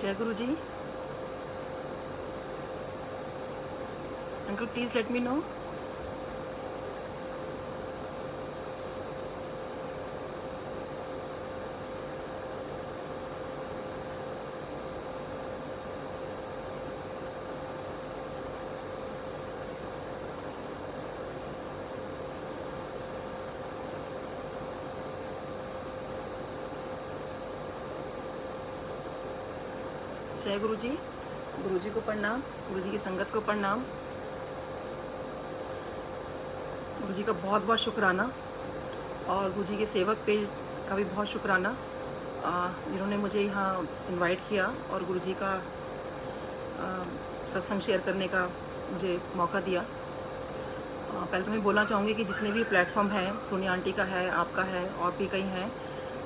जय गुरु जी। Uncle please let me know. जय गुरु जी। गुरु जी को प्रणाम, गुरु जी की संगत को प्रणाम, गुरु जी का बहुत बहुत शुक्राना और गुरु जी के सेवक पेज का भी बहुत शुक्राना जिन्होंने मुझे यहाँ इनवाइट किया और गुरु जी का सत्संग शेयर करने का मुझे मौका दिया। पहले तो मैं बोलना चाहूँगी कि जितने भी प्लेटफॉर्म हैं, सोनिया आंटी का है, आपका है और भी कई हैं,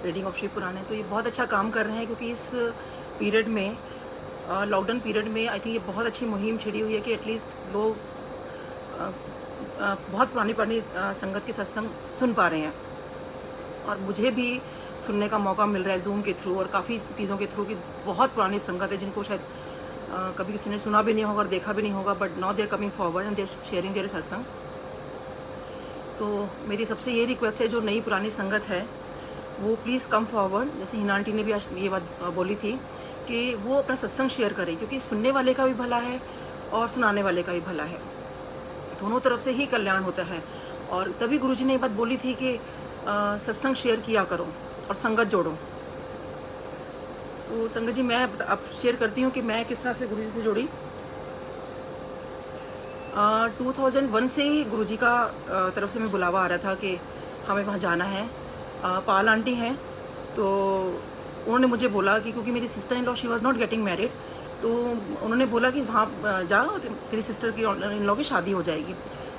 रीडिंग ऑफ शिव पुराण है, तो ये बहुत अच्छा काम कर रहे हैं क्योंकि इस पीरियड में, लॉकडाउन पीरियड में आई थिंक ये बहुत अच्छी मुहिम छिड़ी हुई है कि एटलीस्ट लोग बहुत पुरानी पुरानी संगत के सत्संग सुन पा रहे हैं और मुझे भी सुनने का मौका मिल रहा है जूम के थ्रू और काफ़ी चीज़ों के थ्रू कि बहुत पुरानी संगत है जिनको शायद कभी किसी ने सुना भी नहीं होगा और देखा भी नहीं होगा, but now they are coming forward and they are sharing their satsang. तो मेरी सबसे ये रिक्वेस्ट है, जो नई पुरानी संगत है वो प्लीज़ कम फॉरवर्ड। जैसे हिना आंटी ने भी आज ये बात बोली थी कि वो अपना सत्संग शेयर करें क्योंकि सुनने वाले का भी भला है और सुनाने वाले का भी भला है, दोनों तरफ से ही कल्याण होता है। और तभी गुरुजी ने ये बात बोली थी कि सत्संग शेयर किया करो और संगत जोड़ो। तो संगत जी, मैं अब शेयर करती हूँ कि मैं किस तरह से गुरुजी से जुड़ी। 2001 से ही गुरुजी का तरफ से मैं बुलावा आ रहा था कि हमें वहाँ जाना है। पाल आंटी हैं तो उन्होंने मुझे बोला कि क्योंकि मेरी sister in law she was not getting married, तो उन्होंने बोला कि वहाँ जा, तेरी सिस्टर की इन लॉ की शादी हो जाएगी।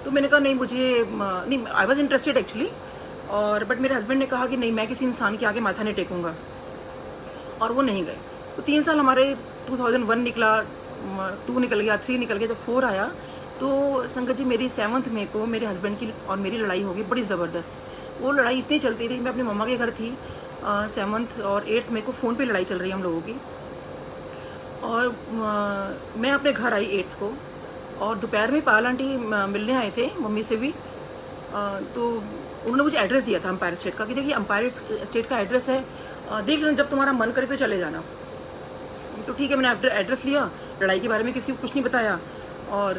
तो मैंने कहा नहीं, मुझे नहीं, आई वॉज इंटरेस्टेड एक्चुअली, और बट मेरे हस्बैंड ने कहा कि नहीं, मैं किसी इंसान के आगे माथा नहीं टेकूंगा, और वो नहीं गए। तो 3 साल हमारे 2001 निकला, 2 निकल गया, 3 निकल गया, जब 4 आया तो संगत जी मेरी 7th मई को मेरे हस्बैंड की और मेरी लड़ाई हो गई बड़ी ज़बरदस्त। वो लड़ाई इतनी चलती रही, मैं अपनी मम्मा के घर थी, 7th और 8th मई को फ़ोन पे लड़ाई चल रही है हम लोगों की, और मैं अपने घर आई 8th को, और दोपहर में पाल आंटी मिलने आए थे मम्मी से भी। तो उन्होंने मुझे एड्रेस दिया था एम्पायर स्टेट का कि देखिए एम्पायर स्टेट का एड्रेस है, देख लेना, जब तुम्हारा मन करे तो चले जाना। तो ठीक है, मैंने एड्रेस लिया, लड़ाई के बारे में किसी को कुछ नहीं बताया और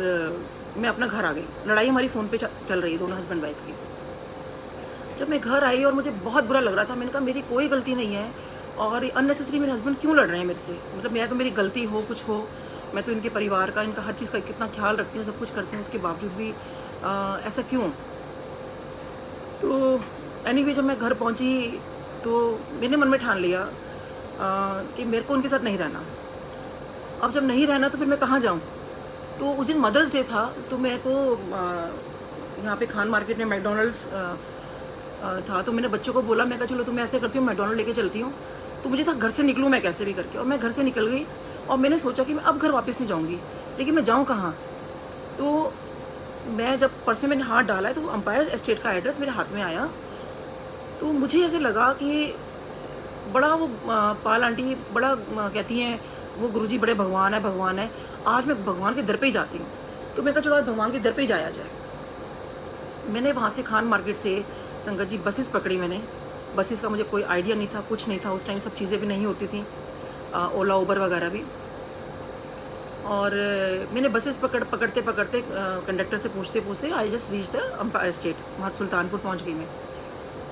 मैं अपना घर आ गई। लड़ाई हमारी फ़ोन पे चल रही है, दोनों हस्बैंड वाइफ की। जब मैं घर आई और मुझे बहुत बुरा लग रहा था, मैंने कहा मेरी कोई गलती नहीं है और अननेसेसरी मेरे हस्बैंड क्यों लड़ रहे हैं मेरे से, मतलब मेरा तो मेरी गलती हो कुछ हो, मैं तो इनके परिवार का, इनका हर चीज़ का कितना ख्याल रखती हूँ, सब कुछ करती हूँ, उसके बावजूद भी ऐसा क्यों। तो एनीवे जब मैं घर पहुँची तो मैंने मन में ठान लिया कि मेरे को उनके साथ नहीं रहना। अब जब नहीं रहना तो फिर मैं कहाँ जाऊँ। तो उस दिन मदर्स डे था, तो मेरे को यहाँ पे खान मार्केट में मैकडोनल्ड्स था, तो मैंने बच्चों को बोला, मैं कहा चलो तुम्हें ऐसे करती हूँ, मैकडोनल्ड लेके चलती हूँ। तो मुझे था घर से निकलूँ मैं कैसे भी करके, और मैं घर से निकल गई और मैंने सोचा कि मैं अब घर वापस नहीं जाऊँगी, लेकिन मैं जाऊँ कहाँ। तो मैं जब पर्स में मैंने हाथ डाला है तो एम्पायर स्टेट का एड्रेस मेरे हाथ में आया, तो मुझे ऐसे लगा कि बड़ा वो पाल आंटी बड़ा कहती हैं वो गुरुजी बड़े भगवान है, भगवान है, आज मैं भगवान के दर पे ही जाती हूँ। तो मैं कहा चलो आज भगवान के दर पे ही जाया जाए। मैंने वहाँ से खान मार्केट से संगत जी बसेस पकड़ी। मैंने बसेस का मुझे कोई आइडिया नहीं था, कुछ नहीं था उस टाइम, सब चीज़ें भी नहीं होती थी, ओला उबर वगैरह भी। और मैंने बसेस पकड़ते पकड़ते कंडक्टर से पूछते पूछते I just reach the Empire State, वहाँ सुल्तानपुर पहुँच गई मैं।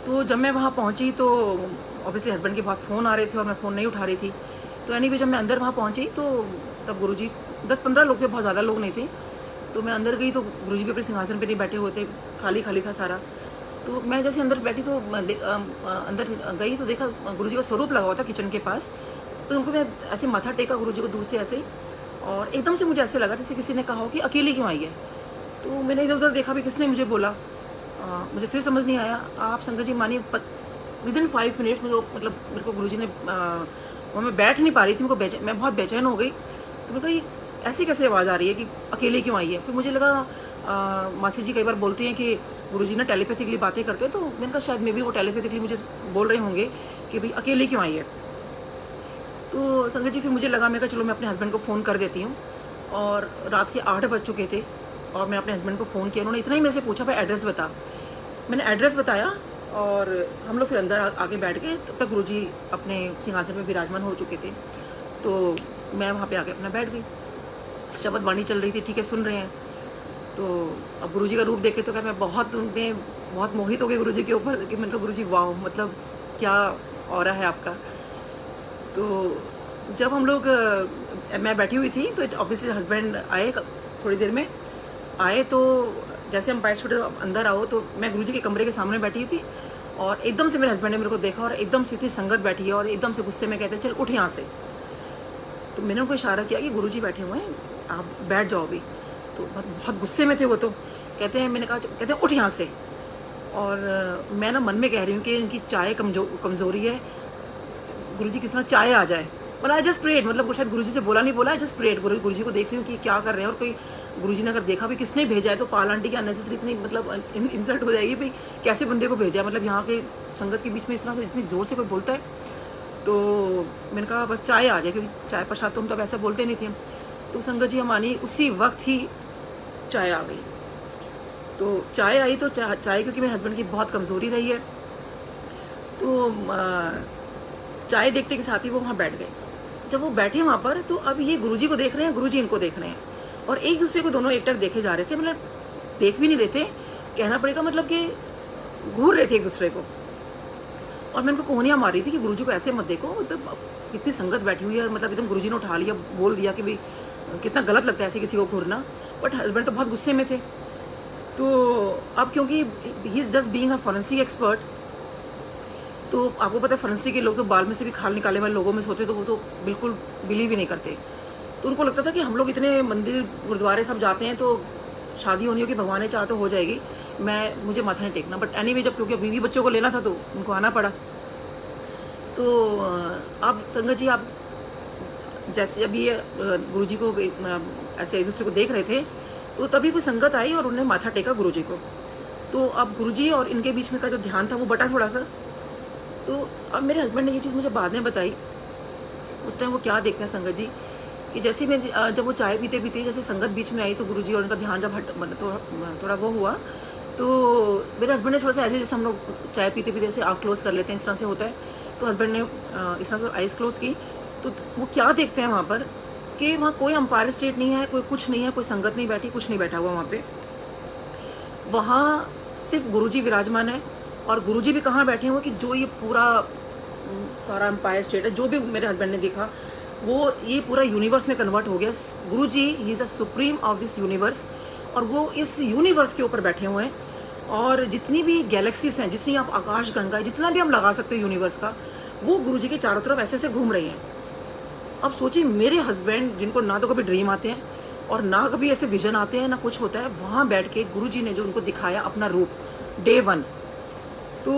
तो जब मैं वहाँ पहुँची तो ऑब्वियसली हस्बैंड के बहुत फ़ोन आ रहे थे और मैं फ़ोन नहीं उठा रही थी। तो एनीवे जब मैं अंदर वहाँ पहुँची तो तब गुरुजी 10-15 लोग थे, बहुत ज़्यादा लोग नहीं थे। तो मैं अंदर गई तो गुरुजी भी अपने सिंहासन पे नहीं बैठे हुए थे, खाली खाली था सारा। तो मैं जैसे अंदर बैठी तो अंदर गई तो देखा गुरुजी का स्वरूप लगा हुआ था किचन के पास। तो उनको मैं ऐसे माथा टेका गुरुजी को दूर से ऐसे, और एकदम से मुझे ऐसे लगा जैसे किसी ने कहा हो कि अकेली क्यों आई है। तो मैंने इधर उधर देखा भी किसने मुझे बोला, मुझे फिर समझ नहीं आया। आप संगत जी मानिए विदिन 5 मिनट्स मुझे, मतलब मेरे को गुरुजी ने वहाँ मैं बैठ नहीं पा रही थी, मेरे को मैं बहुत बेचैन हो गई। तो मेरे को ऐसी कैसे आवाज़ आ रही है कि अकेले क्यों आई है। फिर मुझे लगा मासी जी कई बार बोलती हैं कि गुरुजी ना टेलीपैथिकली बातें करते हैं, तो मैंने कहा शायद मे भी वो टेलीपैथिकली मुझे बोल रहे होंगे कि भाई अकेले क्यों आई है। तो संगत जी फिर मुझे लगा, मैं कहा चलो मैं अपने हस्बैंड को फ़ोन कर देती हूँ। और रात के 8 बज चुके थे और मैं अपने हस्बैंड को फ़ोन किया। उन्होंने इतना ही मेरे से पूछा, भाई एड्रेस बता। मैंने एड्रेस बताया और हम लोग फिर अंदर आके बैठ गए। तब तक गुरुजी अपने सिंहासन में विराजमान हो चुके थे। तो मैं वहाँ पे आके अपना बैठ गई। शब्द वाणी चल रही थी, ठीक है, सुन रहे हैं। तो अब गुरुजी का रूप देखे तो क्या मैं बहुत मोहित हो गई गुरुजी के ऊपर कि मैंने कहा गुरुजी वाह, मतलब क्या ऑरा है आपका। तो जब हम लोग मैं बैठी हुई थी तो ऑब्वियसली हस्बैंड आए, थोड़ी देर में आए। तो जैसे हम बाइक स्कूटर अंदर आओ तो मैं गुरुजी के कमरे के सामने बैठी थी और एकदम से मेरे हस्बैंड ने मेरे को देखा और एकदम से इतनी संगत बैठी है और एकदम से गुस्से में कहते हैं चल उठ यहाँ से। तो मैंने उनको इशारा किया कि गुरुजी बैठे हुए हैं, आप बैठ जाओ अभी। तो बहुत गुस्से में थे वो। तो कहते हैं, मैंने कहा, कहते हैं उठ यहाँ से। और मैं ना मन में कह रही हूँ कि इनकी चाय कमज़ोरी है, गुरुजी किस तरह चाय आ जाए। मतलब आई जस्ट प्रेड, मतलब शायद गुरुजी से बोला नहीं बोला, आई जस्ट प्रेड। गुरुजी को देख रही हूँ कि क्या कर रहे हैं। और कोई गुरुजी ने अगर देखा भी किसने भेजा है तो पाल आंटी की अननेसेसरी इतनी मतलब इंसल्ट हो जाएगी, भाई कैसे बंदे को भेजा है, मतलब यहाँ के संगत के बीच में इस तरह से इतनी ज़ोर से कोई बोलता है। तो मैंने कहा बस चाय आ जाए, क्योंकि चाय प्रसाद तो हम तब ऐसा बोलते नहीं थे। तो संगत जी हमारी उसी वक्त ही चाय आ गई। तो चाय आई तो चाय क्योंकि मेरे हस्बैंड की बहुत कमज़ोरी रही है, तो चाय देखते के साथ ही वो वहाँ बैठ गए। जब वो बैठे वहाँ पर तो अब ये गुरुजी को देख रहे हैं, गुरुजी इनको देख रहे हैं और एक दूसरे को दोनों एकटक देखे जा रहे थे। मतलब देख भी नहीं रहे थे, कहना पड़ेगा, मतलब कि घूर रहे थे एक दूसरे को। और मैं उनको कोहनियाँ मार रही थी कि गुरुजी को ऐसे मत देखो, मतलब इतनी संगत बैठी हुई है और मतलब एकदम गुरुजी ने उठा लिया, बोल दिया कि भाई कितना गलत लगता है ऐसे किसी को घूरना। बट हस्बैंड तो बहुत गुस्से में थे। तो अब क्योंकि he is just being a forensic expert, तो आपको पता है फॉरेंसिक के लोग तो बाल में से भी खाल निकाले वाले लोगों में से होते, तो वो तो बिल्कुल बिलीव ही नहीं करते। तो उनको लगता था कि हम लोग इतने मंदिर गुरुद्वारे सब जाते हैं तो शादी होनी होगी, भगवान ने चाहा तो हो जाएगी, मुझे माथा नहीं टेकना। बट एनीवे जब क्योंकि बीवी बच्चों को लेना था तो उनको आना पड़ा। तो आप संगत जी, आप जैसे अभी गुरुजी को ऐसे एक दूसरे को देख रहे थे तो तभी कोई संगत आई और उन्होंने माथा टेका गुरुजी को। तो अब गुरुजी और इनके बीच में का जो ध्यान था वो बटा थोड़ा सा। तो अब मेरे हस्बैंड ने ये चीज़ मुझे बाद में बताई। उस टाइम वो क्या देखते हैं संगत जी कि जैसे मैं जब वो चाय पीते पीते जैसे संगत बीच में आई तो गुरुजी और उनका ध्यान जब थोड़ा वो हुआ तो मेरे हस्बैंड ने थोड़ा सा ऐसे, जैसे हम लोग चाय पीते पीते ऐसे आँख क्लोज कर लेते हैं, इस तरह से होता है। तो हस्बैंड ने इस तरह से आइज़ क्लोज की। तो वो क्या देखते हैं वहाँ पर कि वहाँ कोई अंपायर स्टेट नहीं है, कोई कुछ नहीं है, कोई संगत नहीं बैठी, कुछ नहीं बैठा हुआ वहाँ पे। वहाँ सिर्फ गुरुजी विराजमान है। और गुरुजी भी कहाँ बैठे हुए कि जो ये पूरा सारा एम्पायर स्टेट है, जो भी मेरे हस्बैंड ने देखा वो ये पूरा यूनिवर्स में कन्वर्ट हो गया। गुरुजी he is a supreme of this universe और वो इस यूनिवर्स के ऊपर बैठे हुए हैं। और जितनी भी गैलेक्सीज हैं, जितनी आप आकाश गंगा, जितना भी हम लगा सकते हो यूनिवर्स का, वो गुरुजी के चारों तरफ ऐसे ऐसे घूम रही हैं। अब सोचिए मेरे हस्बैंड जिनको ना तो कभी ड्रीम आते हैं और ना कभी ऐसे विजन आते हैं, ना कुछ होता है, वहाँ बैठ के गुरुजी ने जो उनको दिखाया अपना रूप डे 1, तो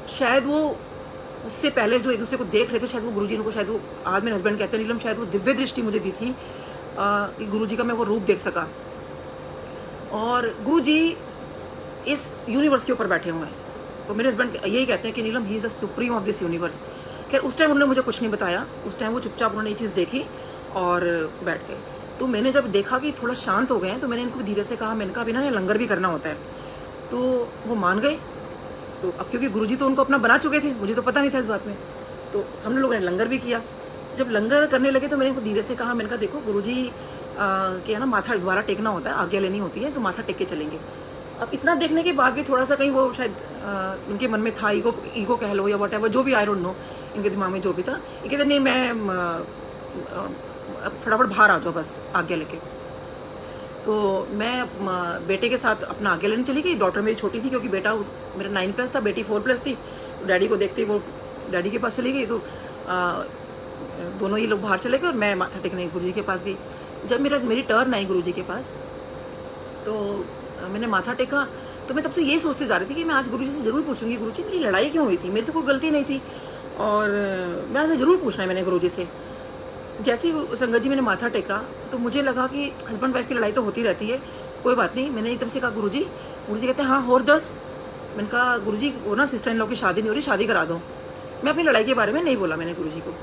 शायद वो उससे पहले जो एक दूसरे को देख रहे थे, शायद वो गुरुजी को, शायद वो, आज मेरे हस्बैंड कहते हैं नीलम, शायद वो दिव्य दृष्टि मुझे दी थी कि गुरुजी का मैं वो रूप देख सका। और गुरुजी इस यूनिवर्स के ऊपर बैठे हुए हैं। तो मेरे हस्बैंड यही कहते हैं कि Neelam he is the supreme of this universe. खैर उस टाइम उन्होंने मुझे कुछ नहीं बताया, उस टाइम वो चुपचाप उन्होंने ये चीज़ देखी और बैठ गए। तो मैंने जब देखा कि थोड़ा शांत हो गए हैं तो मैंने इनको धीरे से कहा, मैंने कहा अभी ना लंगर भी करना होता है। तो वो मान गए। तो अब क्योंकि गुरुजी तो उनको अपना बना चुके थे, मुझे तो पता नहीं था इस बात में, तो हम लोगों ने लंगर भी किया। जब लंगर करने लगे तो मैंने इनको धीरे से कहा, मैंने कहा देखो गुरुजी के है ना माथा दोबारा टेकना होता है, आज्ञा लेनी होती है, तो माथा टेक के चलेंगे। अब इतना देखने के बाद भी थोड़ा सा कहीं वो शायद उनके मन में था, ईगो कह लो या वट एवर, जो भी, आई डोंट नो, इनके दिमाग में जो भी था, ये कहते नहीं मैं फटाफट बाहर आ जाओ बस आज्ञा लेके। तो मैं बेटे के साथ अपना आज्ञा लेने चली गई। डॉटर मेरी छोटी थी क्योंकि बेटा मेरा 9+ था, बेटी 4+ थी। तो डैडी को देखते ही वो डैडी के पास चली गई। तो दोनों ही लोग बाहर चले गए और मैं माथा टेकने गुरुजी के पास गई। जब मेरी टर्न आई गुरुजी के पास तो मैंने माथा टेका। तो मैं तब से यही सोचते जा रही थी कि मैं आज गुरुजी से ज़रूर पूछूंगी, गुरुजी मेरी लड़ाई क्यों हुई थी, मेरी तो कोई गलती नहीं थी और मैं आज ज़रूर पूछना है मैंने गुरुजी से। जैसे ही संगत जी मैंने माथा टेका तो मुझे लगा कि हस्बैंड वाइफ की लड़ाई तो होती रहती है, कोई बात नहीं। मैंने एकदम से कहा गुरुजी कहते हैं हाँ और 10। मैंने कहा गुरुजी वो ना सिस्टर इन लॉ की शादी नहीं हो रही, शादी करा दो। मैं अपनी लड़ाई के बारे में नहीं बोला मैंने गुरुजी को।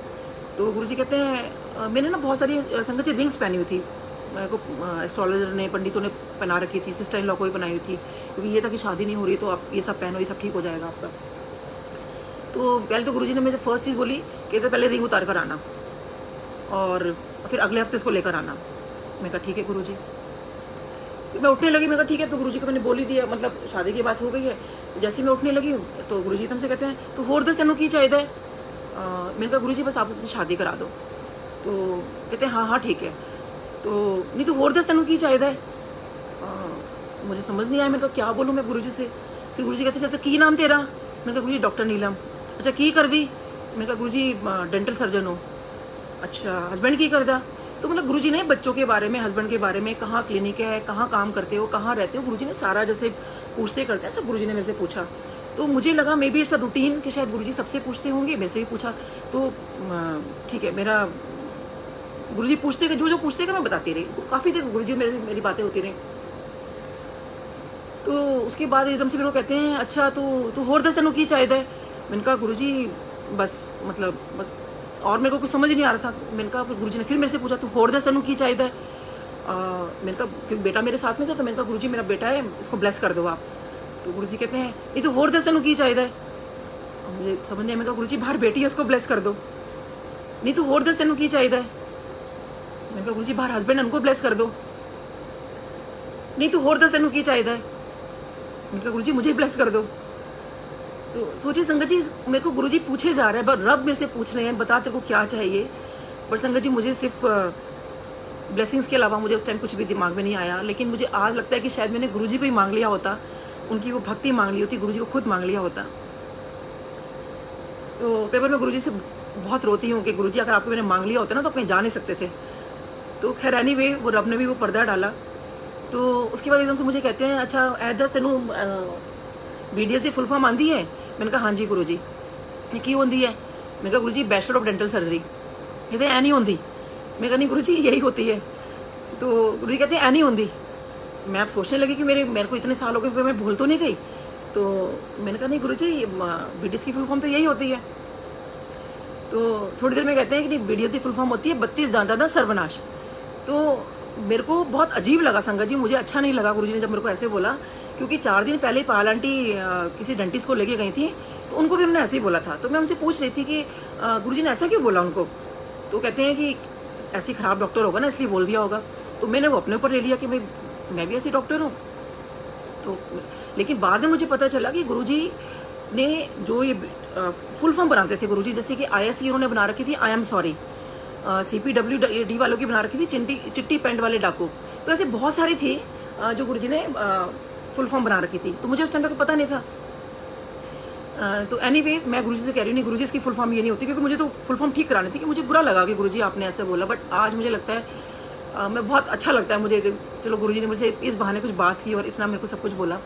तो गुरुजी कहते हैं मैंने ना बहुत सारी संगत जी रिंग्स पहनी हुई थी, मेरे को एस्ट्रोलॉजर ने, पंडितों ने पहना रखी थी, सिस्टर इन लॉ को भी बनाई हुई थी, क्योंकि ये था कि शादी नहीं हो रही तो आप ये सब पहनो, ये सब ठीक हो जाएगा आपका। तो पहले तो गुरुजी ने मुझे फर्स्ट चीज़ बोली कि तो पहले रिंग उतार कर आना और फिर अगले हफ्ते इसको लेकर आना। मैं कहा ठीक है गुरुजी। तो मैं उठने लगी, मैं कहा ठीक है। तो गुरुजी को मैंने बोल ही दिया, मतलब शादी की बात हो गई है। जैसे मैं उठने लगी तो गुरुजी तुमसे कहते हैं तो होर दस तेनों की चाहिए। मैंने कहा गुरुजी बस आप उसकी शादी करा दो। तो कहते हैं हाँ हाँ ठीक है। तो नहीं तो होर दस तेनों की चाहिए। मुझे समझ नहीं आया, मैंने कहा क्या बोलूँ मैं गुरुजी से। फिर गुरुजी कहते अच्छा की नाम तेरा? मैंने कहा गुरुजी डॉक्टर नीलम। अच्छा की कर दी? मैंने कहा गुरुजी डेंटल सर्जन हो। अच्छा हस्बैंड की कर दा? तो मतलब गुरुजी ने बच्चों के बारे में, हस्बैंड के बारे में, कहाँ क्लिनिक है, कहाँ काम करते हो, कहाँ रहते हो, गुरुजी ने सारा जैसे पूछते करते हैं सब गुरुजी ने मेरे से पूछा। तो मुझे लगा may be it's a routine कि शायद गुरुजी सबसे पूछते होंगे, मेरे से भी पूछा। तो ठीक है, मेरा गुरुजी पूछते गए, जो जो पूछते गए मैं बताती रही। तो काफ़ी देर गुरुजी मेरी बातें होती रही। तो उसके बाद एकदम से मेरे को कहते हैं अच्छा तो होर दस की चाहिए। मैंने कहा गुरुजी बस मतलब बस, और मेरे को कुछ समझ ही नहीं आ रहा था। मैंने कहा फिर गुरुजी ने फिर मेरे से पूछा तो होर दस की चाहिए। मैंने कहा क्योंकि बेटा मेरे साथ में था, तो मैंने कहा गुरुजी मेरा बेटा है, इसको ब्लेस कर दो आप। तो गुरुजी कहते हैं ये तो होर दस की चाहिए। मुझे समझ नहीं, मैंने कहा गुरुजी बाहर बेटी है उसको ब्लेस कर दो। नहीं तो होर दस की चाहिए। मैंने कहा गुरुजी बाहर हस्बैंड है उनको ब्लेस कर दो। नहीं तो होर दस की चाहिए। मैंने कहा गुरुजी मुझे ब्लेस कर दो। तो सोचिए संगत जी, मेरे को गुरुजी पूछे जा रहे हैं, पर रब मेरे से पूछ रहे हैं बता तेरे को क्या चाहिए। पर संगत जी मुझे सिर्फ ब्लेसिंग्स के अलावा मुझे उस टाइम कुछ भी दिमाग में नहीं आया। लेकिन मुझे आज लगता है कि शायद मैंने गुरुजी को ही मांग लिया होता, उनकी वो भक्ति मांग ली होती, गुरुजी को खुद मांग लिया होता। तो कई बार मैं गुरुजी से बहुत रोती हूँ कि गुरुजी अगर आपको मैंने मांग लिया होता ना तो आप कहीं जा नहीं सकते थे। तो खैर एनीवे वो रब ने भी वो पर्दा डाला। तो उसके बाद एकदम से मुझे कहते हैं अच्छा ऐदस तेनू BDS की फुल फॉर्म आंदी है? मैंने कहा हाँ जी गुरुजी। की होंगी है? मैंने कहा गुरुजी बैचलर ऑफ डेंटल सर्जरी। कहते हैं ऐ नहीं होंगी। मैं कहा नहीं गुरुजी यही होती है। तो गुरुजी कहते हैं ऐ नहीं होंगी। मैं अब सोचने लगी कि मेरे को इतने साल हो गए क्योंकि मैं भूल तो नहीं गई। तो मैंने कहा नहीं गुरुजी BDS की फुल फॉर्म तो यही होती है। तो थोड़ी देर में कहते हैं कि नहीं BDS की फुल फॉर्म होती है 32 दांता सर्वनाश। तो मेरे को बहुत अजीब लगा संगत जी, मुझे अच्छा नहीं लगा गुरुजी ने जब मेरे को ऐसे बोला, क्योंकि 4 दिन पहले पाल आंटी किसी डेंटिस्ट को लेके गई थी, तो उनको भी उन्होंने ऐसे ही बोला था। तो मैं उनसे पूछ रही थी कि गुरुजी ने ऐसा क्यों बोला उनको। तो कहते हैं कि ऐसी खराब डॉक्टर होगा ना इसलिए बोल दिया होगा। तो मैंने वो अपने ऊपर ले लिया कि भाई मैं भी ऐसी डॉक्टर हूँ। तो लेकिन बाद में मुझे पता चला कि गुरुजी ने जो ये फुल फॉर्म बनाते थे गुरुजी, जैसे कि ISC उन्होंने बना रखी थी आई एम सॉरी, CPWD वालों की बना रखी थी चिट्टी पेंट वाले डाकू। तो ऐसे बहुत सारी थी जो गुरुजी ने फुल फॉर्म बना रखी थी। तो मुझे उस टाइम तक पता नहीं था। तो एनीवे मैं गुरुजी से कह रही हूँ नहीं गुरुजी इसकी फुल फॉर्म ये नहीं होती, क्योंकि मुझे तो फुल फॉर्म ठीक करानी थी। कि मुझे बुरा लगा कि गुरुजी आपने ऐसे बोला, बट आज मुझे लगता है मैं बहुत अच्छा लगता है मुझे, चलो गुरुजी ने मुझसे इस बहाने कुछ बात की और इतना मेरे को सब कुछ बोला।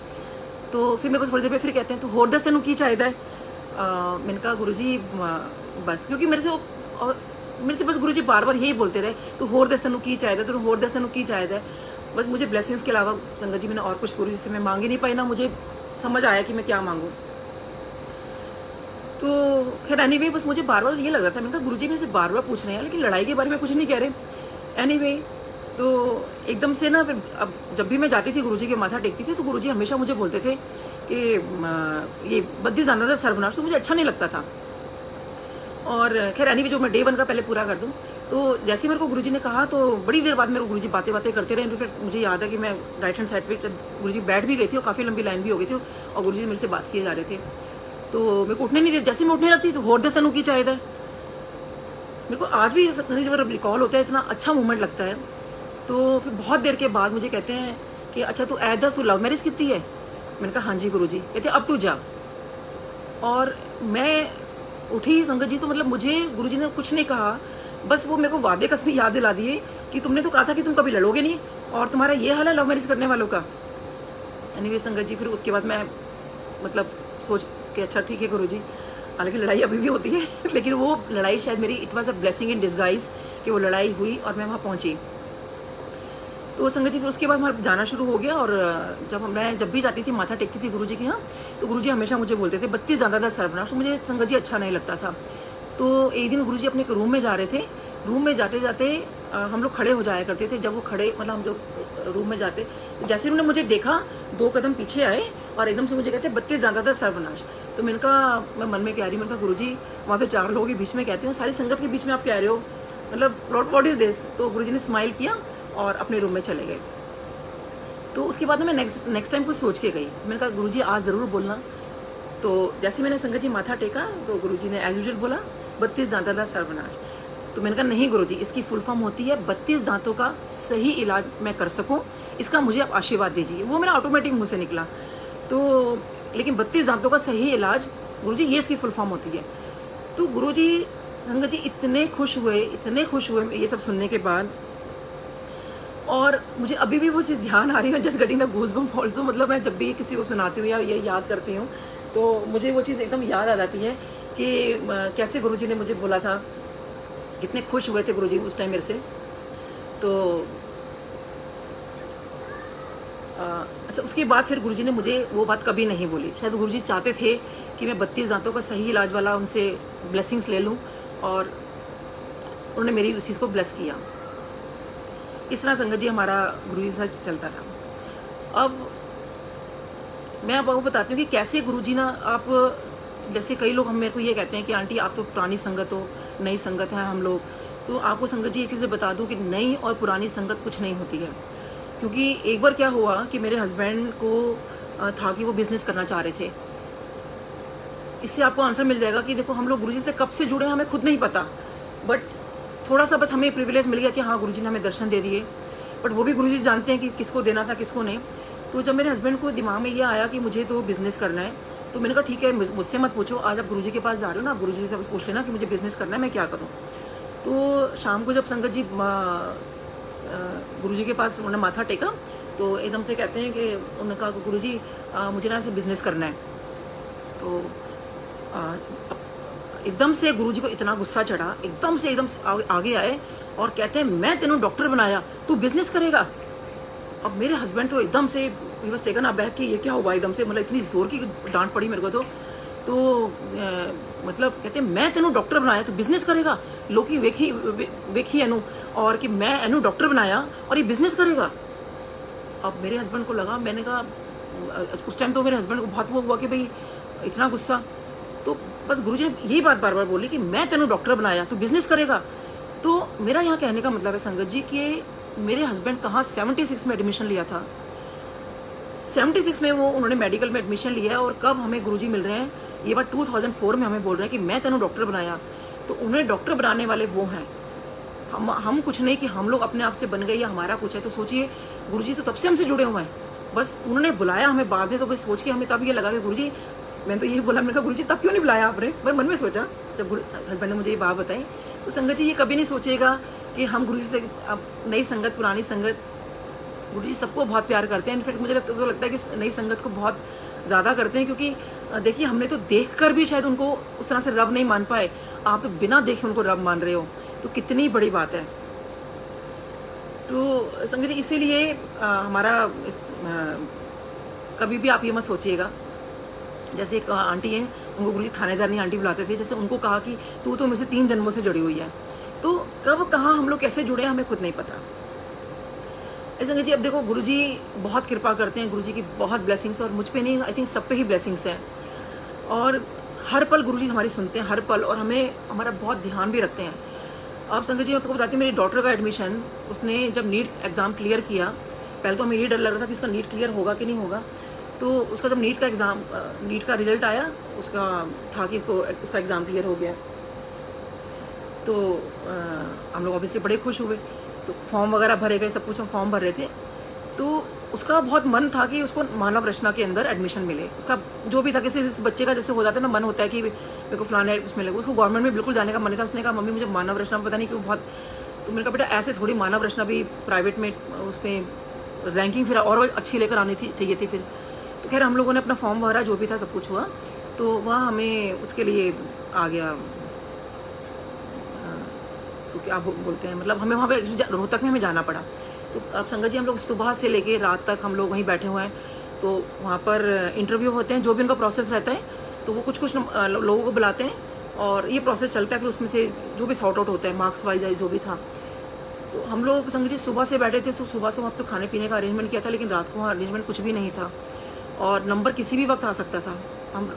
तो फिर मेरे को थोड़ी देर पे फिर कहते हैं तो होर दस तेनू की चाहिए। मैंने कहा गुरुजी बस, क्योंकि मेरे से बस गुरुजी बार बार यही बोलते रहे तो होर दस तेनू की चाहिए, तो होर दस तेनू की चाहिए। बस मुझे ब्लेसिंग्स के अलावा संगत जी मैंने और कुछ गुरुजी से मैं मांग ही नहीं पाई, ना मुझे समझ आया कि मैं क्या मांगूँ। तो खैर एनीवे बस मुझे बार बार ये लग रहा था, मैंने कहा गुरुजी मेरे से बार बार पूछ रहे हैं लेकिन लड़ाई के बारे में कुछ नहीं कह रहे। एनीवे तो एकदम से ना फिर अब जब भी मैं जाती थी गुरुजी के माथा टेकती थी तो गुरुजी हमेशा मुझे बोलते थे कि ये 32 दांता सर्वनाश, तो मुझे अच्छा नहीं लगता था। और खैर एनीवे जो मैं डे 1 का पहले पूरा कर दूं, तो जैसे ही मेरे को गुरुजी ने कहा तो बड़ी देर बाद मेरे को गुरुजी बातें करते रहे। इनफैक्ट मुझे याद है कि मैं राइट हैंड साइड पे गुरुजी बैठ भी गई थी और काफ़ी लंबी लाइन भी हो गई थी और गुरुजी मेरे से बात किए जा रहे थे। तो मेरे को उठने नहीं दे, जैसे मैं उठने लगती तो होर दस की चाहिए। मेरे को आज भी जब रिकॉल होता है इतना अच्छा मोमेंट लगता है। तो फिर बहुत देर के बाद मुझे कहते हैं कि अच्छा तू ऐदस तू लव मैरिज कितनी है? मैंने कहा हाँ जी गुरुजी। कहते अब तू जा। और मैं उठी संगत जी, तो मतलब मुझे गुरुजी ने कुछ नहीं कहा, बस वो मेरे को वादे कसमें याद दिला दिए कि तुमने तो कहा था कि तुम कभी लड़ोगे नहीं और तुम्हारा ये हाल है लव मैरिज करने वालों का। एनीवे संगत जी फिर उसके बाद मैं मतलब सोच के अच्छा ठीक है गुरुजी, हालांकि लड़ाई अभी भी होती है लेकिन वो लड़ाई शायद मेरी it was a blessing in disguise कि वो लड़ाई हुई और मैं वहाँ पहुँची। तो संगत जी फिर उसके बाद हमारा जाना शुरू हो गया। और मैं जब भी जाती थी माथा टेकती थी गुरुजी के यहाँ, तो गुरुजी हमेशा मुझे बोलते थे 32 दांता सर्वनाश। मुझे संगत जी अच्छा नहीं लगता था। तो एक दिन गुरुजी अपने रूम में जा रहे थे। रूम में जाते जाते हम लोग खड़े हो जाया करते थे। जब वो खड़े मतलब हम जो रूम में जाते, तो जैसे उन्होंने मुझे देखा 2 कदम पीछे आए और एकदम से मुझे कहते 32 दांता था सर्वनाश। तो मैंने कहा, मैं मन में कह रही, मैंने कहा गुरुजी वहाँ तो 4 लोगों के बीच में कहते हैं, सारी संगत के बीच में आप कह रहे हो, मतलब व्हाट इज दिस। तो गुरुजी ने स्माइल किया और अपने रूम में चले गए। तो उसके बाद मैं नेक्स्ट टाइम कुछ सोच के गई। मैंने कहा गुरुजी आज ज़रूर बोलना। तो जैसे मैंने संगत जी माथा टेका तो गुरुजी ने एज यूजुअल बोला 32 दांता था सर्वनाश। तो मैंने कहा नहीं गुरुजी, इसकी फुल फॉर्म होती है 32 दांतों का सही इलाज मैं कर सकूं, इसका मुझे आप आशीर्वाद दीजिए। वो मेरा ऑटोमेटिक मुंह से निकला। तो लेकिन 32 दांतों का सही इलाज गुरुजी, ये इसकी फुल फॉर्म होती है। तो गुरुजी संगत जी इतने खुश हुए ये सब सुनने के बाद। और मुझे अभी भी वो चीज़ ध्यान आ रही है, just getting the goosebump also. मतलब मैं जब भी किसी को सुनाती हूँ या ये याद करती हूँ तो मुझे वो चीज़ एकदम याद आ जाती है कि कैसे गुरुजी ने मुझे बोला था, कितने खुश हुए थे गुरुजी उस टाइम मेरे से। तो अच्छा, उसके बाद फिर गुरुजी ने मुझे वो बात कभी नहीं बोली। शायद गुरुजी चाहते थे कि मैं 32 दांतों का सही इलाज वाला उनसे ब्लेसिंग्स ले लूँ, और उन्होंने मेरी उस चीज़ को ब्लेस किया। इस तरह संगत जी हमारा गुरुजी से चलता रहा। अब मैं आपको बताती हूँ कि कैसे गुरुजी ना, आप जैसे कई लोग हम मेरे को ये कहते हैं कि आंटी आप तो पुरानी संगत हो, नई संगत है हम लोग। तो आपको संगत जी एक चीज़ बता दूँ कि नई और पुरानी संगत कुछ नहीं होती है। क्योंकि एक बार क्या हुआ कि मेरे हस्बैंड को था कि वो बिज़नेस करना चाह रहे थे। इससे आपको आंसर मिल जाएगा कि देखो हम लोग गुरुजी से कब से जुड़े हमें खुद नहीं पता, बट थोड़ा सा बस हमें प्रिविलेज मिल गया कि हाँ गुरुजी ने हमें दर्शन दे दिए। बट वो भी गुरुजी जानते हैं कि किसको देना था किसको नहीं। तो जब मेरे हस्बैंड को दिमाग में ये आया कि मुझे तो बिज़नेस करना है, तो मैंने कहा ठीक है, मुझसे मत पूछो, आज आप गुरुजी के पास जा रहे हो ना, गुरुजी से पूछ लेना कि मुझे बिज़नेस करना है, मैं क्या करूँ। तो शाम को जब संगत जी गुरुजी के पास उन्होंने माथा टेका, तो एकदम से कहते हैं कि उन्होंने कहा गुरुजी मुझे ना ऐसे बिज़नेस करना है। तो एकदम से गुरुजी को इतना गुस्सा चढ़ा, एकदम से आगे आए और कहते हैं मैं तेनों डॉक्टर बनाया, तू बिज़नेस करेगा। अब मेरे हस्बैंड तो एकदम से ही वाज टेकन अबैक कि ये क्या हुआ एकदम से, मतलब इतनी जोर की डांट पड़ी मेरे को। तो मतलब कहते हैं मैं तेनों डॉक्टर बनाया, तू बिज़नेस करेगा। लोकी वेखी एनू, और कि मैं एनू डॉक्टर बनाया और ये बिज़नेस करेगा। अब मेरे हस्बैंड को लगा, मैंने कहा उस टाइम तो मेरे हस्बैंड को बहुत वो हुआ कि भाई इतना गुस्सा। तो बस गुरुजी ने यही बात बार बार बोली कि मैं तेनों डॉक्टर बनाया, तू बिज़नेस करेगा। तो मेरा यहाँ कहने का मतलब है संगत जी कि मेरे हस्बैंड कहाँ 76 में एडमिशन लिया था, 76 में वो उन्होंने मेडिकल में एडमिशन लिया है, और कब हमें गुरुजी मिल रहे हैं, ये बात 2004 में हमें बोल रहे हैं कि मैं तेनों डॉक्टर बनाया। तो उन्हें डॉक्टर बनाने वाले वो हैं, हम कुछ नहीं कि हम लोग अपने आप से बन गए या हमारा कुछ है। तो सोचिए गुरुजी तो तब से हमसे जुड़े हुए हैं, बस उन्होंने बुलाया हमें बाद में। तो बस सोच के हमें तब ये लगा कि गुरुजी, मैंने तो यही बोला, मैंने कहा गुरुजी तब क्यों नहीं बुलाया आपने। मैं मन में सोचा जब हस्बैंड ने मुझे ये बात बताई। तो संगत जी ये कभी नहीं सोचेगा कि हम गुरुजी से, अब नई संगत पुरानी संगत, गुरुजी सबको बहुत प्यार करते हैं। इनफैक्ट मुझे लगता है कि नई संगत को बहुत ज़्यादा करते हैं, क्योंकि देखिए हमने तो देख कर भी शायद उनको उस तरह से रब नहीं मान पाए, आप तो बिना देखे उनको रब मान रहे हो, तो कितनी बड़ी बात है। तो संगत जी इसीलिए हमारा कभी भी आप ये मत सोचिएगा, जैसे एक आंटी है, उनको गुरुजी थानेदारनी आंटी बुलाते थे, जैसे उनको कहा कि तू तो मुझसे 3 जन्मों से जुड़ी हुई है। तो कब कहाँ हम लोग कैसे जुड़े हैं हमें खुद नहीं पता। संगत जी अब देखो गुरुजी बहुत कृपा करते हैं, गुरुजी की बहुत ब्लेसिंग्स, और मुझ पे नहीं, आई थिंक सब पे ही ब्लेसिंग्स हैं। और हर पल गुरुजी हमारी सुनते हैं, हर पल, और हमें हमारा बहुत ध्यान भी रखते हैं। अब संगत जी मैं आपको बताती हूँ, मेरी डॉटर का एडमिशन, उसने जब नीट एग्ज़ाम क्लियर किया, पहले तो हमें ये डर लग रहा था कि उसका नीट क्लियर होगा कि नहीं होगा। तो उसका जब नीट का रिजल्ट आया, उसका था कि उसका एग्ज़ाम क्लियर हो गया। तो हम लोग ऑब्वियसली बड़े खुश हुए। तो फॉर्म वगैरह भरे गए, सब कुछ हम फॉर्म भर रहे थे। तो उसका बहुत मन था कि उसको मानव रचना के अंदर एडमिशन मिले। उसका जो भी था, किसी बच्चे का जैसे हो जाता है ना, मन होता है कि मेरे को फलाने उसमें लगे, उसको गवर्नमेंट में बिल्कुल जाने का मन था। उसने कहा मम्मी मुझे मानव रचना पता नहीं क्यों बहुत, तो मैंने कहा बेटा ऐसे थोड़ी, मानव रचना भी प्राइवेट में उसमें रैंकिंग फिर और अच्छी लेकर आनी थी, चाहिए थी फिर। तो खैर हम लोगों ने अपना फॉर्म भरा, जो भी था सब कुछ हुआ। तो वहाँ हमें उसके लिए आ गया, क्या बोलते हैं, मतलब हमें वहाँ पे रोहतक में हमें जाना पड़ा। तो अब संगत जी हम लोग सुबह से लेके रात तक हम लोग वहीं बैठे हुए हैं। तो वहाँ पर इंटरव्यू होते हैं, जो भी उनका प्रोसेस रहता है, तो वो कुछ लोगों को बुलाते हैं, और ये प्रोसेस चलता है, फिर उसमें से जो भी सॉर्ट आउट होता है मार्क्स वाइज जो भी था। तो हम लोग संगत जी सुबह से बैठे थे, तो सुबह से वहाँ तो खाने पीने का अरेंजमेंट किया था, लेकिन रात को वहाँ अरेंजमेंट कुछ भी नहीं था और नंबर किसी भी वक्त आ सकता था। हम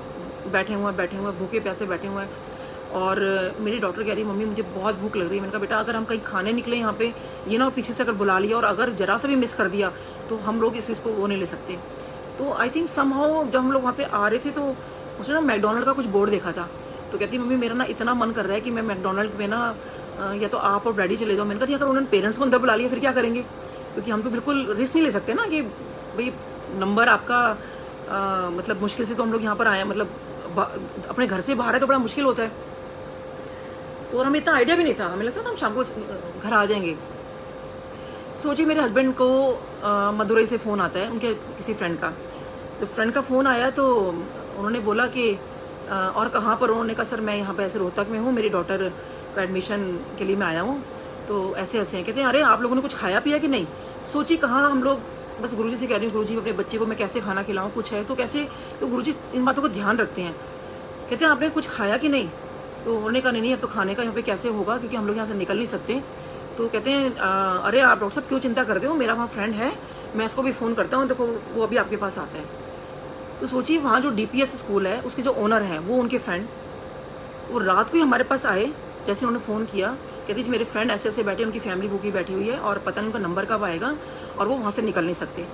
बैठे हुए भूखे प्यासे बैठे हुए हैं और मेरी डॉक्टर कह रही मम्मी मुझे बहुत भूख लग रही है। मैंने कहा बेटा अगर हम कहीं खाने निकले यहाँ पे, ये ना पीछे से अगर बुला लिया और अगर जरा सा भी मिस कर दिया तो हम लोग इस चीज़ को वो नहीं ले सकते। तो आई थिंक समहाउ जब हम लोग वहाँ पे आ रहे थे तो उसने ना मैकडोनल्ड का कुछ बोर्ड देखा था, तो कहती मम्मी मेरा ना इतना मन कर रहा है कि मैं मैकडोनल्ड में ना या तो आप और डैडी चले जाओ। मैंने कहा अगर उन्होंने पेरेंट्स को अंदर बुला लिया फिर क्या करेंगे, क्योंकि हम तो बिल्कुल रिस्क नहीं ले सकते ना कि भाई नंबर आपका मतलब मुश्किल से तो हम लोग यहाँ पर आए, मतलब अपने घर से बाहर है तो बड़ा मुश्किल होता है। तो और हमें इतना आइडिया भी नहीं था, हमें लगता था हम शाम को घर आ जाएंगे। सोचिए मेरे हस्बैंड को मदुरई से फ़ोन आता है उनके किसी फ्रेंड का, तो फ्रेंड का फ़ोन आया तो उन्होंने बोला कि और कहाँ पर, उन्होंने कहा सर मैं यहाँ पे ऐसे रोहतक में हूँ, मेरी डॉटर का एडमिशन के लिए मैं आया हूँ, तो ऐसे ऐसे हैं। कहते हैं अरे आप लोगों ने कुछ खाया पिया कि नहीं। सोची कहाँ, हम लोग बस गुरुजी से कह रही हूँ गुरुजी अपने बच्चे को मैं कैसे खाना खिलाऊँ, कुछ है तो कैसे, तो गुरुजी इन बातों को ध्यान रखते हैं। कहते हैं आपने कुछ खाया कि नहीं, तो उन्होंने कहा नहीं अब तो खाने का यहाँ पे कैसे होगा क्योंकि हम लोग यहाँ से निकल नहीं सकते। तो कहते हैं अरे आप डॉक्टर साहब क्यों चिंता करते हो, मेरा वहाँ फ्रेंड है, मैं इसको भी फ़ोन करता हूँ, देखो वो अभी आपके पास आता है। तो सोचिए वहाँ जो DPS स्कूल है उसके जो ओनर हैं वो उनके फ्रेंड, वो रात को ही हमारे पास आए, जैसे उन्होंने फ़ोन किया कहती जी मेरे फ्रेंड ऐसे ऐसे बैठे, उनकी फैमिली भूखी बैठी हुई है और पता नहीं उनका नंबर कब आएगा और वो वहाँ से निकल नहीं सकते।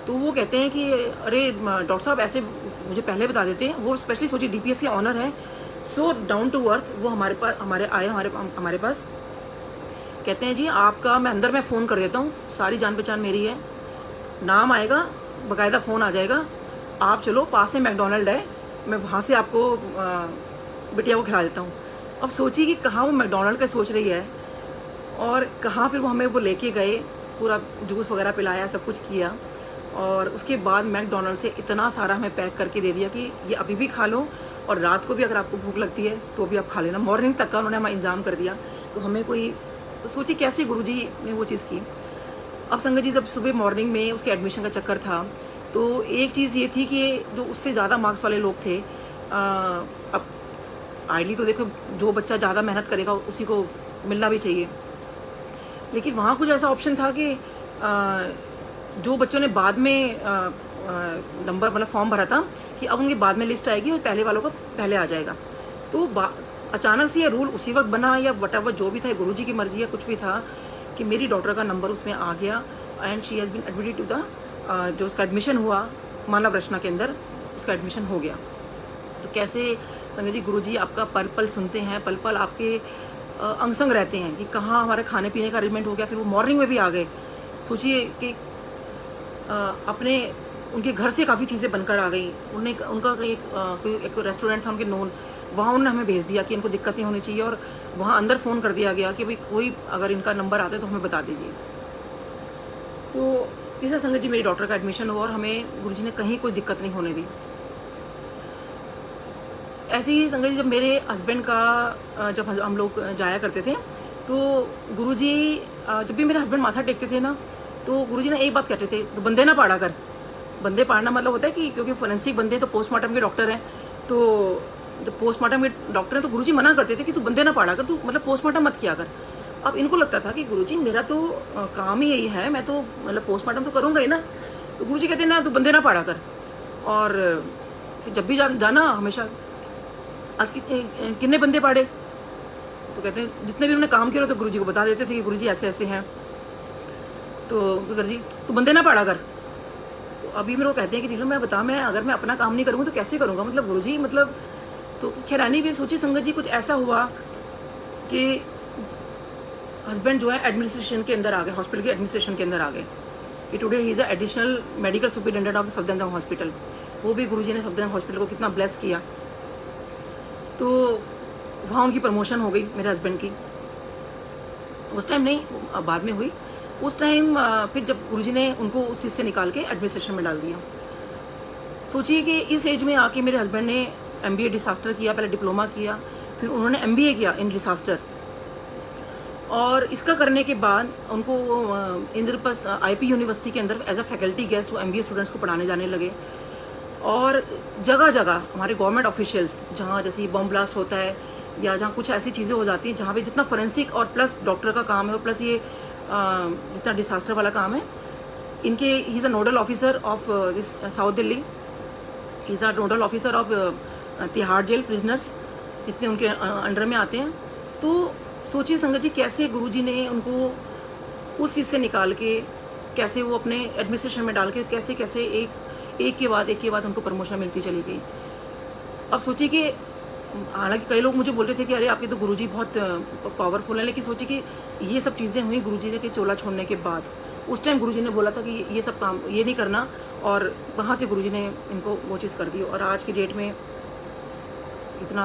तो वो कहते हैं कि अरे डॉक्टर साहब ऐसे मुझे पहले बता देते हैं। वो स्पेशली सोचिए DPS के ऑनर हैं, सो डाउन टू अर्थ, वो हमारे पास कहते हैं जी आपका मैं अंदर में फ़ोन कर देता हूँ, सारी जान पहचान मेरी है, नाम आएगा बाकायदा फ़ोन आ जाएगा, आप चलो पास में मैकडोनल्ड है, मैं वहाँ से आपको बिटिया को खिला देता हूँ। अब सोचिए कि कहाँ वो मैकडोनल्ड का सोच रही है और कहाँ फिर वो हमें वो लेके गए, पूरा जूस वगैरह पिलाया, सब कुछ किया और उसके बाद मैकडोनल्ड से इतना सारा हमें पैक करके दे दिया कि ये अभी भी खा लो और रात को भी अगर आपको भूख लगती है तो भी आप खा लेना। मॉर्निंग तक का उन्होंने हमें इंतज़ाम कर दिया। तो हमें कोई, तो सोचिए कैसे गुरुजी ने वो चीज़ की। अब संगत जी जब सुबह मॉर्निंग में उसके एडमिशन का चक्कर था तो एक चीज़ ये थी कि जो उससे ज़्यादा मार्क्स वाले लोग थे, अब आइडली तो देखो जो बच्चा ज़्यादा मेहनत करेगा उसी को मिलना भी चाहिए, लेकिन वहाँ कुछ ऐसा ऑप्शन था कि जो बच्चों ने बाद में नंबर मतलब फॉर्म भरा था कि अब उनके बाद में लिस्ट आएगी और पहले वालों का पहले आ जाएगा। तो अचानक से ये रूल उसी वक्त बना या वटएवर जो भी था, गुरुजी की मर्जी या कुछ भी था कि मेरी डॉटर का नंबर उसमें आ गया and she has been admitted to the, जो उसका एडमिशन हुआ मानव रचना के अंदर उसका एडमिशन हो गया। तो कैसे संगत जी गुरुजी आपका पल पल सुनते हैं, पल पल आपके अंग संग रहते हैं कि कहाँ हमारे खाने पीने का अरेंजमेंट हो गया, फिर वो मॉर्निंग में भी आ गए। सोचिए कि अपने उनके घर से काफ़ी चीज़ें बनकर आ गई, उनका एक रेस्टोरेंट था उनके नोन, वहाँ उन्होंने हमें भेज दिया कि इनको दिक्कत नहीं होनी चाहिए और वहाँ अंदर फ़ोन कर दिया गया कि भाई कोई अगर इनका नंबर आता है तो हमें बता दीजिए। तो इसे संगत जी मेरी डॉटर का एडमिशन हुआ और हमें गुरुजी ने कहीं कोई दिक्कत नहीं होने दी। ऐसे ही संगत जी जब मेरे हस्बैंड का जब हम लोग जाया करते थे तो गुरुजी जब भी मेरे हस्बैंड माथा टेकते थे ना तो गुरुजी ने एक बात कहते थे, तो बंदे ना पाड़ा कर। बंदे पाड़ना मतलब होता है कि क्योंकि फोरेंसिक बंदे तो पोस्टमार्टम के डॉक्टर हैं, तो जब पोस्टमार्टम के डॉक्टर हैं तो गुरुजी मना करते थे कि तू बंदे ना पाड़ा कर, तू मतलब पोस्टमार्टम मत किया कर। अब इनको लगता था कि गुरुजी मेरा तो काम ही यही है, मैं तो मतलब पोस्टमार्टम तो करूँगा ही ना। तो गुरुजी कहते ना तू बंदे ना पाड़ा कर। और फिर जब भी जाना हमेशा आज कितने बंदे पाड़े, तो कहते हैं जितने भी उन्होंने काम किया तो गुरुजी को बता देते थे कि गुरुजी ऐसे ऐसे हैं। तो गुरुजी तू बंदे ना पाड़ा कर। तो अभी मेरे को कहते हैं कि नीलम मैं बता, मैं अगर मैं अपना काम नहीं करूँगा तो कैसे करूँगा, मतलब गुरुजी मतलब। तो खैरानी भी सोची संगत जी कुछ ऐसा हुआ कि हस्बैंड जो है एडमिनिस्ट्रेशन के अंदर आ गए, हॉस्पिटल के एडमिनिस्ट्रेशन के अंदर आ गए कि today he is a additional medical superintendent of the Safdarjung hospital. वो भी गुरुजी ने सफदरजंग हॉस्पिटल को कितना ब्लेस किया। तो वहाँ उनकी प्रमोशन हो गई मेरे हस्बैंड की। उस टाइम नहीं, बाद में हुई। उस टाइम फिर जब गुरुजी ने उनको उस चीज़ से निकाल के एडमिनिस्ट्रेशन में डाल दिया। सोचिए कि इस एज में आके मेरे हस्बैंड ने MBA डिसास्टर किया, पहले डिप्लोमा किया, फिर उन्होंने MBA किया इन डिसास्टर। और इसका करने के बाद उनको इंद्रप्रस्थ IP यूनिवर्सिटी के अंदर एज अ फैकल्टी गेस्ट वो MBA स्टूडेंट्स को पढ़ाने जाने लगे। और जगह जगह हमारे गवर्नमेंट ऑफिशियल्स, जहाँ जैसे बम ब्लास्ट होता है या जहाँ कुछ ऐसी चीज़ें हो जाती हैं जहाँ पे जितना फोरेंसिक और प्लस डॉक्टर का काम है और प्लस ये जितना डिसास्टर वाला काम है, इनके he is a nodal officer of this South Delhi, he is a nodal officer of Tihar jail prisoners, जितने उनके अंडर में आते हैं। तो सोचिए संगत जी, कैसे गुरुजी ने उनको उस चीज़ से निकाल के, कैसे वो अपने एडमिनिस्ट्रेशन में डाल के, कैसे कैसे एक के बाद उनको प्रमोशन मिलती चली गई। अब सोचिए कि हालांकि कई लोग मुझे बोल रहे थे कि अरे आपके तो गुरुजी बहुत पावरफुल है, लेकिन सोचिए कि ये सब चीज़ें हुई गुरुजी ने के चोला छोड़ने के बाद। उस टाइम गुरुजी ने बोला था कि ये सब काम ये नहीं करना, और वहाँ से गुरुजी ने इनको वो चीज़ कर दी। और आज की डेट में इतना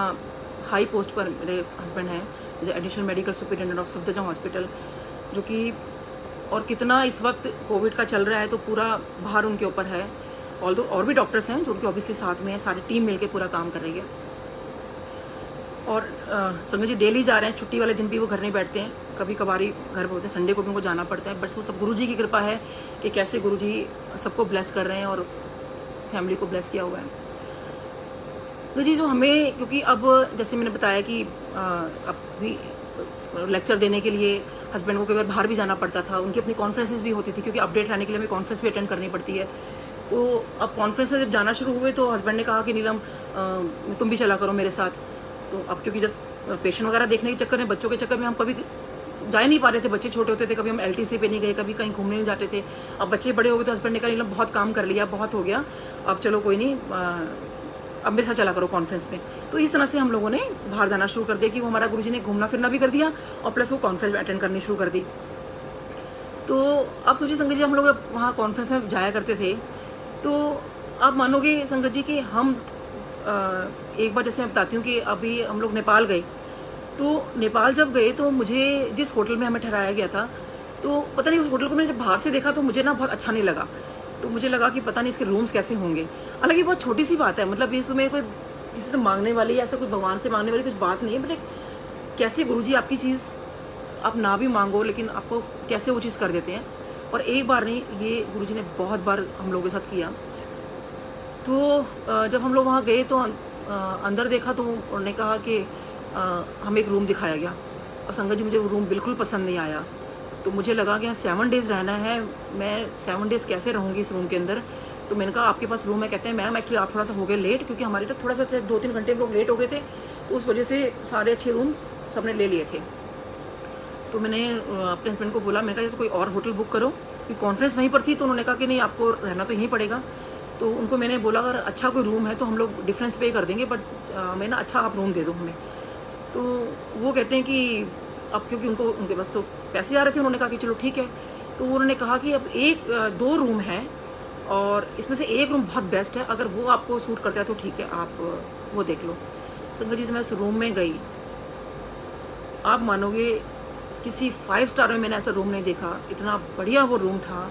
हाई पोस्ट पर मेरे हस्बैंड हैं, as additional medical superintendent of Safdarjung hospital, जो कि और कितना इस वक्त कोविड का चल रहा है तो पूरा भार उनके ऊपर है। और भी डॉक्टर्स हैं जो उनके ऑब्वियसली साथ में है, सारी टीम मिलके पूरा काम कर रही है। और संगत जी डेली जा रहे हैं, छुट्टी वाले दिन भी वो घर नहीं बैठते हैं, कभी कभार ही घर पे होते हैं, संडे को भी उनको जाना पड़ता है। बट वो सब गुरुजी की कृपा है कि कैसे गुरुजी सबको ब्लेस कर रहे हैं और फैमिली को ब्लेस किया हुआ है। तो जी जो हमें, क्योंकि अब जैसे मैंने बताया कि अब भी लेक्चर देने के लिए हस्बैंड को कई बार बाहर भी जाना पड़ता था, उनकी अपनी कॉन्फ्रेंसेस भी होती थी, क्योंकि अपडेट रहने के लिए हमें कॉन्फ्रेंस भी अटेंड करनी पड़ती है। तो अब कॉन्फ्रेंस जब जाना शुरू हुए तो हस्बैंड ने कहा कि नीलम तुम भी चला करो मेरे साथ। तो अब क्योंकि जस्ट पेशेंट वगैरह देखने के चक्कर में, बच्चों के चक्कर में हम कभी जा ही नहीं पा रहे थे, बच्चे छोटे होते थे, कभी हम LTC पे नहीं गए, कभी कहीं घूमने नहीं जाते थे। अब बच्चे बड़े हो गए तो हस्बैंड ने कहा नीलम बहुत काम कर लिया, बहुत हो गया, अब चलो कोई नहीं, अब मेरे साथ चला करो कॉन्फ्रेंस में। तो इस तरह से हम लोगों ने बाहर जाना शुरू कर दिया कि वो हमारा गुरुजी ने घूमना फिरना भी कर दिया और प्लस वो कॉन्फ्रेंस अटेंड करनी शुरू कर दी। तो अब सोचिए संगत जी, हम लोग वहाँ कॉन्फ्रेंस में जाया करते थे, तो आप मानोगे संगत जी कि हम एक बार जैसे मैं बताती हूँ कि अभी हम लोग नेपाल गए। तो नेपाल जब गए तो मुझे जिस होटल में हमें ठहराया गया था, तो पता नहीं उस होटल को मैंने जब बाहर से देखा तो मुझे ना बहुत अच्छा नहीं लगा। तो मुझे लगा कि पता नहीं इसके रूम्स कैसे होंगे। हालांकि बहुत छोटी सी बात है, मतलब इसमें कोई किसी से मांगने वाली या ऐसा कोई भगवान से मांगने वाली कुछ बात नहीं है, बट कैसे गुरुजी आपकी चीज़ आप ना भी मांगो लेकिन आपको कैसे वो चीज़ कर देते हैं। और एक बार नहीं, ये गुरुजी ने बहुत बार हम लोगों के साथ किया। तो जब हम लोग वहाँ गए तो अंदर देखा तो उन्होंने कहा कि हमें एक रूम दिखाया गया, और संगत जी मुझे वो रूम बिल्कुल पसंद नहीं आया। तो मुझे लगा कि 7 डेज़ रहना है, मैं 7 डेज़ कैसे रहूँगी इस रूम के अंदर। तो मैंने कहा आपके पास रूम है? कहते हैं मैम एक्चुअली आप थोड़ा सा हो गए लेट, क्योंकि हमारे तो थोड़ा सा 2-3 घंटे हम लोग लेट हो गए थे, तो उस वजह से सारे अच्छे रूम्स सबने ले लिए थे। तो मैंने अपने हस्बैंड को बोला, मैंने कहा तो कोई और होटल बुक करो, क्योंकि कॉन्फ्रेंस वहीं पर थी। तो उन्होंने कहा कि नहीं आपको रहना तो यहीं पड़ेगा। तो उनको मैंने बोला अगर अच्छा कोई रूम है तो हम लोग डिफरेंस पे कर देंगे, बट मैं ना अच्छा आप रूम दे दो हमें। तो वो कहते हैं कि अब क्योंकि उनके पास तो पैसे आ रहे थे, उन्होंने कहा कि चलो ठीक है। तो उन्होंने कहा कि अब 2 रूम हैं और इसमें से एक रूम बहुत बेस्ट है, अगर वो आपको सूट करता है तो ठीक है, आप वो देख लो। संगत जी मैं उस रूम में गई, आप मानोगे किसी 5 स्टार में मैंने ऐसा रूम नहीं देखा। इतना बढ़िया वो रूम था,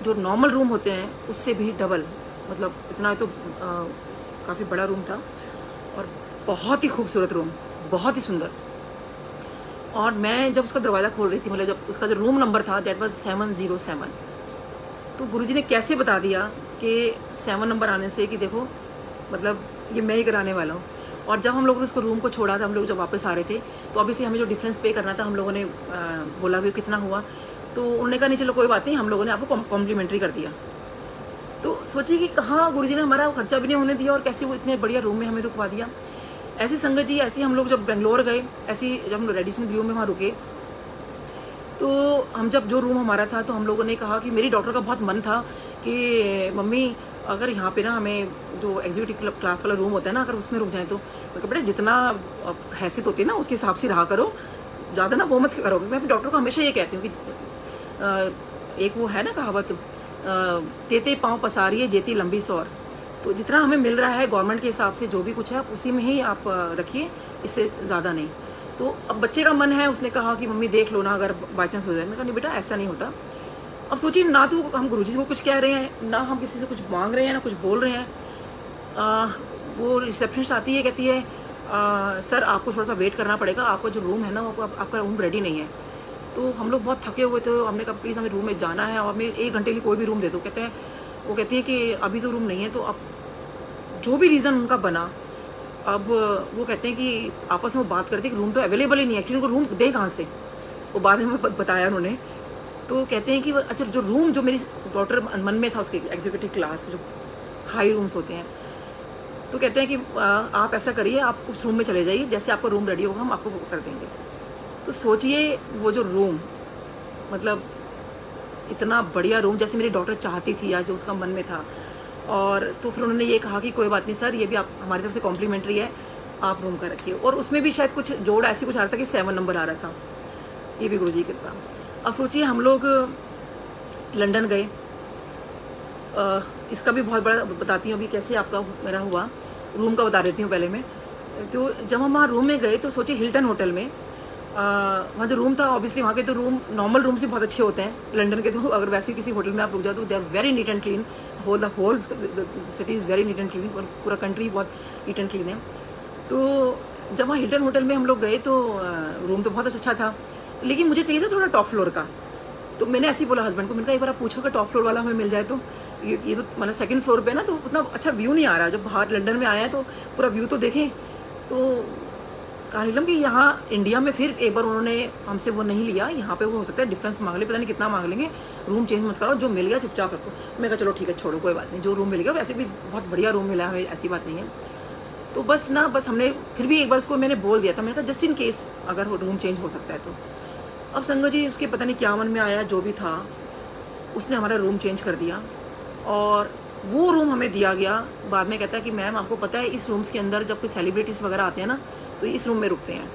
जो नॉर्मल रूम होते हैं उससे भी डबल, मतलब इतना तो काफ़ी बड़ा रूम था और बहुत ही खूबसूरत रूम, बहुत ही सुंदर। और मैं जब उसका दरवाज़ा खोल रही थी, मतलब जब उसका जो रूम नंबर था दैट वाज 707, तो गुरुजी ने कैसे बता दिया कि 7 नंबर आने से कि देखो मतलब ये मैं ही कराने वाला हूँ। और जब हम लोगों ने उसको रूम को छोड़ा था, हम लोग जब वापस आ रहे थे, तो ऑब्वियसली हमें जो डिफरेंस पे करना था हम लोगों ने बोला भी कितना हुआ। तो उन्होंने कहा नहीं चलो कोई बात नहीं, हम लोगों ने आपको कॉम्प्लीमेंट्री कर दिया। तो सोचिए कि कहाँ गुरुजी ने हमारा खर्चा भी नहीं होने दिया और कैसे वो इतने बढ़िया रूम में हमें रुकवा दिया। ऐसी संगत जी, ऐसे हम लोग जब बेंगलोर गए, ऐसी जब हम रेडिसन ब्लू में वहाँ रुके, तो हम जब जो रूम हमारा था तो हम लोगों ने कहा कि मेरी डॉक्टर का बहुत मन था कि मम्मी अगर यहाँ पे ना हमें जो एग्जीक्यूटिव क्लास वाला रूम होता है ना, अगर उसमें रुक जाए तो बेटा जितना हैसियत होती है ना उसके हिसाब से रहा करो, ज़्यादा ना वो मत करोगे। मैं अपने डॉक्टर को हमेशा ये कहती हूँ कि एक वो है ना कहावत, तेते पाँव पसारिए जेती लंबी सौर। तो जितना हमें मिल रहा है गवर्नमेंट के हिसाब से जो भी कुछ है आप उसी में ही आप रखिए, इससे ज़्यादा नहीं। तो अब बच्चे का मन है, उसने कहा कि मम्मी देख लो ना अगर बाई चांस हो जाए। मैंने कहा नहीं बेटा ऐसा नहीं होता। अब सोचिए ना तो हम गुरुजी को कुछ कह रहे हैं, ना हम किसी से कुछ मांग रहे हैं, ना कुछ बोल रहे हैं। वो रिसेप्शनिस्ट आती है, कहती है सर आपको थोड़ा सा वेट करना पड़ेगा, आपका जो रूम है ना वो आपका रूम रेडी नहीं है। तो हम लोग बहुत थके हुए थे, हमने कहा प्लीज़ हमें रूम में जाना है और हमें 1 घंटे के लिए कोई भी रूम दे दो। वो कहती है कि अभी तो रूम नहीं है। तो अब जो भी रीज़न उनका बना, अब वो कहते हैं कि आपस में वो बात करते हैं कि रूम तो अवेलेबल ही नहीं है, एक्चुअली उनको रूम दे कहाँ से, वो बाद में बताया उन्होंने। तो कहते हैं कि अच्छा जो रूम जो मेरी डॉटर मन में था उसके एग्जीक्यूटिव क्लास जो हाई रूम्स होते हैं, तो कहते हैं कि आप ऐसा करिए, आप उस रूम में चले जाइए, जैसे आपका रूम रेडी होगा हम आपको वो कर देंगे। तो सोचिए वो जो रूम, मतलब इतना बढ़िया रूम जैसे मेरी डॉटर चाहती थी या जो उसका मन में था। और तो फिर उन्होंने ये कहा कि कोई बात नहीं सर, ये भी आप हमारी तरफ से कॉम्प्लीमेंट्री है, आप रूम का रखिए। और उसमें भी शायद कुछ जोड़ ऐसी कुछ आ रहा था कि 7 नंबर आ रहा था, ये भी गुरुजी की कृपा। अब सोचिए हम लोग लंदन गए, इसका भी बहुत बड़ा बताती हूँ अभी कैसे आपका मेरा हुआ, रूम का बता देती हूँ पहले मैं। तो जब हम वहाँ रूम में गए तो सोचिए हिल्टन होटल में, वहाँ जो रूम था ऑब्वियसली वहाँ के तो रूम नॉर्मल रूम से बहुत अच्छे होते हैं लंदन के, तो अगर वैसे किसी होटल में आप रुक जाओ तो they are very neat and clean, the whole city is very neat and clean, और पूरा कंट्री बहुत नीट एंड क्लीन है। तो जब वहाँ हिल्टन होटल में हम लोग गए तो रूम तो बहुत अच्छा था, लेकिन मुझे चाहिए था थोड़ा टॉप फ्लोर का। तो मैंने ऐसे ही बोला हस्बैंड को, मैंने कहा एक बार आप पूछो कि टॉप फ्लोर वाला हमें मिल जाए। तो ये तो मतलब सेकंड फ्लोर पे ना तो उतना अच्छा व्यू नहीं आ रहा, जब बाहर लंदन में आए हैं तो पूरा व्यू तो देखें। तो कहा नीलम कि यहाँ इंडिया में फिर एक बार उन्होंने हमसे वो नहीं लिया, यहाँ पे वो हो सकता है डिफरेंस मांग ले, पता नहीं कितना मांग लेंगे, रूम चेंज मत करो, जो मिल गया चुपचाप रखो। मैं कहा चलो ठीक है छोड़ो कोई बात नहीं, जो रूम मिल गया वैसे भी बहुत बढ़िया रूम मिला हमें, ऐसी बात नहीं है। तो बस हमने फिर भी एक बार उसको मैंने बोल दिया था, मैंने कहा जस्ट इन केस अगर रूम चेंज हो सकता है तो। अब संगत जी उसके पता नहीं क्या मन में आया, जो भी था उसने हमारा रूम चेंज कर दिया और वो रूम हमें दिया गया। बाद में कहता है कि मैम आपको पता है इस रूम्स के अंदर जब कोई सेलिब्रिटीज़ वगैरह आते हैं ना तो इस रूम में रुकते हैं।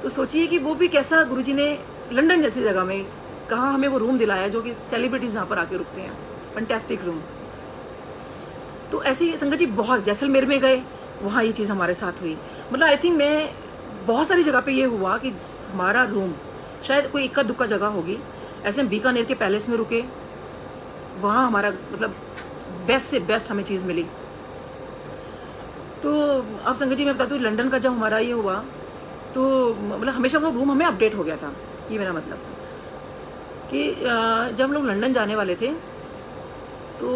तो सोचिए कि वो भी कैसा गुरुजी ने लंदन जैसी जगह में कहाँ हमें वो रूम दिलाया जो कि सेलिब्रिटीज़ यहाँ पर आके रुकते हैं, फंटेस्टिक रूम। तो ऐसी संगत जी बहुत, जैसलमेर में गए वहाँ ये चीज़ हमारे साथ हुई। मतलब आई थिंक मैं बहुत सारी जगह पे ये हुआ कि हमारा रूम शायद कोई इक्का दुक्का जगह होगी, ऐसे हम बीकानेर के पैलेस में रुके, वहाँ हमारा मतलब बेस्ट से बेस्ट हमें चीज़ मिली। तो अब संगत जी मैं बताती हूँ लंदन का जब हमारा ये हुआ तो मतलब हमेशा वो रूम हमें अपडेट हो गया था, ये मेरा मतलब था कि जब हम लोग लंदन जाने वाले थे तो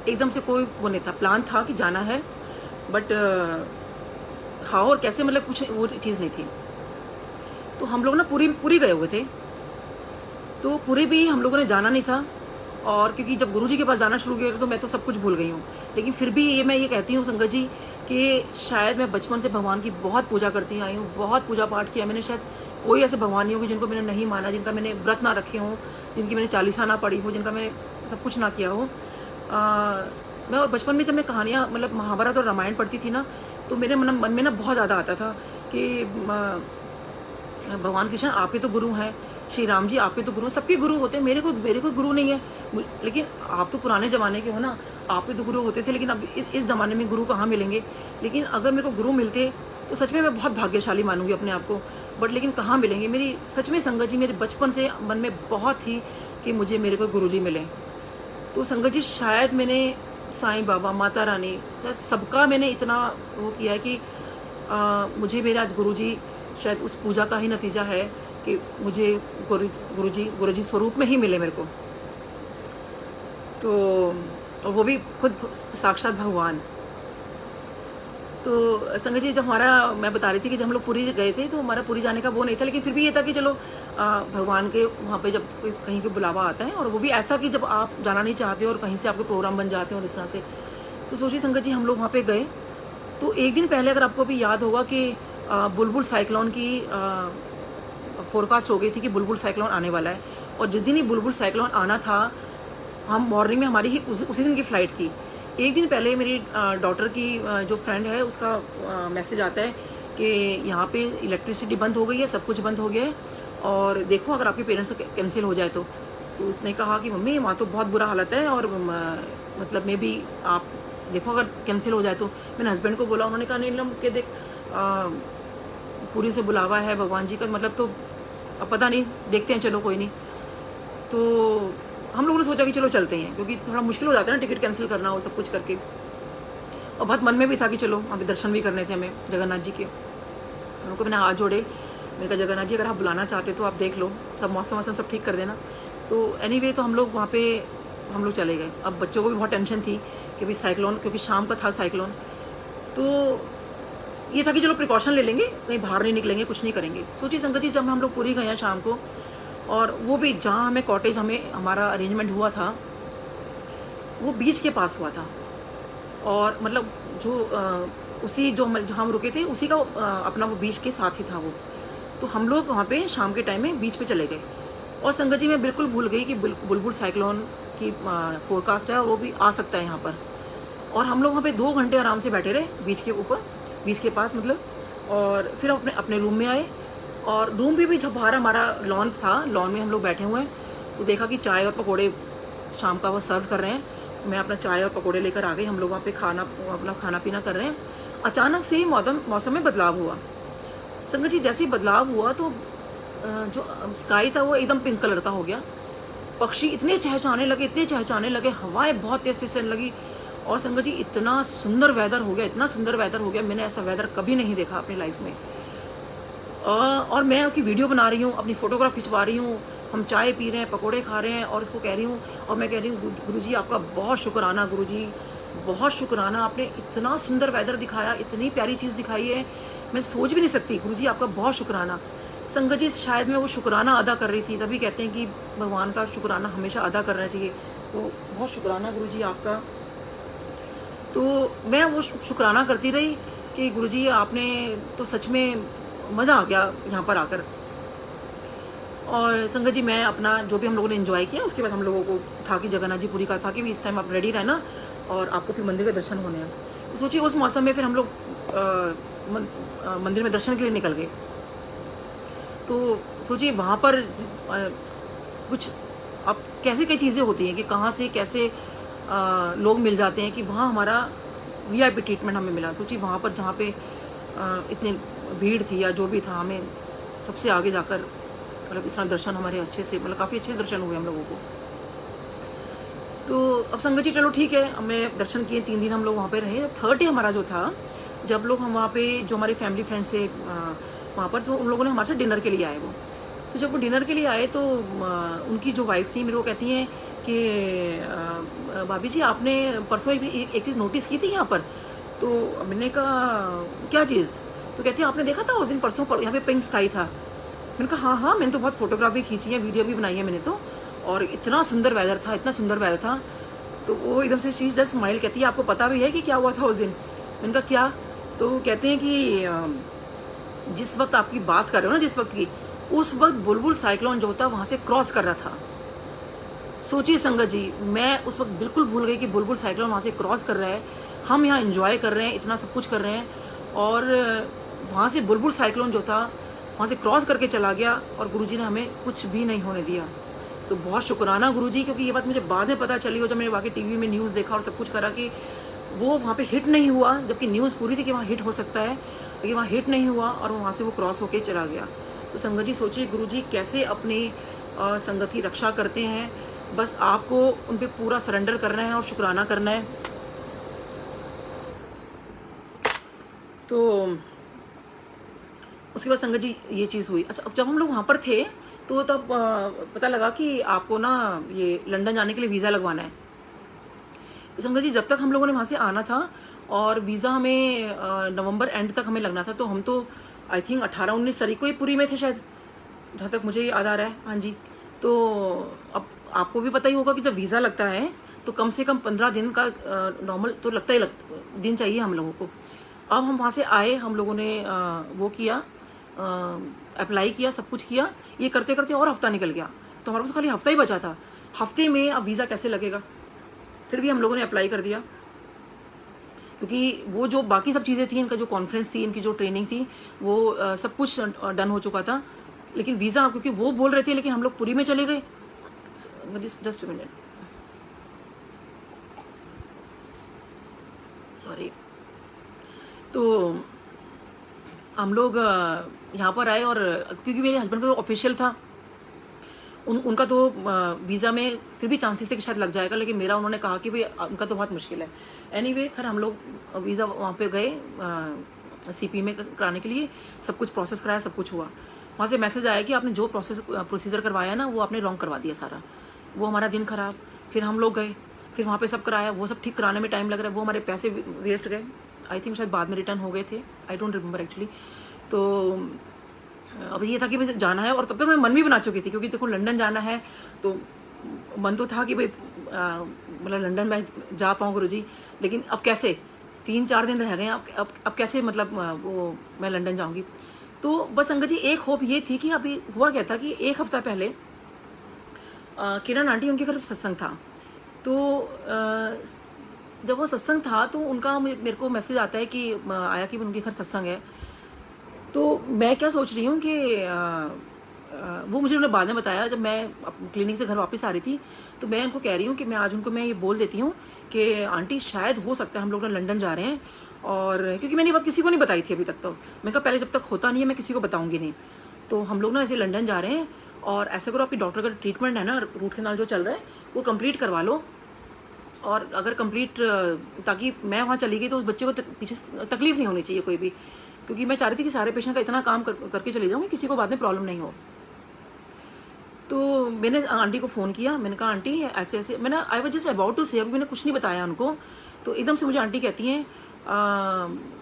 एकदम से कोई वो नहीं था, प्लान था कि जाना है बट हाँ और कैसे मतलब कुछ वो चीज़ नहीं थी। तो हम लोग ना पूरी गए हुए थे, तो पूरी भी हम लोगों ने जाना नहीं था। और क्योंकि जब गुरुजी के पास जाना शुरू किया तो मैं तो सब कुछ भूल गई हूँ, लेकिन फिर भी मैं ये कहती हूँ संगत जी कि शायद मैं बचपन से भगवान की बहुत पूजा करती आई हूँ, बहुत पूजा पाठ किया मैंने। शायद कोई ऐसे भगवान नहीं हो कि जिनको मैंने नहीं माना, जिनका मैंने व्रत ना रखे हों, जिनकी मैंने चालीसा ना पढ़ी हो, जिनका मैंने सब कुछ ना किया हो। मैं और बचपन में जब मैं कहानियाँ मतलब महाभारत और रामायण पढ़ती थी ना तो मेरे मन में ना बहुत ज़्यादा आता था कि भगवान कृष्ण आपके तो गुरु हैं, श्री राम जी आपके तो गुरु, सबके गुरु होते हैं, मेरे कोई गुरु नहीं है। लेकिन आप तो पुराने ज़माने के हो ना, आपके तो गुरु होते थे, लेकिन अब इस ज़माने में गुरु कहाँ मिलेंगे। लेकिन अगर मेरे को गुरु मिलते तो सच में मैं बहुत भाग्यशाली मानूंगी अपने आप को, बट लेकिन कहाँ मिलेंगे। मेरी सच में संगत जी मेरे बचपन से मन में बहुत थी कि मुझे मेरे को गुरु जी मिले। तो संगत जी शायद मैंने साईं बाबा, माता रानी, सबका मैंने इतना वो किया है कि मुझे मेरे आज गुरु जी शायद उस पूजा का ही नतीजा है कि मुझे गुरु जी स्वरूप में ही मिले मेरे को। तो और वो भी खुद साक्षात भगवान। तो संगत जी जब हमारा, मैं बता रही थी कि जब हम लोग पुरी गए थे तो हमारा पुरी जाने का वो नहीं था, लेकिन फिर भी ये था कि चलो भगवान के वहाँ पे जब कोई कहीं पे बुलावा आता है और वो भी ऐसा कि जब आप जाना नहीं चाहते और कहीं से आपके प्रोग्राम बन जाते हो इस तरह से। तो सोचिए संगत जी हम लोग वहाँ पे गए तो एक दिन पहले अगर आपको अभी याद होगा कि बुलबुल साइक्लोन की फोरकास्ट हो गई थी कि बुलबुल साइक्लोन आने वाला है। और जिस दिन ही बुलबुल साइक्लोन आना था हम मॉर्निंग में, हमारी ही उसी दिन की फ़्लाइट थी। एक दिन पहले मेरी डॉटर की जो फ्रेंड है उसका मैसेज आता है कि यहाँ पे इलेक्ट्रिसिटी बंद हो गई है, सब कुछ बंद हो गया है और देखो अगर आपके पेरेंट्स से कैंसिल हो जाए तो उसने कहा कि मम्मी वहाँ तो बहुत बुरा हालत है और मतलब मे भी आप देखो अगर कैंसिल हो जाए तो। मैंने हस्बैंड को बोला, उन्होंने कहा नीलम के देख पूरी से बुलावा है भगवान जी का, मतलब तो अब पता नहीं, देखते हैं चलो कोई नहीं। तो हम लोगों ने सोचा कि चलो चलते हैं, क्योंकि थोड़ा मुश्किल हो जाता है ना टिकट कैंसिल करना हो सब कुछ करके। और बहुत मन में भी था कि चलो अभी दर्शन भी करने थे हमें जगन्नाथ जी के। उनको मैंने हाथ जोड़े, मैंने कहा जगन्नाथ जी अगर आप बुलाना चाहते तो आप देख लो, सब मौसम सब ठीक कर देना। तो एनीवे तो हम लोग वहाँ पे हम लोग चले गए। अब बच्चों को भी बहुत टेंशन थी कि भाई साइक्लोन, क्योंकि शाम का था साइक्लोन। तो ये था कि चलो प्रिकॉशन ले लेंगे, कहीं बाहर नहीं निकलेंगे, कुछ नहीं करेंगे। सोचिए संगत जी, जब हम लोग पूरी गए हैं शाम को, और वो भी जहाँ हमें कॉटेज हमें हमारा अरेंजमेंट हुआ था वो बीच के पास हुआ था, और मतलब जो उसी जो जहाँ हम रुके थे उसी का अपना वो बीच के साथ ही था वो। तो हम लोग वहाँ पे शाम के टाइम में बीच पे चले गए, और संगत जी मैं बिल्कुल भूल गई कि बुलबुल साइक्लोन की फोरकास्ट है और वो भी आ सकता है यहाँ पर। और हम लोग वहाँ पे 2 घंटे आराम से बैठे रहे बीच के ऊपर, बीच के पास मतलब। और फिर अपने अपने रूम में आए, और रूम भी जब बाहर हमारा लॉन था, लॉन में हम लोग बैठे हुए हैं, तो देखा कि चाय और पकोड़े शाम का वो सर्व कर रहे हैं। मैं अपना चाय और पकोड़े लेकर आ गई, हम लोग वहाँ पे अपना खाना पीना कर रहे हैं। अचानक से ही मौसम में बदलाव हुआ संगत जी। जैसे ही बदलाव हुआ तो जो स्काई था वो एकदम पिंक कलर का हो गया, पक्षी इतने चहचहाने लगे, हवाएं बहुत तेज तेज चलने लगी, और संगत जी इतना सुंदर वेदर हो गया, इतना सुंदर वेदर हो गया, मैंने ऐसा वेदर कभी नहीं देखा अपनी लाइफ में। और मैं उसकी वीडियो बना रही हूँ, अपनी फोटोग्राफ खिंचवा रही हूँ, हम चाय पी रहे हैं, पकोड़े खा रहे हैं, और इसको कह रही हूँ, और मैं कह रही हूँ गुरुजी आपका बहुत शुक्राना, गुरुजी बहुत शुक्राना, आपने इतना सुंदर वेदर दिखाया, इतनी प्यारी चीज़ दिखाई है, मैं सोच भी नहीं सकती, गुरुजी आपका बहुत शुक्राना। संगत जी शायद मैं वो शुक्राना अदा कर रही थी, तभी कहते हैं कि भगवान का शुक्राना हमेशा अदा करना चाहिए। तो बहुत शुक्राना गुरुजी आपका। तो मैं वो शुक्राना करती रही कि गुरुजी आपने तो सच में मज़ा आ गया यहाँ पर आकर। और संगत जी मैं अपना जो भी हम लोगों ने एंजॉय किया, उसके बाद हम लोगों को था कि जगन्नाथ जी पुरी का था कि भी इस टाइम आप रेडी रहना और आपको फिर मंदिर के दर्शन होने हैं। तो सोचिए उस मौसम में फिर हम लोग मंदिर में दर्शन के लिए निकल गए। तो सोचिए वहाँ पर कुछ अब कैसे कई चीज़ें होती हैं कि कहाँ से कैसे लोग मिल जाते हैं कि वहाँ हमारा VIP ट्रीटमेंट हमें मिला। सोचिए वहाँ पर जहाँ पे इतनी भीड़ थी या जो भी था, हमें सबसे आगे जाकर मतलब इस तरह दर्शन हमारे अच्छे से, मतलब काफ़ी अच्छे दर्शन हुए हम लोगों को। तो अब संगत जी चलो ठीक है, हमने दर्शन किए, 3 दिन हम लोग वहाँ पे रहे। अब 3rd डे हमारा जो था, जब लोग हम वहाँ पे जो हमारे फैमिली फ्रेंड्स थे वहाँ पर, तो उन लोगों ने हमारे साथ डिनर के लिए आए वो। तो जब वो डिनर के लिए आए तो उनकी जो वाइफ थी मेरे को कहती हैं कि भाभी जी आपने परसों एक चीज़ नोटिस की थी यहाँ पर। तो मैंने कहा क्या चीज़? तो कहती है आपने देखा था उस दिन परसों यहाँ पे पिंक स्काई था। मैंने कहा हाँ, मैंने तो बहुत फोटोग्राफी खींची है, वीडियो भी बनाई है मैंने तो, और इतना सुंदर वेदर था, इतना सुंदर वेदर था। तो वो एकदम से चीज़ जस्ट स्माइल, कहती है आपको पता भी है कि क्या हुआ था उस दिन? मैंने कहा क्या? तो कहते हैं कि जिस वक्त आपकी बात कर रहे हो ना, जिस वक्त की, उस वक्त बुलबुल साइक्लोन जो होता वहाँ से क्रॉस कर रहा था। सोचिए संगत जी, मैं उस वक्त बिल्कुल भूल गई कि बुलबुल साइक्लोन वहाँ से क्रॉस कर रहा है, हम यहाँ एंजॉय कर रहे हैं, इतना सब कुछ कर रहे हैं, और वहाँ से बुलबुल साइक्लोन जो था वहाँ से क्रॉस करके चला गया, और गुरुजी ने हमें कुछ भी नहीं होने दिया। तो बहुत शुक्राना गुरुजी, क्योंकि ये बात मुझे बाद में पता चली, और जब मैंने वाकई टीवी में न्यूज़ देखा और सब कुछ करा कि वो वहाँ पे हिट नहीं हुआ, जबकि न्यूज़ पूरी थी कि वहाँ हिट हो सकता है, लेकिन वहाँ हिट नहीं हुआ और वहाँ से वो क्रॉस होके चला गया। तो संगत जी सोचिए गुरुजी कैसे अपनी संगत की रक्षा करते हैं। बस आपको उन पर पूरा सरेंडर करना है और शुक्राना करना है। तो उसके बाद संगत जी ये चीज़ हुई। अच्छा, जब हम लोग वहाँ पर थे तो तब पता लगा कि आपको ना ये लंदन जाने के लिए वीज़ा लगवाना है। तो संगत जी जब तक हम लोगों ने वहाँ से आना था, और वीज़ा हमें नवंबर एंड तक हमें लगना था, तो हम तो आई थिंक 18-19 तारीख को ही पुरी में थे शायद, जहाँ तक मुझे याद आ रहा है। हाँ जी। तो अब आपको भी पता ही होगा कि जब वीज़ा लगता है तो कम से कम 15 दिन का नॉर्मल तो लगता ही दिन चाहिए हम लोगों को। अब हम वहाँ से आए, हम लोगों ने वो किया, अप्लाई किया, सब कुछ किया। ये करते करते और हफ्ता निकल गया, तो हमारे पास खाली हफ्ता ही बचा था। हफ्ते में अब वीज़ा कैसे लगेगा? फिर भी हम लोगों ने अप्लाई कर दिया, क्योंकि वो जो बाकी सब चीज़ें थी, इनका जो कॉन्फ्रेंस थी, इनकी जो ट्रेनिंग थी, वो सब कुछ डन हो चुका था। लेकिन वीज़ा क्योंकि वो बोल रहे थे, लेकिन हम लोग पुरी में चले गए। Just a minute, sorry. तो हम लोग यहाँ पर आए, और क्योंकि मेरे हस्बैंड का तो ऑफिशियल था, उनका तो वीज़ा में फिर भी चांसेस थे कि शायद लग जाएगा, लेकिन मेरा उन्होंने कहा कि भाई उनका तो बहुत मुश्किल है। एनीवे खैर हम लोग वीज़ा वहाँ पे गए CP में कराने के लिए, सब कुछ प्रोसेस कराया, सब कुछ हुआ। वहाँ से मैसेज आया कि आपने जो प्रोसीजर करवाया ना, वो आपने रॉन्ग करवा दिया सारा। वो हमारा दिन खराब। फिर हम लोग गए, फिर वहाँ पे सब कराया, वो सब ठीक कराने में टाइम लग रहा है, वो हमारे पैसे वेस्ट गए। आई थिंक शायद बाद में रिटर्न हो गए थे, आई डोंट रिमेंबर एक्चुअली। तो अब ये था कि मुझे जाना है, और तब तक मैं मन भी बना चुकी थी, क्योंकि देखो लंदन जाना है तो मन तो था कि भाई मतलब लंदन में जा पाऊँ गुरुजी, लेकिन अब कैसे, 3-4 दिन रह गए हैं, अब कैसे मतलब वो मैं लंदन जाऊंगी। तो बस संगत जी एक होप ये थी कि अभी हुआ क्या था कि 1 हफ्ता पहले किरण आंटी उनके घर सत्संग था। तो जब वो सत्संग था तो उनका मेरे को मैसेज आता है कि आया कि उनके घर सत्संग है। तो मैं क्या सोच रही हूँ कि वो मुझे उन्होंने बाद में बताया, जब मैं क्लिनिक से घर वापस आ रही थी तो मैं उनको कह रही हूँ कि मैं आज उनको मैं ये बोल देती हूँ कि आंटी शायद हो सकता है हम लोग ना लंदन जा रहे हैं, और क्योंकि मैंने ये बात किसी को नहीं बताई थी अभी तक। तो मैं कहा पहले जब तक होता नहीं है मैं किसी को बताऊंगी नहीं, तो हम लोग ना ऐसे लंदन जा रहे हैं, और ऐसा करो आपकी डॉक्टर का ट्रीटमेंट है ना रूट कैनाल जो चल रहा है वो कंप्लीट करवा लो, और अगर कंप्लीट, ताकि मैं वहाँ चली गई तो उस बच्चे को पीछे तकलीफ नहीं होनी चाहिए कोई भी, क्योंकि मैं चाह रही थी कि सारे पेशेंट का इतना काम करके चले जाऊँगी, किसी को बाद में प्रॉब्लम नहीं हो। तो मैंने आंटी को फ़ोन किया, मैंने कहा आंटी ऐसे ऐसे, मैंने I was just about to say, अभी मैंने कुछ नहीं बताया उनको, तो एकदम से मुझे आंटी कहती हैं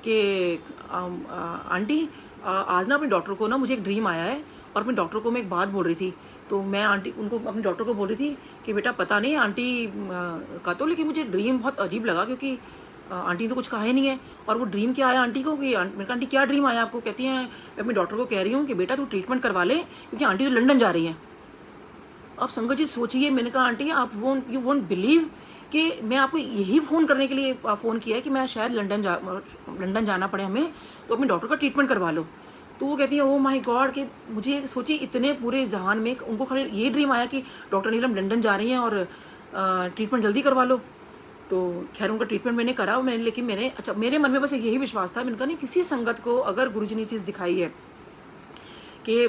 कि आंटी आज ना अपने डॉक्टर को ना मुझे एक ड्रीम आया है, और अपने डॉक्टर को मैं एक बात बोल रही थी। तो मैं आंटी उनको अपने डॉक्टर को बोल रही थी कि बेटा पता नहीं आंटी का तो, लेकिन मुझे ड्रीम बहुत अजीब लगा, क्योंकि आंटी तो कुछ कहा ही नहीं है, और वो ड्रीम क्या आया आंटी को कि मैंने कहा आंटी क्या ड्रीम आया आपको? कहती हैं मैं अपने डॉक्टर को कह रही हूँ कि बेटा तू ट्रीटमेंट करवा ले, क्योंकि आंटी तो लंदन जा रही है। अब संगत जी सोचिए, मैंने कहा आंटी आप यू वोंट बिलीव कि मैं आपको यही फ़ोन करने के लिए फ़ोन किया है कि मैं शायद लंदन जाना पड़े हमें, तो अपने डॉक्टर का ट्रीटमेंट करवा लो। तो वो कहती है ओ माय गॉड, कि मुझे सोचिए इतने पूरे जहान में उनको खाली ये ड्रीम आया कि डॉक्टर नीलम लंदन जा रही हैं और ट्रीटमेंट जल्दी करवा लो। तो खैर उनका ट्रीटमेंट मैंने करा, लेकिन अच्छा मेरे मन में बस यही विश्वास था, मैंने कहा नहीं किसी संगत को अगर गुरुजी ने चीज़ दिखाई है कि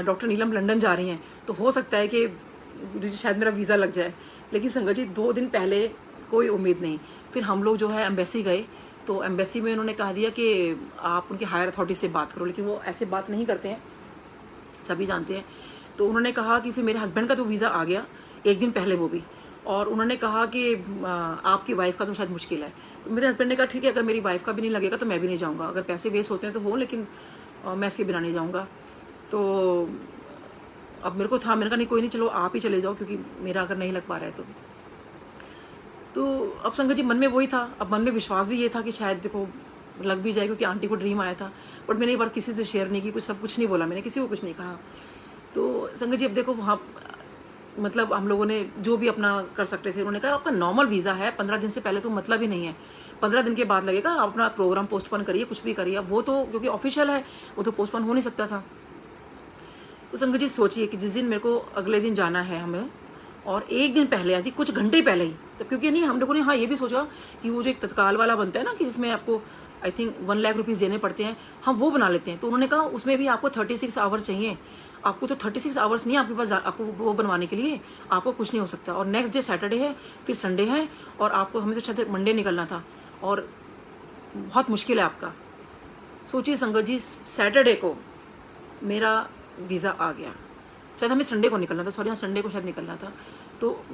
डॉक्टर नीलम लंदन जा रही हैं, तो हो सकता है कि गुरुजी शायद मेरा वीज़ा लग जाए। लेकिन संगत जी 2 दिन पहले कोई उम्मीद नहीं, फिर हम लोग जो है एम्बेसी गए, तो एम्बेसी में उन्होंने कहा दिया कि आप उनके हायर अथॉरिटी से बात करो, लेकिन वो ऐसे बात नहीं करते हैं, सभी जानते हैं। तो उन्होंने कहा कि फिर मेरे हस्बैंड का तो वीज़ा आ गया 1 दिन पहले वो भी, और उन्होंने कहा कि आपकी वाइफ का तो शायद मुश्किल है। तो मेरे हस्बैंड ने कहा ठीक है, अगर मेरी वाइफ का भी नहीं लगेगा तो मैं भी नहीं जाऊँगा, अगर पैसे वेस्ट होते हैं तो हो, लेकिन मैं इसके बिना नहीं जाऊँगा। तो अब मेरे को था, मैंने कहा नहीं कोई नहीं, चलो आप ही चले जाओ, क्योंकि मेरा अगर नहीं लग पा रहा है तो अब संगत जी मन में वही था, अब मन में विश्वास भी ये था कि शायद देखो लग भी जाए, क्योंकि आंटी को ड्रीम आया था। बट मैंने ये बात किसी से शेयर नहीं की, कुछ नहीं बोला, मैंने किसी को कुछ नहीं कहा। तो संगत जी अब देखो वहाँ मतलब हम लोगों ने जो भी अपना कर सकते थे, उन्होंने कहा आपका नॉर्मल वीज़ा है, 15 दिन से पहले तो मतलब ही नहीं है, 15 दिन के बाद लगेगा, आप अपना प्रोग्राम पोस्टपोन करिए, कुछ भी करिए। अब वो तो क्योंकि ऑफिशियल है, वो तो पोस्टपोन हो नहीं सकता था। तो संगत जी सोचिए कि जिस दिन मेरे को अगले दिन जाना है हमें, और 1 दिन पहले आई थी, कुछ घंटे पहले ही, तब क्योंकि नहीं हम लोगों ने हाँ ये भी सोचा कि वो जो एक तत्काल वाला बनता है ना, कि जिसमें आपको आई थिंक 1 लाख रुपीज़ देने पड़ते हैं, हम वो बना लेते हैं। तो उन्होंने कहा उसमें भी आपको 36 आवर्स चाहिए, आपको तो 36 आवर्स नहीं आपके पास, आपको वो बनवाने के लिए आपको कुछ नहीं हो सकता। और नेक्स्ट डे सैटरडे है, फिर संडे है, और आपको हमें तो शायद मंडे निकलना था, और बहुत मुश्किल है आपका। सोचिए संगत जी, सैटरडे को मेरा वीज़ा आ गया, शायद हमें संडे को निकलना था, सॉरी हाँ संडे को शायद निकलना था, तो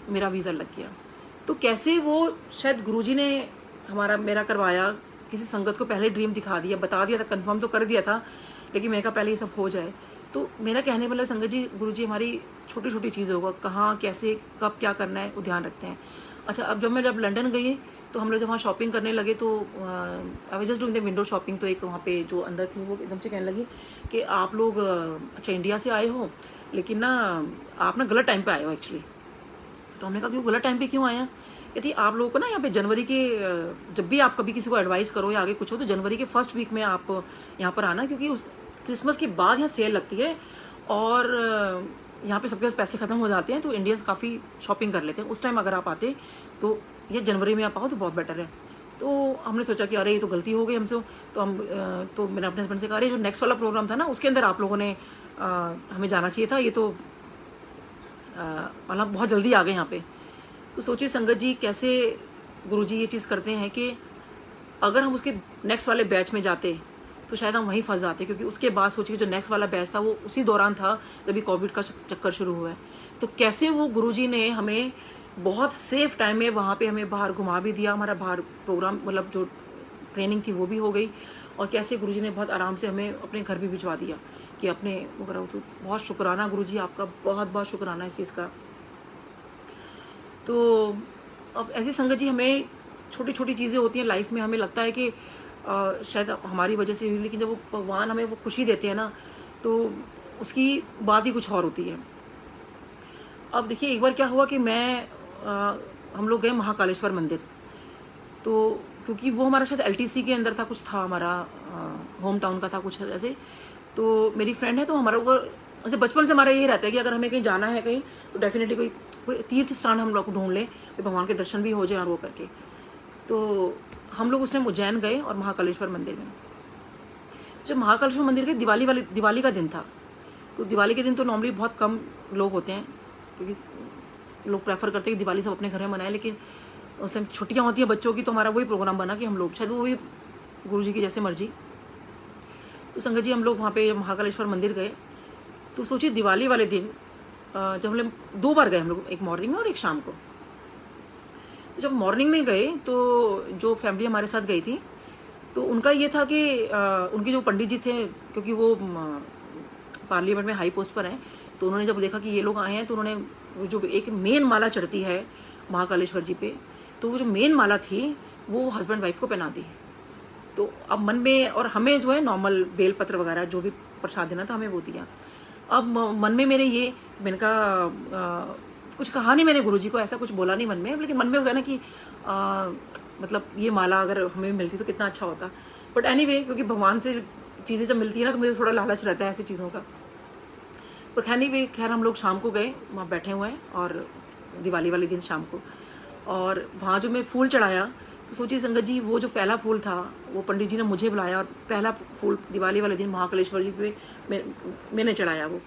मेरा वीज़ा लग गया। तो कैसे वो शायद गुरुजी ने मेरा करवाया, किसी संगत को पहले ड्रीम दिखा दिया, बता दिया था, कंफर्म तो कर दिया था, लेकिन मैं कहा पहले ये सब हो जाए। तो मेरा कहने वाला संगत जी, गुरुजी हमारी छोटी छोटी चीज़ों को कहाँ कैसे कब क्या करना है वो ध्यान रखते हैं। अच्छा अब जब लंदन गई तो हम लोग जब वहाँ शॉपिंग करने लगे, तो आई was just doing the window shopping, तो एक वहाँ पे जो अंदर थी वो एकदम से कहने लगी कि आप लोग अच्छा इंडिया से आए हो, लेकिन ना आप ना गलत टाइम पे आए हो एक्चुअली। तो हमने कहा क्यों गलत टाइम पे क्यों आए हैं? कहती आप लोगों को ना यहाँ पे जनवरी के, जब भी आप कभी किसी को एडवाइस करो या आगे कुछ हो, तो जनवरी के फर्स्ट वीक में आप यहाँ पर आना, क्योंकि क्रिसमस के बाद यहाँ सेल लगती है, और यहाँ पे सबके पास पैसे ख़त्म हो जाते हैं, तो इंडियंस काफ़ी शॉपिंग कर लेते हैं। उस टाइम अगर आप आते तो ये जनवरी में आप आओ तो बहुत बेटर है। तो हमने सोचा कि अरे ये तो गलती हो गई हमसे, तो मैंने अपने हस्बैंड से कहा अरे जो नेक्स्ट वाला प्रोग्राम था ना उसके अंदर आप लोगों ने हमें जाना चाहिए था, ये तो मतलब बहुत जल्दी आ गए यहाँ पे। तो सोचिए संगत जी कैसे गुरुजी ये चीज़ करते हैं कि अगर हम उसके नेक्स्ट वाले बैच में जाते तो शायद हम वहीं फंस जाते, क्योंकि उसके बाद सोचिए जो नेक्स्ट वाला बैच था वो उसी दौरान था जब कोविड का चक्कर शुरू हुआ है। तो कैसे वो गुरुजी ने हमें बहुत सेफ टाइम में वहाँ पे हमें बाहर घुमा भी दिया, हमारा बाहर प्रोग्राम मतलब जो ट्रेनिंग थी वो भी हो गई, और कैसे गुरुजी ने बहुत आराम से हमें अपने घर भी भिजवा दिया कि अपने वो करो। तो बहुत शुक्राना गुरुजी, आपका बहुत बहुत शुक्राना इस चीज़ का। तो अब ऐसी संगत जी, हमें छोटी छोटी चीज़ें होती हैं लाइफ में, हमें लगता है कि शायद हमारी वजह से हुई, लेकिन जब वो भगवान हमें वो खुशी देते हैं ना, तो उसकी बात ही कुछ और होती है। अब देखिए, एक बार क्या हुआ कि हम लोग गए महाकालेश्वर मंदिर, तो क्योंकि वो हमारा शायद एलटीसी के अंदर था, कुछ था हमारा होम टाउन का था कुछ ऐसे। तो मेरी फ्रेंड है, तो हमारा वो ऐसे बचपन से हमारा यही रहता है कि अगर हमें कहीं जाना है कहीं, तो डेफिनेटली कोई तीर्थ स्थान हम लोग ढूंढ लें, भगवान के दर्शन भी हो जाए और वो करके। तो हम लोग उस टाइम उज्जैन गए और महाकालेश्वर मंदिर में। जब महाकालेश्वर मंदिर के दिवाली का दिन था, तो दिवाली के दिन तो नॉर्मली बहुत कम लोग होते हैं, क्योंकि लोग प्रेफर करते हैं कि दिवाली सब अपने घर में मनाएं, लेकिन उस टाइम छुट्टियाँ होती हैं बच्चों की, तो हमारा वही प्रोग्राम बना कि हम लोग शायद वो भी गुरुजी की जैसे मर्जी। तो संगत जी, हम लोग वहाँ पे महाकालेश्वर मंदिर गए। तो सोचिए, दिवाली वाले दिन जब हम लोग 2 बार गए, हम लोग एक मॉर्निंग में और एक शाम को। तो जब मॉर्निंग में गए, तो जो फैमिली हमारे साथ गई थी, तो उनका ये था कि उनके जो पंडित जी थे, क्योंकि वो पार्लियामेंट में हाई पोस्ट पर हैं, तो उन्होंने जब देखा कि ये लोग आए हैं, तो उन्होंने जो एक मेन माला चढ़ती है महाकालेश्वर जी पे, तो वो जो मेन माला थी वो हस्बैंड वाइफ को पहना दी। तो अब मन में, और हमें जो है नॉर्मल बेलपत्र वगैरह जो भी प्रसाद देना था हमें वो दिया। अब मन में मेरे ये, मैंने कहा कुछ कहा नहीं मैंने गुरुजी को, ऐसा कुछ बोला नहीं मन में, लेकिन मन में होता है ना कि मतलब ये माला अगर हमें मिलती तो कितना अच्छा होता। बट एनीवे, क्योंकि भगवान से चीज़ें जब मिलती है ना, तो मुझे थोड़ा लालच रहता है ऐसी चीज़ों का। पर खैर हम लोग शाम को गए, वहाँ बैठे हुए हैं, और दिवाली वाले दिन शाम को, और वहाँ जो मैं फूल चढ़ाया, तो सोचिए संगत जी, वो जो पहला फूल था, वो पंडित जी ने मुझे बुलाया, और पहला फूल दिवाली वाले दिन महाकालेश्वर जी पे मैंने चढ़ाया। वो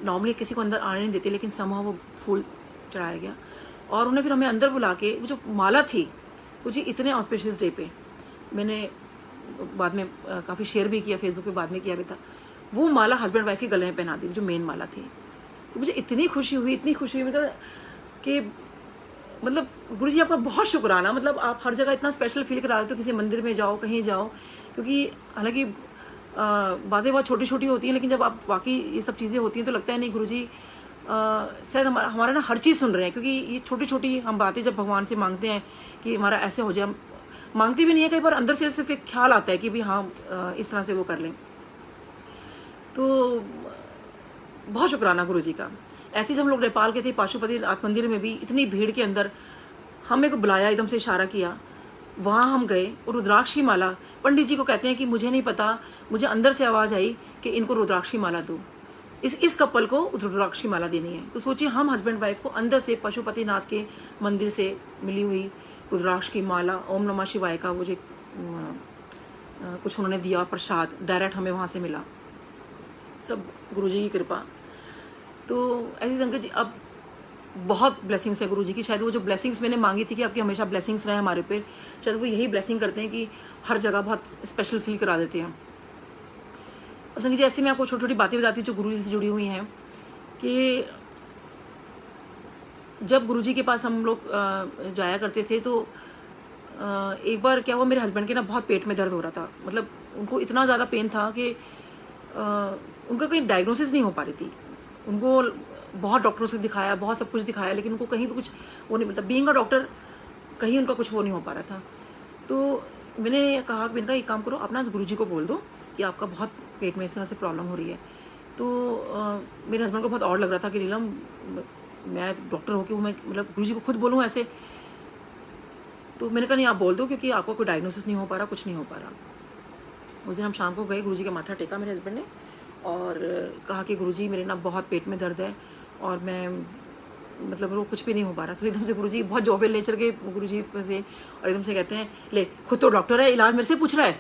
नॉर्मली किसी को अंदर आने नहीं देते, लेकिन समहाउ वो फूल चढ़ाया गया, और उन्हें फिर हमें अंदर बुला के वो जो माला थी, वो जी इतने ऑस्पिशियस डे पे, मैंने बाद में काफ़ी शेयर भी किया फेसबुक पे, बाद में किया भी था, वो माला हस्बैंड वाइफ के गले में पहना दी, जो मेन माला थी। तो मुझे इतनी खुशी हुई, मतलब कि मतलब गुरुजी आपका बहुत शुक्राना, मतलब आप हर जगह इतना स्पेशल फील करा देते हो, किसी मंदिर में जाओ, कहीं जाओ, क्योंकि हालांकि बातें बहुत छोटी छोटी होती हैं, लेकिन जब आप वाकई ये सब चीज़ें होती हैं तो लगता है नहीं गुरुजी शायद हमारा ना हर चीज़ सुन रहे हैं, क्योंकि ये छोटी छोटी हम बातें जब भगवान से मांगते हैं कि हमारा ऐसे हो जाए, हम मांगते भी नहीं है, कई बार अंदर से सिर्फ एक ख्याल आता है कि भी हाँ इस तरह से वो कर लें। तो बहुत शुक्राना गुरुजी का। ऐसे ही हम लोग नेपाल के थे, पाशुपतिनाथ मंदिर में भी इतनी भीड़ के अंदर हमें को बुलाया, एकदम से इशारा किया, वहाँ हम गए, और रुद्राक्ष की माला, पंडित जी को कहते हैं कि मुझे नहीं पता, मुझे अंदर से आवाज़ आई कि इनको रुद्राक्ष की माला दो, इस कपल को रुद्राक्ष की माला देनी है। तो सोचिए, हम हस्बैंड वाइफ को अंदर से पशुपतिनाथ के मंदिर से मिली हुई रुद्राक्ष की माला, ओम नमः शिवाय का वो जो कुछ उन्होंने दिया प्रसाद, डायरेक्ट हमें वहाँ से मिला, सब गुरुजी की कृपा। तो ऐसी संगत जी, अब बहुत ब्लेसिंग्स है गुरुजी की। शायद वो जो ब्लेसिंग्स मैंने मांगी थी कि आपकी हमेशा ब्लेसिंग्स रहे हमारे पे, शायद वो यही ब्लेसिंग करते हैं कि हर जगह बहुत स्पेशल फील करा देते हैं। और संगत जी, ऐसे मैं आपको छोटी छोटी बातें बताती हूँ जो गुरुजी से जुड़ी हुई हैं, कि जब गुरुजी के पास हम लोग जाया करते थे, तो एक बार क्या हुआ, मेरे हस्बैंड के ना बहुत पेट में दर्द हो रहा था, मतलब उनको इतना ज़्यादा पेन था कि उनका कोई डायग्नोसिस नहीं हो पा रही थी। उनको बहुत डॉक्टरों से दिखाया, बहुत सब कुछ दिखाया, लेकिन उनको कहीं भी कुछ वो नहीं मिलता, बीइंग अ डॉक्टर कहीं उनका कुछ वो नहीं हो पा रहा था। तो मैंने कहा एक काम करो, आप ना गुरुजी को बोल दो कि आपका बहुत पेट में इस तरह से प्रॉब्लम हो रही है। तो मेरे हस्बैंड को बहुत और लग रहा था कि नीलम, मैं डॉक्टर होकर मैं मतलब गुरुजी को खुद बोलूँ ऐसे। तो मैंने कहा नहीं, आप बोल दो, क्योंकि आपको कोई डायग्नोसिस नहीं हो पा रहा, कुछ नहीं हो पा रहा। उस दिन हम शाम को गए, गुरुजी का माथा टेका मेरे हस्बैंड ने, और कहा कि गुरुजी मेरे ना बहुत पेट में दर्द है, और मैं मतलब वो कुछ भी नहीं हो पा रहा। तो एकदम से गुरुजी बहुत जोवियल नेचर के गुरुजी थे, और एकदम से कहते हैं, ले खुद तो डॉक्टर है, इलाज मेरे से पूछ रहा है,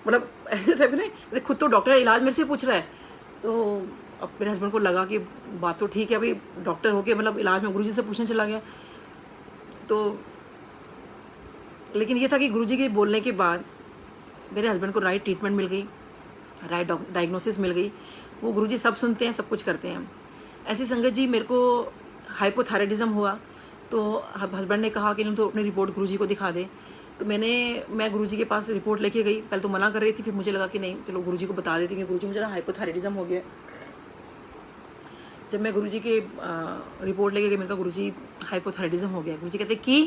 मतलब ऐसे टाइप ने, खुद तो डॉक्टर है, इलाज मेरे से पूछ रहा है। तो अब मेरे हस्बैंड को लगा कि बात तो ठीक है, अभी डॉक्टर होके मतलब इलाज में गुरुजी से पूछने चला गया। तो लेकिन ये था कि गुरुजी के बोलने के बाद मेरे हस्बैंड को राइट ट्रीटमेंट मिल गई, राइट डायग्नोसिस मिल गई। वो गुरुजी सब सुनते हैं, सब कुछ करते हैं। ऐसी संगत जी, मेरे को हाइपोथायराइडिज्म हुआ, तो हस्बैंड ने कहा कि नहीं तो अपनी रिपोर्ट गुरुजी को दिखा दे। तो मैं गुरुजी के पास रिपोर्ट लेके गई। पहले तो मना कर रही थी, फिर मुझे लगा कि नहीं चलो गुरुजी को बता देती कि गुरुजी मुझे ना हाइपोथायराइडिज्म हो गया। जब मैं गुरुजी के रिपोर्ट लेके गई, मैंने कहा गुरुजी हाइपोथायराइडिज्म हो गया। गुरुजी कहते कि,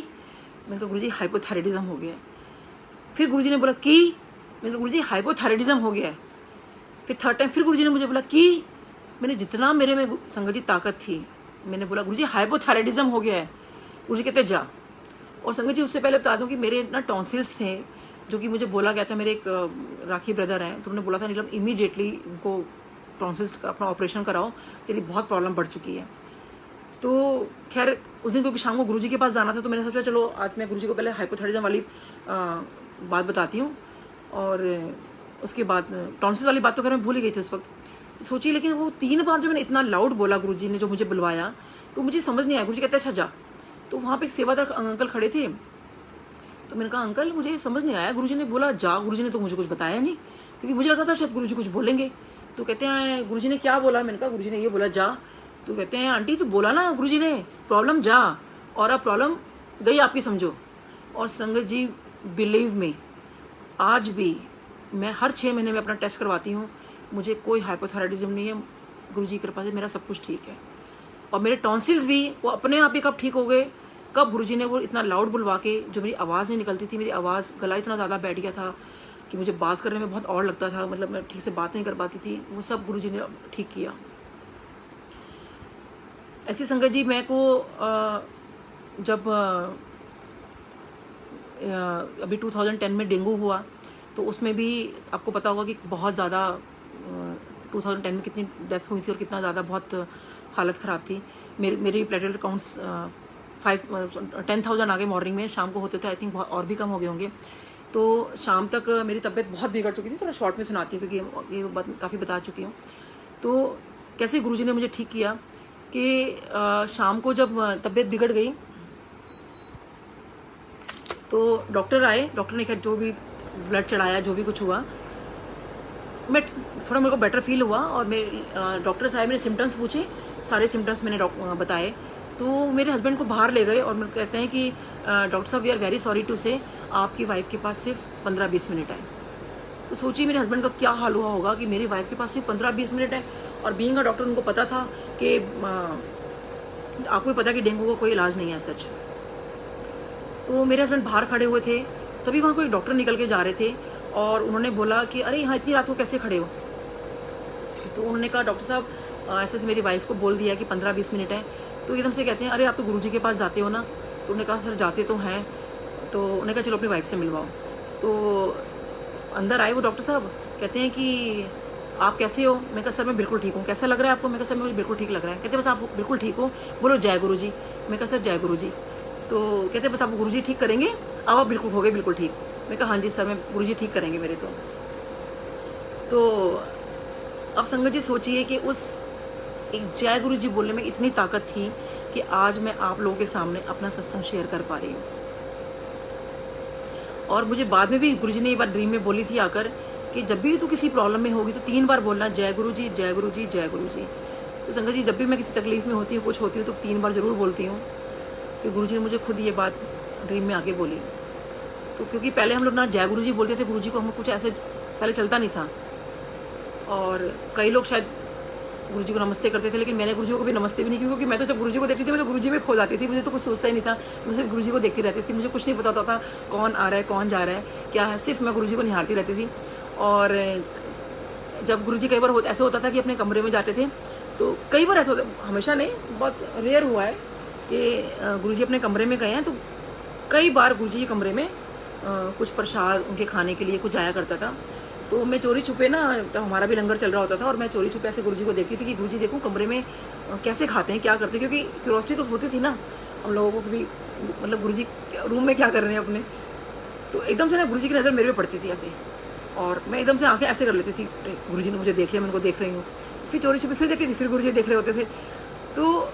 मैंने कहा गुरुजी हाइपोथायराइडिज्म हो गया। फिर गुरुजी ने बोला कि, मैंने कहा गुरुजी हाइपोथायराइडिज्म हो गया है। फिर थर्ड टाइम फिर गुरुजी ने मुझे बोला कि, मैंने जितना मेरे में संगत जी ताकत थी मैंने बोला गुरुजी हाइपोथायराइडिज्म हो गया है। गुरुजी कहते जा। और संगत जी उससे पहले बता दूं कि मेरे ना टॉन्सिल्स थे, जो कि मुझे बोला गया था, मेरे एक राखी ब्रदर हैं, तो उन्होंने बोला था नीलम इमीडिएटली उनको टॉन्सिल्स का अपना ऑपरेशन कराओ, तेरी बहुत प्रॉब्लम बढ़ चुकी है। तो खैर उस दिन क्योंकि शाम को गुरुजी के पास जाना था, तो मैंने सोचा चलो आज मैं गुरुजी को पहले हाइपोथायराइडिज्म वाली बात बताती हूँ, और उसके बाद टॉन्सिल्स वाली बात तो खैर मैं भूल ही गई थी उस वक्त। तो सोची, लेकिन वो 3 बार जो मैंने इतना लाउड बोला गुरुजी ने, जो मुझे बुलवाया, तो मुझे समझ नहीं आया। गुरुजी कहते अच्छा जा। तो वहाँ पे एक सेवादार अंकल खड़े थे, तो मैंने कहा अंकल मुझे समझ नहीं आया, गुरुजी ने बोला जा। गुरुजी ने तो मुझे कुछ बताया नहीं, क्योंकि मुझे लगता था शायद गुरुजी कुछ बोलेंगे। तो कहते हैं गुरुजी ने क्या बोला? मैंने कहा गुरुजी ने ये बोला जा। तो कहते हैं आंटी तो बोला ना गुरुजी ने प्रॉब्लम जा, और अब प्रॉब्लम गई आपकी, समझो। और संगत जी बिलीव में आज भी मैं हर 6 महीने में अपना टेस्ट करवाती हूँ, मुझे कोई हाइपोथायराइडिज्म नहीं है। गुरुजी की कृपा से मेरा सब कुछ ठीक है। और मेरे टॉन्सिल्स भी वो अपने आप ही कब ठीक हो गए, कब गुरुजी ने वो इतना लाउड बुलवा के, जो मेरी आवाज़ नहीं निकलती थी, मेरी आवाज़ गला इतना ज़्यादा बैठ गया था कि मुझे बात करने में बहुत और लगता था, मतलब मैं ठीक से बात नहीं कर पाती थी, वो सब गुरुजी ने ठीक किया। ऐसी संगत जी मैं को जब अभी 2010 में डेंगू हुआ, तो उसमें भी आपको पता होगा कि बहुत ज़्यादा 2010 में कितनी डेथ हुई थी और कितना ज़्यादा बहुत हालत ख़राब थी। मेरी प्लेटलेट काउंट्स 10,000 आ गए मॉर्निंग में, शाम को होते थे आई थिंक और भी कम हो गए होंगे। तो शाम तक मेरी तबीयत बहुत बिगड़ चुकी थी। थोड़ा शॉर्ट में सुनाती हूँ क्योंकि ये बात काफ़ी बता चुकी हूँ। तो कैसे गुरुजी ने मुझे ठीक किया कि शाम को जब तबीयत बिगड़ गई तो डॉक्टर आए, डॉक्टर ने जो भी ब्लड चढ़ाया, जो भी कुछ हुआ, मैं थोड़ा मेरे को बेटर फील हुआ। और मेरे डॉक्टर साहब मेरे सिम्टम्स पूछे, सारे सिम्टम्स मैंने बताए। तो मेरे हस्बैंड को बाहर ले गए और मेरे कहते हैं कि डॉक्टर साहब we are very sorry to say आपकी वाइफ के पास सिर्फ 15-20 मिनट है। तो सोचिए मेरे हस्बैंड का क्या हाल हुआ होगा कि मेरी वाइफ के पास सिर्फ 15-20 मिनट है। और बीइंग अ डॉक्टर उनको पता था कि आपको भी पता कि डेंगू का कोई इलाज नहीं है सच। तो मेरे हस्बैंड बाहर खड़े हुए थे, तभी वहाँ कोई डॉक्टर निकल के जा रहे थे और उन्होंने बोला कि अरे यहाँ इतनी रात को कैसे खड़े हो? तो उन्होंने कहा डॉक्टर साहब ऐसे से मेरी वाइफ को बोल दिया कि 15-20 मिनट है। तो एकदम से कहते हैं अरे आप तो गुरुजी के पास जाते हो ना? तो उन्होंने कहा सर जाते तो हैं। तो उन्होंने कहा चलो अपनी वाइफ से मिलवाओ। तो अंदर आए वो डॉक्टर साहब, कहते हैं कि आप कैसे हो? मैं कहा सर मैं बिल्कुल ठीक हूँ। कैसा लग रहा है आपको? मैं कहा सर मुझे बिल्कुल ठीक लग रहा है। कहते बस आप बिल्कुल ठीक हो, बोलो जय गुरु जी। मैं कहा सर जय गुरु जी। तो कहते बस आप गुरुजी ठीक करेंगे, अब आप बिल्कुल हो गए बिल्कुल ठीक। मैं कहा हाँ जी सर, मैं गुरुजी ठीक करेंगे मेरे। तो अब संगत जी सोचिए कि उस एक जय गुरु जी बोलने में इतनी ताकत थी कि आज मैं आप लोगों के सामने अपना सत्संग शेयर कर पा रही हूँ। और मुझे बाद में भी गुरुजी ने ये बात ड्रीम में बोली थी आकर कि जब भी तू किसी प्रॉब्लम में होगी तो 3 बार बोलना जय गुरु जी, जय गुरु जी, जय गुरु जी। तो संगत जी जब भी मैं किसी तकलीफ में होती हूँ, कुछ होती हूँ, तो 3 बार जरूर बोलती हूँ। कि गुरुजी ने मुझे खुद ये बात ड्रीम में आके बोली। तो क्योंकि पहले हम लोग ना जय गुरुजी बोलते थे, गुरुजी को हम कुछ ऐसे पहले चलता नहीं था। और कई लोग शायद गुरुजी को नमस्ते करते थे, लेकिन मैंने गुरुजी को भी नमस्ते भी नहीं की, क्योंकि मैं तो जब गुरुजी को देखती थी मैं तो गुरुजी में खो जाती थी। मुझे तो कुछ सोचता ही नहीं था, मैं सिर्फ गुरुजी को देखती रहती थी। मुझे कुछ नहीं पता होता था कौन आ रहा है, कौन जा रहा है, क्या है, सिर्फ मैं गुरुजी को निहारती रहती थी। और जब गुरुजी कई बार ऐसा होता था कि अपने कमरे में जाते थे, तो कई बार ऐसा होता, हमेशा नहीं, बहुत रेयर हुआ है कि गुरुजी अपने कमरे में गए हैं। तो कई बार गुरुजी के कमरे में कुछ प्रसाद उनके खाने के लिए कुछ आया करता था। तो मैं चोरी छुपे ना, हमारा भी लंगर चल रहा होता था और मैं चोरी छुपे ऐसे गुरुजी को देखती थी कि गुरुजी देखूं कमरे में कैसे खाते हैं, क्या करते हैं, क्योंकि क्यूरियोसिटी तो होती थी ना हम लोगों को भी, मतलब गुरुजी रूम में क्या कर रहे हैं अपने। तो एकदम से ना गुरुजी की नज़र मेरे पे पड़ती थी ऐसे, और मैं एकदम से आंखें ऐसे कर लेती थी, गुरुजी ने मुझे देख लिया, मैं उनको देख रही हूँ। फिर चोरी छुपे फिर देखती थी, फिर गुरुजी देख रहे होते थे। तो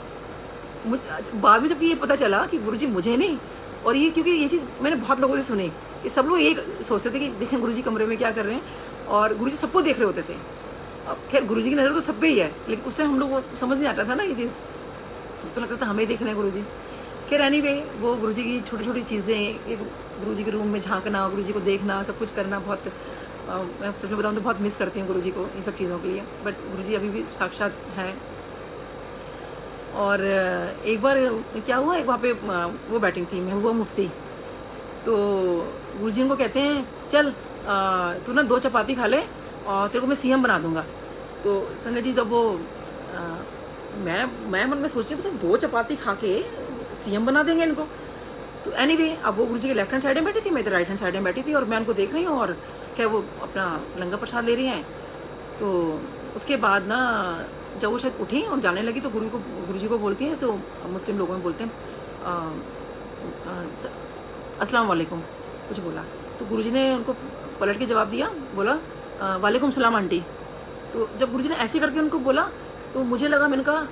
मुझे बाद में जब ये पता चला कि गुरुजी मुझे नहीं, और ये क्योंकि ये चीज़ मैंने बहुत लोगों से सुनी कि सब लोग ये सोचते थे कि देखें गुरुजी कमरे में क्या कर रहे हैं, और गुरुजी सबको देख रहे होते थे। अब खैर गुरुजी की नज़र तो सब पे ही है, लेकिन उस टाइम हम लोग को समझ नहीं आता था ना ये चीज़, तो लगता था हमें देख रहे हैं गुरुजी। खैर एनीवे वो गुरुजी की छोटी छोटी चीज़ें, गुरुजी के रूम में झांकना, गुरुजी को देखना, सब कुछ करना बहुत मैं सच में बताऊँ तो बहुत मिस करती हूँ गुरुजी को ये सब चीज़ों के लिए। बट गुरुजी अभी भी साक्षात हैं। और एक बार क्या हुआ, एक वहाँ पे वो बैटिंग थी महबूबा मुफ्ती, तो गुरुजी उनको कहते हैं चल तू ना 2 चपाती खा ले और तेरे को मैं सीएम बना दूंगा। तो संगत जी जब वो मैं मन में सोच रही हूँ 2 चपाती खा के सीएम बना देंगे इनको। तो एनीवे अब वो गुरुजी के लेफ्ट हैंड साइड में बैठी थी, मैं तो राइट हैंड साइड में बैठी थी और मैं उनको देख रही हूँ और क्या वो अपना लंगर प्रसाद ले रही हैं। तो उसके बाद ना जब वो शायद उठी और जाने लगी तो गुरुजी को बोलती हैं, तो मुस्लिम लोगों में बोलते हैं अस्सलाम वालेकुम, कुछ बोला। तो गुरुजी ने उनको पलट के जवाब दिया, बोला वालेकुम सलाम आंटी। तो जब गुरुजी ने ऐसे करके उनको बोला तो मुझे लगा, मैंने कहा,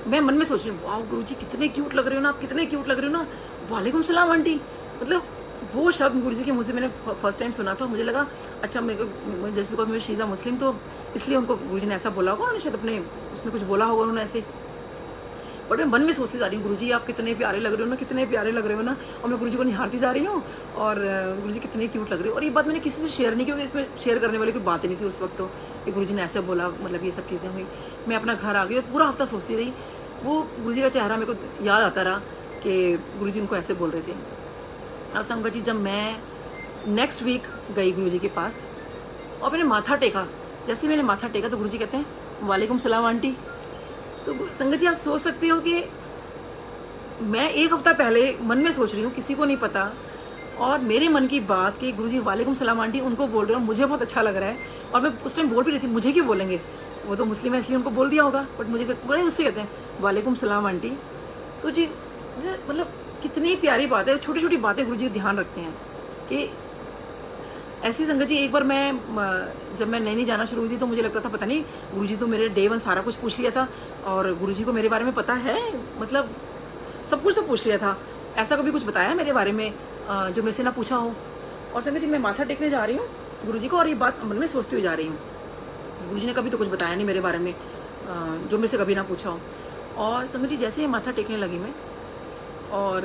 मैं मन में सोच रही हूँ वाह गुरुजी कितने क्यूट लग रहे हो ना आप, कितने क्यूट लग रहे हो ना, वालेकुम सलाम आंटी। मतलब वो शब्द गुरुजी के मुँह से मैंने फर्स्ट टाइम सुना था। मुझे लगा अच्छा मेरे को जैसे बिकॉज मैं शीज़ा मुस्लिम तो इसलिए उनको गुरुजी ने ऐसा बोला होगा, उन्होंने शायद अपने उसमें कुछ बोला होगा उन्होंने ऐसे। बट मैं मन में सोचती जा रही हूँ गुरुजी आप कितने प्यारे लग रहे हो ना, कितने प्यारे लग रहे हो ना। और मैं गुरुजी को निहारती जा रही हूँ और गुरुजी कितने क्यूट लग रहे हो। और ये बात मैंने किसी से शेयर नहीं की, क्योंकि इसमें शेयर करने वाली कोई बात ही नहीं थी उस वक्त। तो कि गुरुजी ने ऐसे बोला, मतलब ये सब चीज़ें हुई। मैं अपना घर आ गई और पूरा हफ्ता सोचती रही। वो गुरुजी का चेहरा मेरे को याद आता रहा कि गुरुजी उनको ऐसे बोल रहे थे। अब संगत जी जब मैं नेक्स्ट वीक गई गुरुजी के पास और मैंने माथा टेका, जैसे मैंने माथा टेका तो गुरुजी कहते हैं वालेकुम सलाम आंटी। तो संगत जी आप सोच सकते हो कि मैं 1 हफ्ता पहले मन में सोच रही हूँ, किसी को नहीं पता, और मेरे मन की बात कि गुरुजी वालेकुम सलाम आंटी उनको बोल रहे हो, मुझे बहुत अच्छा लग रहा है। और मैं उस टाइम बोल भी रही थी मुझे क्यों बोलेंगे, वो तो मुस्लिम है इसलिए उनको बोल दिया होगा, बट मुझे बड़े उससे कहते हैं वालेकुम सलाम आंटी। सोचिए मतलब कितनी प्यारी बात है, छोटी छोटी बातें गुरुजी ध्यान रखते हैं। कि ऐसी संगत जी एक बार मैं जब मैं नई जाना शुरू हुई थी तो मुझे लगता था पता नहीं गुरुजी तो मेरे डे 1 सारा कुछ पूछ लिया था और गुरुजी को मेरे बारे में पता है, मतलब सब कुछ तो पूछ लिया था। ऐसा कभी कुछ बताया मेरे बारे में जो मेरे से ना पूछा हो। और संगत जी मैं माथा टेकने जा रही हूँ गुरुजी को और ये बात मन में सोचती हुई जा रही हूँ, गुरुजी ने कभी तो कुछ बताया नहीं मेरे बारे में जो मेरे से कभी ना पूछा हो। और संगत जी जैसे ही माथा टेकने लगी मैं और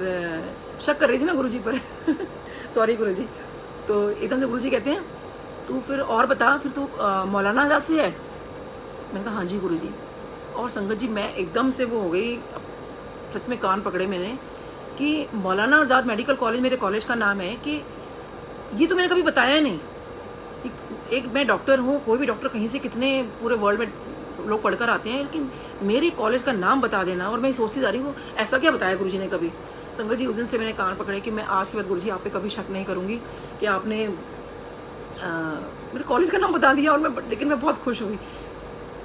शक कर रही थी ना गुरुजी पर सॉरी गुरुजी। तो एकदम से गुरुजी कहते हैं तू फिर और बता, फिर तू मौलाना आजाद से है? मैंने कहा हाँ जी गुरुजी। और संगत जी मैं एकदम से वो हो गई, सच में कान पकड़े मैंने कि मौलाना आजाद मेडिकल कॉलेज मेरे कॉलेज का नाम है, कि ये तो मैंने कभी बताया नहीं। एक मैं डॉक्टर हूँ, कोई भी डॉक्टर कहीं से कितने पूरे वर्ल्ड में लोग पढ़कर आते हैं, लेकिन मेरी कॉलेज का नाम बता देना। और मैं सोचती जा रही हूँ ऐसा क्या बताया गुरुजी ने कभी। संगत जी उस दिन से मैंने कान पकड़े कि मैं आज के बाद गुरुजी आप पे कभी शक नहीं करूँगी कि आपने मेरे कॉलेज का नाम बता दिया। और लेकिन मैं बहुत खुश हुई।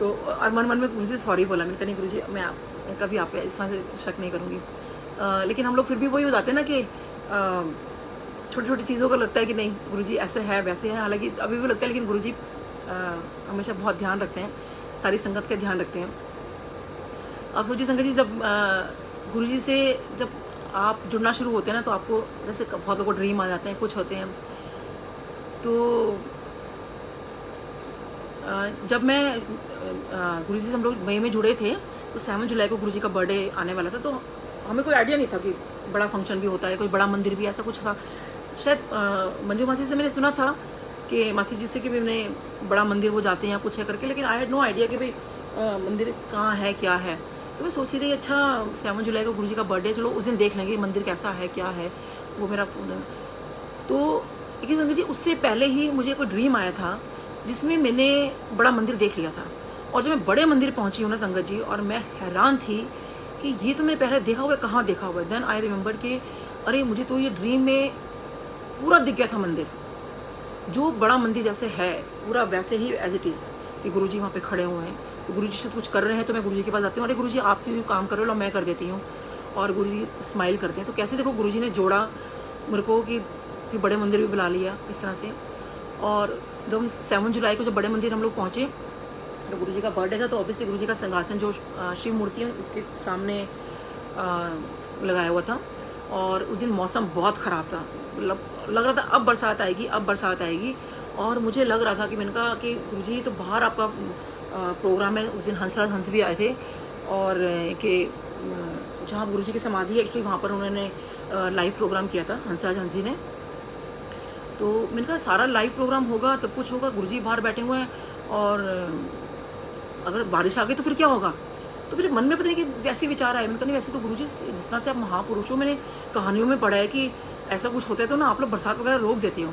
तो और मन मन में गुरुजी से सॉरी बोला, मैंने कहा नहीं गुरुजी मैं कभी आप पे इस तरह से शक नहीं करूँगी। लेकिन हम लोग फिर भी वही हो जाते हैं ना कि छोटी छोटी चीज़ों को लगता है कि नहीं गुरुजी ऐसे है वैसे है, हालांकि अभी भी लगता है, लेकिन गुरुजी हमेशा बहुत ध्यान रखते हैं, सारी संगत का ध्यान रखते हैं। अब सोचिए संगत जी जब गुरुजी से जब आप जुड़ना शुरू होते हैं ना तो आपको जैसे बहुत लोगों को ड्रीम आ जाते हैं, कुछ होते हैं। तो जब मैं गुरुजी से हम लोग मई में जुड़े थे तो 7 जुलाई को गुरुजी का बर्थडे आने वाला था। तो हमें कोई आइडिया नहीं था कि बड़ा फंक्शन भी होता है, कोई बड़ा मंदिर भी, ऐसा कुछ था। शायद मंजू मासी से मैंने सुना था कि मासी जी से कि मैंने बड़ा मंदिर वो जाते हैं या कुछ है करके, लेकिन आई हैड नो आइडिया कि भाई मंदिर कहाँ है क्या है। तो मैं सोचती रही अच्छा 7 जुलाई को गुरुजी का बर्थडे, चलो उस दिन देख लेंगे मंदिर कैसा है क्या है, वो मेरा फोन है। तो लेकिन संगत जी उससे पहले ही मुझे कोई ड्रीम आया था जिसमें मैंने बड़ा मंदिर देख लिया था। और जब मैं बड़े मंदिर पहुंची हूँ ना संगत जी, और मैं हैरान थी कि ये तो मैंने पहले देखा हुआ है, कहाँ देखा हुआ है। देन आई रिमेंबर कि अरे मुझे तो ये ड्रीम में पूरा दिख गया था मंदिर, जो बड़ा मंदिर जैसे है पूरा वैसे ही एज इट इज़, कि गुरुजी वहाँ पे खड़े हुए हैं। तो गुरुजी से कुछ कर रहे हैं तो मैं गुरुजी के पास जाती हूँ, अरे गुरुजी आप क्यों काम कर रहे हो, मैं कर देती हूँ। और गुरुजी स्माइल करते हैं। तो कैसे देखो गुरुजी ने जोड़ा मेरे को कि फिर बड़े मंदिर भी बुला लिया इस तरह से। और जब 7 जुलाई को जब बड़े मंदिर हम लोग पहुँचे तो गुरुजी का बर्थडे था, तो ऑब्वियसली गुरुजी का सिंहासन जो शिव मूर्ति के सामने लगाया हुआ था। और उस दिन मौसम बहुत ख़राब था, लग रहा था अब बरसात आएगी, अब बरसात आएगी। और मुझे लग रहा था कि मैंने कहा कि गुरुजी तो बाहर आपका प्रोग्राम है, उस दिन हंसराज हंस भी आए थे, और कि जहाँ गुरुजी की समाधि है एक्चुअली, वहाँ पर उन्होंने लाइव प्रोग्राम किया था हंसराज हंसी ने। तो मैंने कहा सारा लाइव प्रोग्राम होगा, सब कुछ होगा, गुरुजी बाहर बैठे हुए हैं, और अगर बारिश आ गई तो फिर क्या होगा। तो मेरे मन में पता नहीं कि वैसे विचार आए। मैंने कहा नहीं, वैसे तो गुरुजी जिस तरह से आप महापुरुषों, मैंने कहानियों में पढ़ा है कि ऐसा कुछ होता है तो ना आप लोग बरसात वगैरह रोक देते हो।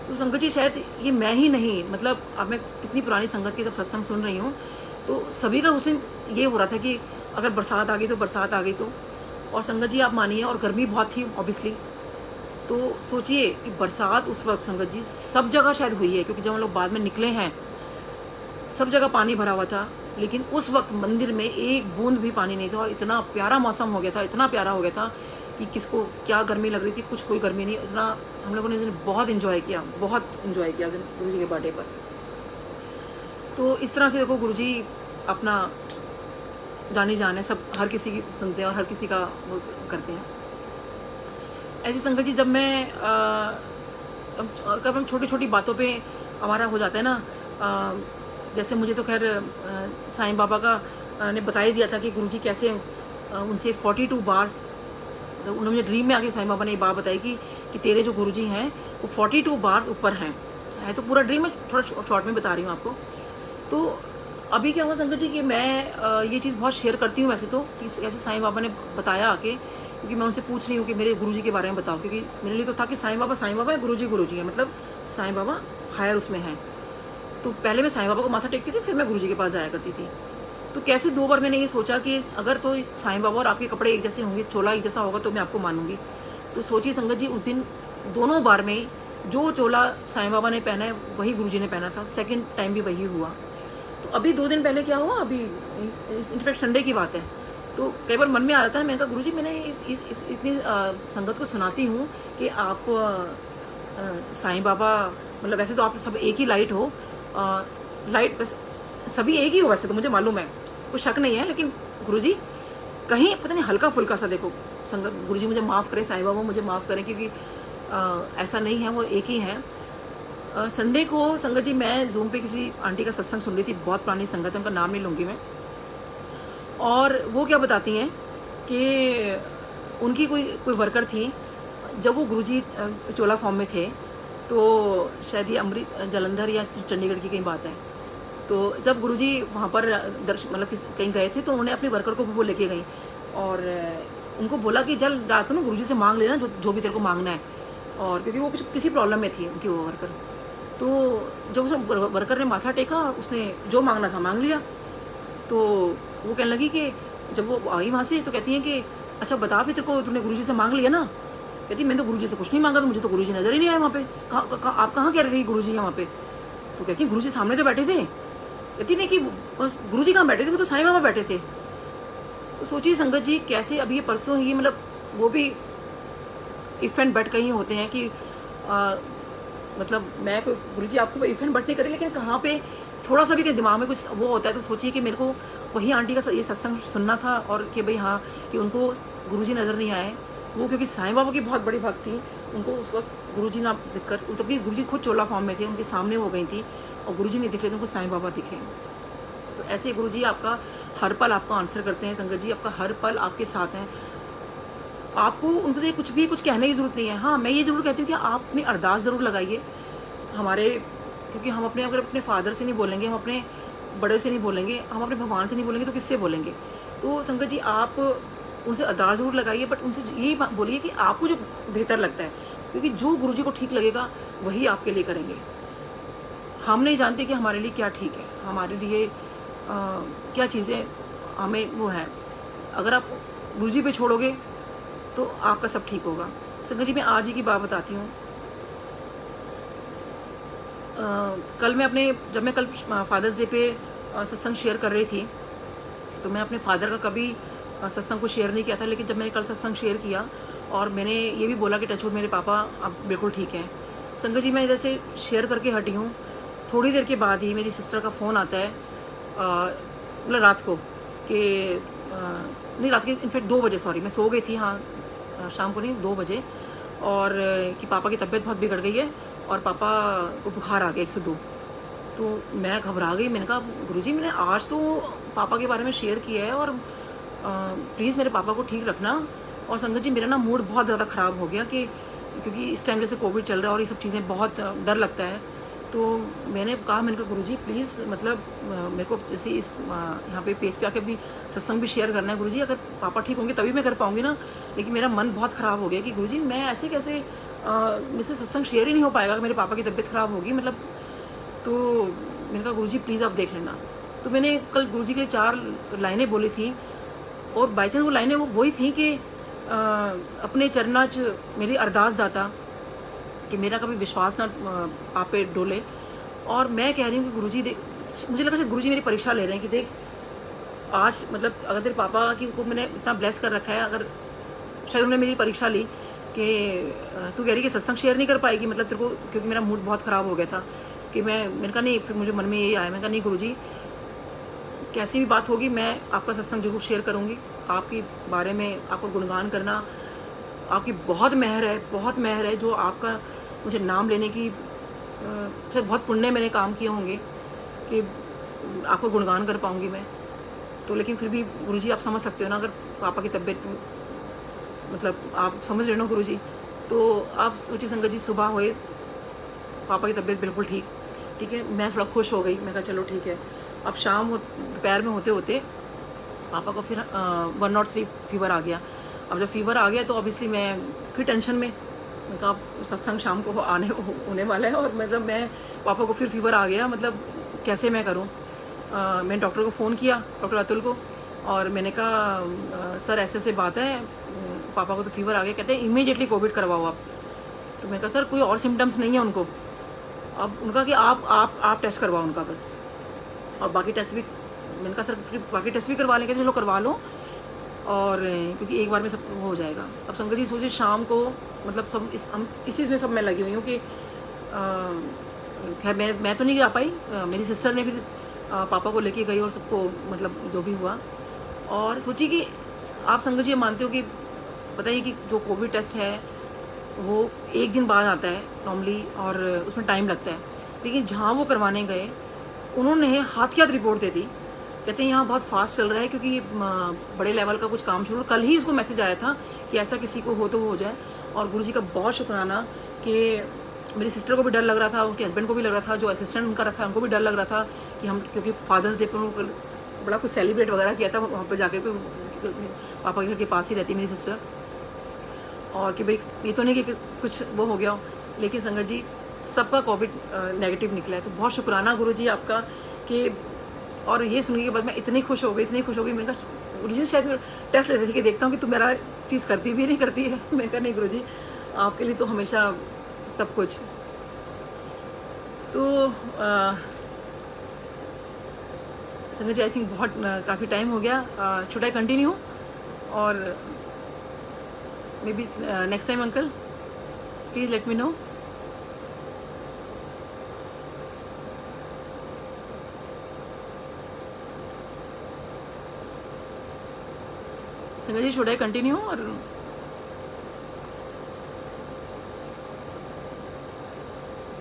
तो संगत जी शायद ये मैं ही नहीं, मतलब अब मैं कितनी पुरानी संगत की जब सत्संग सुन रही हूँ तो सभी का उस दिन ये हो रहा था कि अगर बरसात आ गई तो बरसात आ गई तो। और संगत जी आप मानिए, और गर्मी बहुत थी ऑब्वियसली। तो सोचिए कि बरसात उस वक्त संगत जी सब जगह शायद हुई है, क्योंकि जब हम लोग बाद में निकले हैं सब जगह पानी भरा हुआ था, लेकिन उस वक्त मंदिर में एक बूंद भी पानी नहीं था। और इतना प्यारा मौसम हो गया था, इतना प्यारा हो गया था कि किसको क्या गर्मी लग रही थी, कुछ कोई गर्मी नहीं। इतना हम लोगों ने इस दिन बहुत इन्जॉय किया, बहुत इन्जॉय किया गुरु जी के बर्थडे पर। तो इस तरह से देखो गुरुजी अपना जाने जाने सब हर किसी की सुनते हैं और हर किसी का वो करते हैं। ऐसी संगत जी जब मैं कब हम छोटी छोटी बातों पे हमारा हो जाता है ना, जैसे मुझे तो खैर साईं बाबा का ने बता ही दिया था कि गुरुजी कैसे उनसे 42 बार्स, उन्होंने मुझे ड्रीम में आके साईं बाबा ने ये बात बताई कि तेरे जो गुरुजी हैं वो 42 बार्स ऊपर हैं। तो पूरा ड्रीम में थोड़ा शॉर्ट में बता रही हूँ आपको। तो अभी क्या हुआ संगत जी कि मैं ये चीज़ बहुत शेयर करती हूँ वैसे तो, कि ऐसे साईं बाबा ने बताया आके, क्योंकि मैं उनसे पूछ रही हूँ कि मेरे गुरुजी के बारे में बताओ, क्योंकि मेरे लिए तो था कि साईं बाबा है, गुरुजी है, मतलब साईं बाबा हायर उसमें हैं। तो पहले मैं साईं बाबा को माथा टेकती थी, फिर मैं गुरुजी के पास जाया करती थी। तो कैसे 2 बार मैंने ये सोचा कि अगर तो साईं बाबा और आपके कपड़े एक जैसे होंगे, चोला एक जैसा होगा तो मैं आपको मानूंगी। तो सोचिए संगत जी, उस दिन दोनों बार में जो चोला साईं बाबा ने पहना है वही गुरुजी ने पहना था, सेकंड टाइम भी वही हुआ। तो अभी 2 दिन पहले क्या हुआ, अभी इनफैक्ट संडे की बात है, तो कई बार मन में आ जाता है, मैंने कहा गुरुजी मैंने इतनी संगत को सुनाती हूँ कि आप साईं बाबा, मतलब वैसे तो आप सब एक ही लाइट हो, लाइट बस सभी एक ही हो वैसे तो मुझे मालूम है, कोई शक नहीं है, लेकिन गुरुजी कहीं पता नहीं हल्का फुल्का सा देखो संगत। गुरुजी मुझे माफ़ करें, साईं बाबा मुझे माफ़ करें, क्योंकि ऐसा नहीं है, वो एक ही है। संडे को संगत जी मैं जूम पे किसी आंटी का सत्संग सुन रही थी, बहुत पुरानी संगत है, उनका नाम नहीं लूँगी मैं। और वो क्या बताती हैं कि उनकी कोई वर्कर थी, जब वो गुरुजी चोला फॉर्म में थे, तो शायद ये अमृत जालंधर या चंडीगढ़ की कहीं बात है। तो जब गुरुजी वहाँ पर मतलब कहीं गए थे, तो उन्होंने अपने वर्कर को वो लेके गई और उनको बोला कि जल जा तो ना गुरुजी से मांग लेना जो भी तेरे को मांगना है। और क्योंकि वो कुछ किसी प्रॉब्लम में थी उनकी वो वर्कर। तो जब उस वर्कर ने माथा टेका, उसने जो मांगना था मांग लिया। तो वो कहने लगी कि जब वो आई वहाँ से, तो कहती है कि अच्छा बता फिर तेरे को, तूने गुरुजी से मांग लिया ना। कहती मैंने तो गुरुजी से कुछ नहीं मांगा, तो मुझे तो गुरुजी नजर ही नहीं आए वहाँ पे। आप कहाँ कह रहे थे गुरुजी है वहाँ पे? तो कहती गुरुजी सामने तो बैठे थे। कहती नहीं कि गुरुजी कहाँ बैठे थे, वो तो साईं बाबा बैठे थे। तो सोचिए संगत जी कैसे, अभी ये परसों ही, मतलब वो भी इफ एंड बट कहीं होते हैं कि मतलब मैं कोई गुरुजी आपको इफ एंड बट नहीं करें, लेकिन कहाँ पे थोड़ा सा भी कहीं दिमाग में कुछ वो होता है, तो सोचिए कि मेरे को वही आंटी का ये सत्संग सुनना था, और कि भाई हाँ कि उनको गुरुजी नज़र नहीं आए। वो क्योंकि साईं बाबा की बहुत बड़ी भक्त थी, उनको उस वक्त गुरुजी ना दिखकर, तभी गुरुजी खुद चोला फॉर्म में थे, उनके सामने हो गई थी और गुरुजी नहीं दिख रहे थे, उनको साईं बाबा दिखे। तो ऐसे गुरुजी आपका हर पल आपका आंसर करते हैं संगत जी, आपका हर पल आपके साथ हैं। आपको उनसे कुछ कहने की ज़रूरत नहीं है। हाँ मैं ये ज़रूर कहती हूँ कि आप अपनी अरदास ज़रूर लगाइए हमारे, क्योंकि हम अगर अपने फादर से नहीं बोलेंगे, हम अपने बड़े से नहीं बोलेंगे, हम अपने भगवान से नहीं बोलेंगे, तो किससे बोलेंगे। तो संगत जी आप उनसे अरदास ज़रूर लगाइए, बट उनसे यही बोलिए कि आपको जो बेहतर लगता है, क्योंकि जो गुरुजी को ठीक लगेगा वही आपके लिए करेंगे। हम नहीं जानते कि हमारे लिए क्या ठीक है, हमारे लिए क्या चीज़ें हमें वो है। अगर आप गुरुजी पे छोड़ोगे तो आपका सब ठीक होगा। संगत जी मैं आज ही की बात बताती हूँ। कल फादर्स डे पे सत्संग शेयर कर रही थी, तो मैं अपने फादर का कभी सत्संग को शेयर नहीं किया था, लेकिन जब मैंने कल सत्संग शेयर किया और मैंने ये भी बोला कि टचवुड मेरे पापा अब बिल्कुल ठीक हैं। संगत जी मैं इधर से शेयर करके हटी हूँ, थोड़ी देर के बाद ही मेरी सिस्टर का फ़ोन आता है, मतलब रात को कि नहीं, रात के इनफैक्ट 2 बजे, सॉरी मैं सो गई थी, हाँ शाम को नहीं 2 बजे, और कि पापा की तबीयत बहुत बिगड़ गई है और पापा को बुखार आ गया 102। तो मैं घबरा गई, मैंने कहा गुरुजी मैंने आज तो पापा के बारे में शेयर किया है और प्लीज़ मेरे पापा को ठीक रखना। और संगत जी मेरा ना मूड बहुत ज़्यादा ख़राब हो गया कि क्योंकि इस टाइम जैसे कोविड चल रहा है और ये सब चीज़ें बहुत डर लगता है। तो मैंने कहा गुरुजी प्लीज़ मतलब मेरे को जैसे इस यहाँ पे पेज पे आके भी सत्संग भी शेयर करना है गुरुजी, अगर पापा ठीक होंगे तभी मैं कर पाऊँगी ना। लेकिन मेरा मन बहुत ख़राब हो गया कि गुरुजी मैं ऐसे कैसे मेरे से सत्संग शेयर ही नहीं हो पाएगा, मेरे पापा की तबीयत ख़राब होगी मतलब। तो मैंने कहा गुरुजी प्लीज़ आप देख लेना। तो मैंने कल गुरुजी के लिए 4 लाइनें बोली थी और बाई चांस वो लाइनें वो वही थी कि अपने चरना च मेरी अरदास दाता कि मेरा कभी विश्वास ना आप पे डोले। और मैं कह रही हूँ कि गुरुजी देख, मुझे लगा शायद गुरुजी मेरी परीक्षा ले रहे हैं कि देख आज मतलब अगर तेरे पापा की को मैंने इतना ब्लेस कर रखा है, अगर शायद उन्होंने मेरी परीक्षा ली कि तू कह रही कि सत्संग शेयर नहीं कर पाएगी मतलब तेरे को, क्योंकि मेरा मूड बहुत ख़राब हो गया था कि मैंने कहा नहीं, फिर मुझे मन में यही आया, मैं कहा नहीं गुरुजी कैसी भी बात होगी मैं आपका सत्संग जरूर शेयर करूँगी। आपके बारे में आपको गुणगान करना, आपकी बहुत मेहर है जो आपका मुझे नाम लेने की शायद बहुत पुण्य मैंने काम किए होंगे कि आपको गुणगान कर पाऊँगी मैं। तो लेकिन फिर भी गुरुजी आप समझ सकते हो ना, अगर पापा की तबीयत मतलब आप समझ रहे हो गुरुजी, तो आप सोचिए संगत जी सुबह हुए पापा की तबीयत बिल्कुल ठीक है। मैं थोड़ा खुश हो गई, मैं कहा चलो ठीक है। अब शाम दोपहर में होते होते पापा को फिर 103 फीवर आ गया। अब जब फीवर आ गया तो ऑब्वियसली मैं फिर टेंशन में, मैं कहा सत्संग शाम को होने वाला है और मतलब मैं पापा को फिर फीवर आ गया, मतलब कैसे मैं करूं। मैंने डॉक्टर को फ़ोन किया, डॉक्टर अतुल को, और मैंने कहा सर ऐसे बात है, पापा को तो फीवर आ गया। कहते हैं इमीडिएटली कोविड करवाओ आप। तो मैंने कहा सर कोई और सिम्टम्स नहीं है उनको। अब उनका कि आप टेस्ट करवाओ उनका बस, और बाकी टेस्ट भी मैंने कहा सर फिर बाकी टेस्ट भी करवा लेंगे, चलो करवा लो, और क्योंकि एक बार में सब हो जाएगा। अब संगत जी सोचिए शाम को मतलब सब इस चीज़ में सब मैं लगी हुई हूँ कि खैर मैं तो नहीं जा पाई, मेरी सिस्टर ने फिर पापा को लेके गई और सबको मतलब जो भी हुआ। और सोचिए कि आप संगत जी मानते हो कि पता ही कि जो कोविड टेस्ट है वो 1 दिन बाद आता है नॉर्मली और उसमें टाइम लगता है, लेकिन जहाँ वो करवाने गए उन्होंने हाथ रिपोर्ट दे दी। कहते हैं यहाँ बहुत फास्ट चल रहा है क्योंकि बड़े लेवल का कुछ काम शुरू, कल ही उसको मैसेज आया था कि ऐसा किसी को हो तो वो हो जाए। और गुरुजी का बहुत शुक्राना कि मेरी सिस्टर को भी डर लग रहा था, उनके हस्बैंड को भी लग रहा था, जो असिस्टेंट उनका रखा है उनको भी डर लग रहा था कि हम, क्योंकि फादर्स डे पर बड़ा कुछ सेलिब्रेट वगैरह किया था वहाँ पर जाके, पापा के घर के पास ही रहती मेरी सिस्टर, और कि भाई ये तो नहीं कि कुछ वो हो गया हो। लेकिन संगत जी सबका कोविड नेगेटिव निकला है, तो बहुत शुक्राना गुरुजी आपका कि। और ये सुनने के बाद मैं इतनी खुश हो गई मैंने कहा गुरुजी शायद टेस्ट ले रही थी कि देखता हूँ कि तुम मेरा चीज़ करती भी नहीं करती है। मैंने कहा नहीं गुरुजी आपके लिए तो हमेशा सब कुछ। तो संगत जी आई थिंक बहुत काफ़ी टाइम हो गया, शुड आई कंटिन्यू और may be next time uncle please let me no. संगत जी शुड आई कंटिन्यू और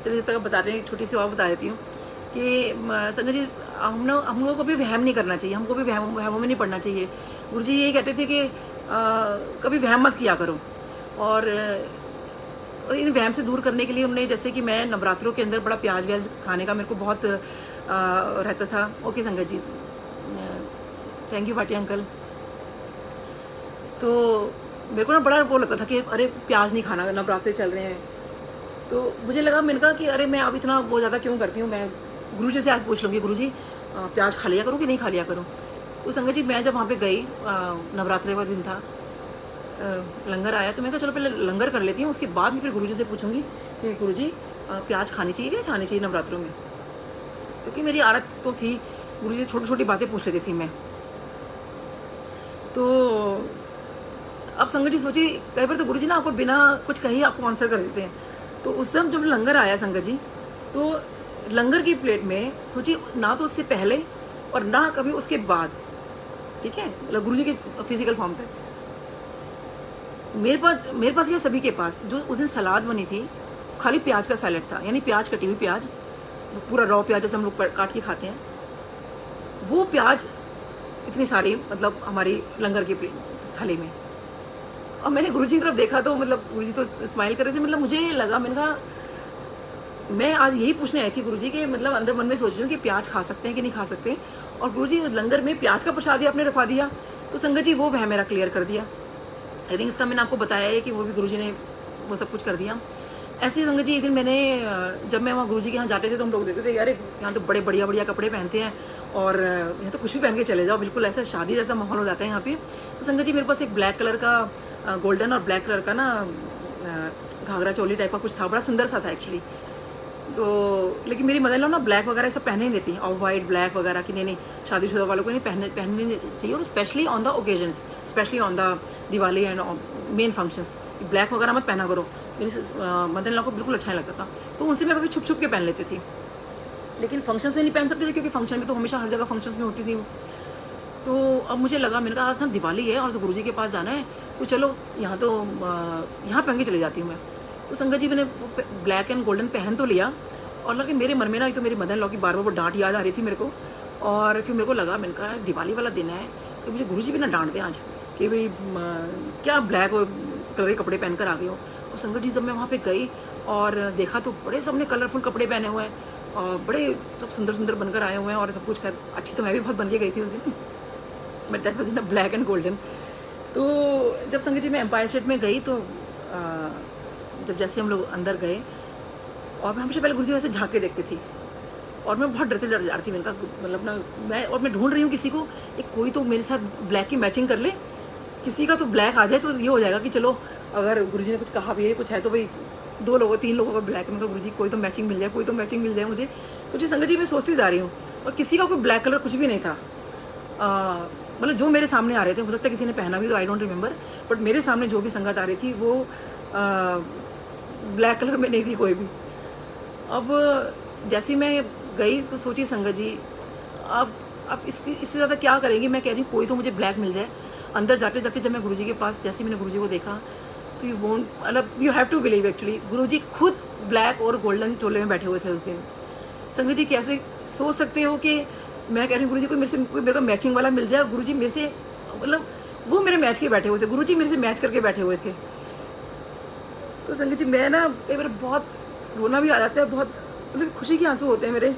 चलिए तक बता रहे हैं, छोटी सी और बता देती हूँ कि संगत जी हम लोगों को भी वहम नहीं करना चाहिए, हमको भी वहमों में नहीं पड़ना चाहिए। गुरुजी यही कहते थे कि कभी वहम मत किया करो। और इन वहम से दूर करने के लिए उन्होंने, जैसे कि मैं नवरात्रों के अंदर बड़ा प्याज व्याज खाने का मेरे को बहुत रहता था। ओके संगत जी, थैंक यू भाटिया अंकल। तो मेरे को ना बड़ा वो लगता था कि अरे प्याज नहीं खाना, नवरात्रे चल रहे हैं। तो मुझे लगा, मैंने कहा कि अरे मैं अब इतना वो ज़्यादा क्यों करती हूँ, मैं गुरुजी से आज पूछ लूँगी गुरुजी प्याज खा लिया करूँ कि नहीं खा लिया करूँ। तो संगत जी मैं जब वहाँ पे गई, नवरात्रे का दिन था, लंगर आया, तो मैं कहा चलो पहले लंगर कर लेती हूँ, उसके बाद मैं फिर गुरुजी से पूछूंगी कि गुरुजी प्याज खानी चाहिए कि नहीं खानी चाहिए नवरात्रों में। क्योंकि मेरी आदत तो थी गुरुजी से छोटी छोटी बातें पूछ लेती थी मैं। तो अब संगत जी सोची कई बार तो गुरुजी ना आपको बिना कुछ कही आपको आंसर कर देते हैं। तो उस समय जब लंगर आया संगत जी, तो लंगर की प्लेट में सोची ना तो उससे पहले और ना कभी उसके बाद, ठीक है, मतलब गुरुजी के फिजिकल फॉर्म तक मेरे पास या सभी के पास जो उस दिन सलाद बनी थी, खाली प्याज का सैलेड था, यानी प्याज, कटी हुई प्याज, पूरा रॉ प्याज जैसे हम लोग काट के खाते हैं, वो प्याज इतनी सारी मतलब हमारी लंगर की थाली में। और मैंने गुरुजी की तरफ देखा तो मतलब गुरुजी तो स्माइल कर रहे थे। मतलब मुझे लगा, मैंने कहा मैं आज यही पूछने आई थी गुरुजी के, मतलब अंदर मन में सोच रही हूँ कि प्याज खा सकते हैं कि नहीं खा सकते, और गुरुजी लंगर में प्याज का प्रसाद ही आपने रखवा दिया। तो संगत जी वो वह मेरा क्लियर कर दिया। आई थिंक इसका मैंने आपको बताया है कि वो भी गुरुजी ने वो सब कुछ कर दिया। ऐसे ही संगत जी एक दिन मैंने जब मैं वहाँ गुरुजी के यहाँ जाते थे तो हम लोग देखते थे यार यहाँ तो बड़े बढ़िया बढ़िया कपड़े पहनते हैं, और यहाँ तो कुछ भी पहन के चले जाओ, बिल्कुल ऐसा शादी जैसा माहौल हो जाता है यहाँ पे। तो संगत जी मेरे पास एक ब्लैक कलर का गोल्डन और ब्लैक कलर का ना घाघरा चोली टाइप का कुछ था, बड़ा सुंदर सा था एक्चुअली। तो लेकिन मेरी मदर इन लॉ ना ब्लैक वगैरह सब पहने नहीं देती, ऑफ वाइट ब्लैक वगैरह की नहीं शादीशुदा वालों को नहीं पहनने चाहिए, और specially on the occasions, specially on the Diwali and main functions black वगैरह मत पहना करो। मेरी मदर इन लॉ को बिल्कुल अच्छा नहीं लगता था, तो उनसे मैं कभी छुप छुप के पहन लेती थी। लेकिन फंक्शंस में नहीं पहन सकती थी क्योंकि फंक्शन में तो हमेशा हर जगह फंक्शंस में होती थी वो। तो अब मुझे लगा, मैंने कहा आज ना दिवाली है और तो गुरुजी के पास जाना है, तो चलो यहाँ तो यहाँ पहन के चले जाती हूँ मैं। तो संगत जी मैंने ब्लैक एंड गोल्डन पहन तो लिया, और लगे मेरे मन में ना, तो मेरी मदर इन लॉ की बार बार वो डांट याद आ रही थी मेरे को। और फिर मेरे को लगा, मैंने कहा दिवाली वाला दिन है तो मुझे गुरुजी भी ना डांट दें आज कि भाई क्या ब्लैक कलर के कपड़े पहन कर आ गए हो। और संगत जी जब मैं वहाँ पे गई और देखा तो बड़े सबने कलरफुल कपड़े पहने हुए हैं और बड़े सब सुंदर सुंदर बनकर आए हुए हैं, और सब कुछ कर अच्छी तो मैं भी बहुत बन के गई थी उस दिन, but that was in the black and golden. तो जब संगत जी मैं एम्पायर स्टेट में गई तो जब जैसे हम लोग अंदर गए, और मैं हमेशा पहले गुरुजी वैसे झाँक के देखती थी, और मैं बहुत डर जा रही थी। मैंने कहा मतलब ना मैं ढूंढ रही हूँ किसी को, एक कोई तो मेरे साथ ब्लैक की मैचिंग कर ले, किसी का तो ब्लैक आ जाए तो ये हो जाएगा कि चलो अगर गुरुजी ने कुछ कहा भी है कुछ है तो भाई 2 लोगों 3 लोगों का ब्लैक में, गुरुजी कोई तो मैचिंग मिल जाए, कोई तो मैचिंग मिल जाए मुझे। तो जी संगत जी मैं सोचती जा रही हूँ, और किसी का कोई ब्लैक कलर कुछ भी नहीं था। मतलब जो मेरे सामने आ रहे थे, हो सकता है किसी ने पहना भी तो आई डोंट रिमेंबर, बट मेरे सामने जो भी संगत आ रही थी वो ब्लैक कलर में नहीं थी कोई भी। अब जैसे मैं गई तो सोची संगत जी अब इससे ज़्यादा क्या करेंगे। मैं कह रही हूँ कोई तो मुझे ब्लैक मिल जाए। अंदर जाते जाते जब मैं गुरुजी के पास, जैसे मैंने गुरुजी को देखा तो यू वोंट, मतलब you have to believe actually गुरुजी खुद ब्लैक और गोल्डन चोले में बैठे हुए थे उस दिन। संगत जी कैसे सोच सकते हो कि मैं कह रही हूँ गुरुजी को मेरे को मैचिंग वाला मिल जाए, गुरुजी मेरे से मतलब वो मेरे मैच के बैठे हुए थे, गुरुजी मेरे से मैच करके बैठे हुए थे। तो संगत जी मैं ना कई बार बहुत रोना भी आ जाता है, बहुत मतलब खुशी के आंसू होते हैं मेरे।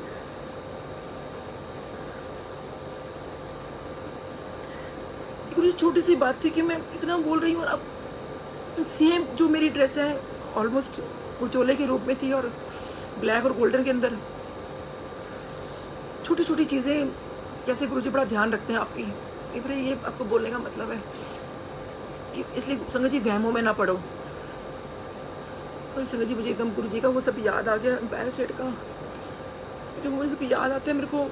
कुछ छोटी सी बात थी कि मैं इतना बोल रही हूँ, और अब सेम जो मेरी ड्रेस है ऑलमोस्ट वो चोले के रूप में थी और ब्लैक और गोल्डन के अंदर। छोटी छोटी चीज़ें कैसे गुरुजी बड़ा ध्यान रखते हैं आपकी, ये आपको बोलने का मतलब है कि इसलिए संगत जी वहमों में ना पड़ो। सॉरी संगत जी, मुझे एकदम गुरुजी का वो सब याद आ गया, एम्पायर स्टेट का जो वो सब याद आते हैं मेरे को।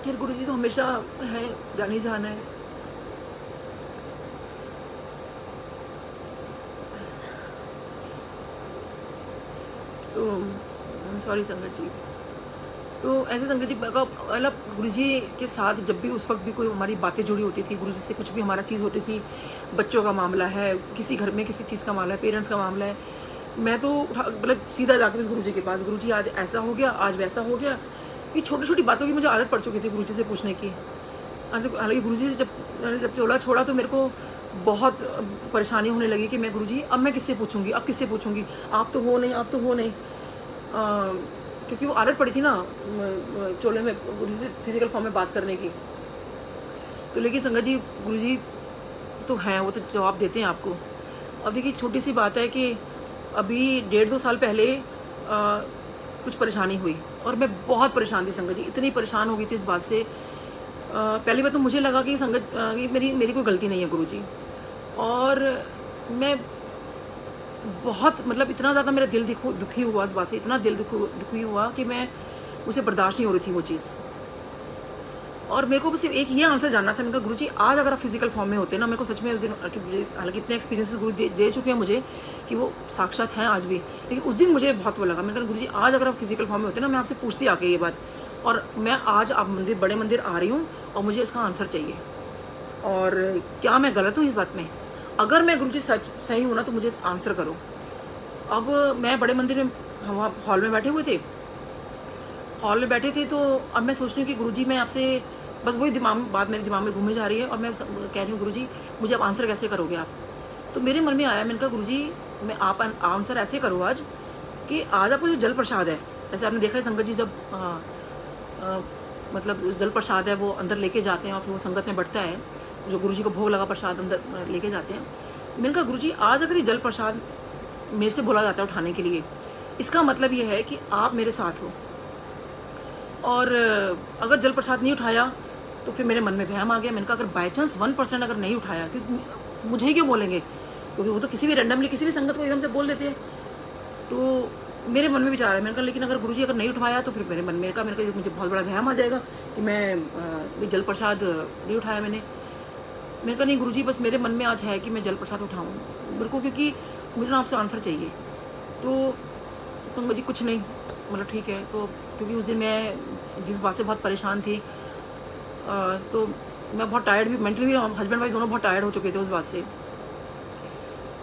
यार गुरुजी तो हमेशा है, जानी जान है। तो सॉरी संगत जी। तो ऐसे संगत जी मतलब गुरुजी के साथ जब भी उस वक्त भी कोई हमारी बातें जुड़ी होती थी, गुरुजी से कुछ भी हमारा चीज़ होती थी, बच्चों का मामला है, किसी घर में किसी चीज़ का मामला है, पेरेंट्स का मामला है, मैं तो मतलब सीधा जाकर बस गुरुजी के पास, गुरुजी आज ऐसा हो गया, आज वैसा हो गया। ये छोटी छोटी बातों की मुझे आदत पड़ चुकी थी गुरुजी से पूछने की। हालांकि गुरुजी से जब चोला छोड़ा तो मेरे को बहुत परेशानी होने लगी कि मैं गुरुजी अब मैं किससे पूछूंगी, अब किससे पूछूंगी, आप तो हो नहीं, आप तो हो नहीं। क्योंकि वो आदत पड़ी थी ना चोले में गुरुजी से फिजिकल फॉर्म में बात करने की। तो लेकिन संगत जी गुरुजी तो हैं, वो तो जवाब देते हैं आपको। अब देखिए छोटी सी बात है कि अभी 1.5-2 साल पहले कुछ परेशानी हुई और मैं बहुत परेशान थी संगत जी, इतनी परेशान हो गई थी इस बात से। पहली बात तो मुझे लगा कि संगत मेरी कोई गलती नहीं है गुरुजी, और मैं बहुत मतलब इतना ज़्यादा मेरा दिल दुखी हुआ इस बात से, इतना दिल दुखी हुआ कि मैं मुझे बर्दाश्त नहीं हो रही थी वो चीज़। और मेरे को बस एक ये आंसर जानना था। मैंने कहा गुरुजी आज अगर आप फिजिकल फॉर्म में होते ना, मेरे को सच में उस दिन, हालांकि इतने एक्सपीरियंसेस गुरु दे चुके हैं मुझे कि वो साक्षात हैं आज भी, लेकिन उस दिन मुझे बहुत वो लगा। मैंने कहा गुरुजी आज अगर आप फिजिकल फॉर्म में होते ना, मैं आपसे पूछती आके ये बात, और मैं आज आप बड़े मंदिर आ रही हूँ और मुझे इसका आंसर चाहिए। और क्या मैं गलत हूँ इस बात में? अगर मैं गुरुजी सही हूँ ना तो मुझे आंसर करो। अब मैं बड़े मंदिर में हम वहाँ हॉल में बैठे हुए थे, हॉल में बैठे थे। तो अब मैं सोच रही हूँ कि गुरुजी मैं आपसे, बस वही बात मेरे दिमाग में घूमे जा रही है और मैं कह रही हूँ गुरुजी मुझे आप आंसर कैसे करोगे आप। तो मेरे मन में आया, मैंने कहा गुरुजी मैं आप आंसर ऐसे करो आज कि आज आपको जो जल प्रसाद है, जैसे आपने देखा है संगत जी जब मतलब जल प्रसाद है वो अंदर लेके जाते हैं और फिर वो संगत में बढ़ता है, जो गुरुजी को भोग लगा प्रसाद अंदर लेके जाते हैं। मैंने कहा गुरुजी आज अगर ये जल प्रसाद मेरे से बोला जाता है उठाने के लिए, इसका मतलब ये है कि आप मेरे साथ हो। और अगर जल प्रसाद नहीं उठाया तो फिर मेरे मन में वहम आ गया। मैंने कहा अगर बाई चांस 1% अगर नहीं उठाया, क्योंकि मुझे ही क्यों बोलेंगे, क्योंकि वो तो किसी भी रैंडमली किसी भी संगत को एकदम से बोल देते हैं। तो मेरे मन में विचार है, मैंने कहा लेकिन अगर गुरुजी अगर नहीं उठाया तो फिर मेरे मन में मेरे का मुझे बहुत बड़ा वहम आ जाएगा कि मैं जल प्रसाद नहीं उठाया मैंने कहा नहीं गुरुजी बस मेरे मन में आज है कि मैं जल प्रसाद उठाऊँ मेरे को, क्योंकि मुझे ना आपसे आंसर चाहिए। तो मुझे कुछ नहीं, मतलब ठीक है। तो क्योंकि उस दिन मैं जिस बात से बहुत परेशान थी, तो मैं बहुत टायर्ड भी, मेंटली भी, हस्बैंड वाइफ दोनों बहुत टायर्ड हो चुके थे उस बात से।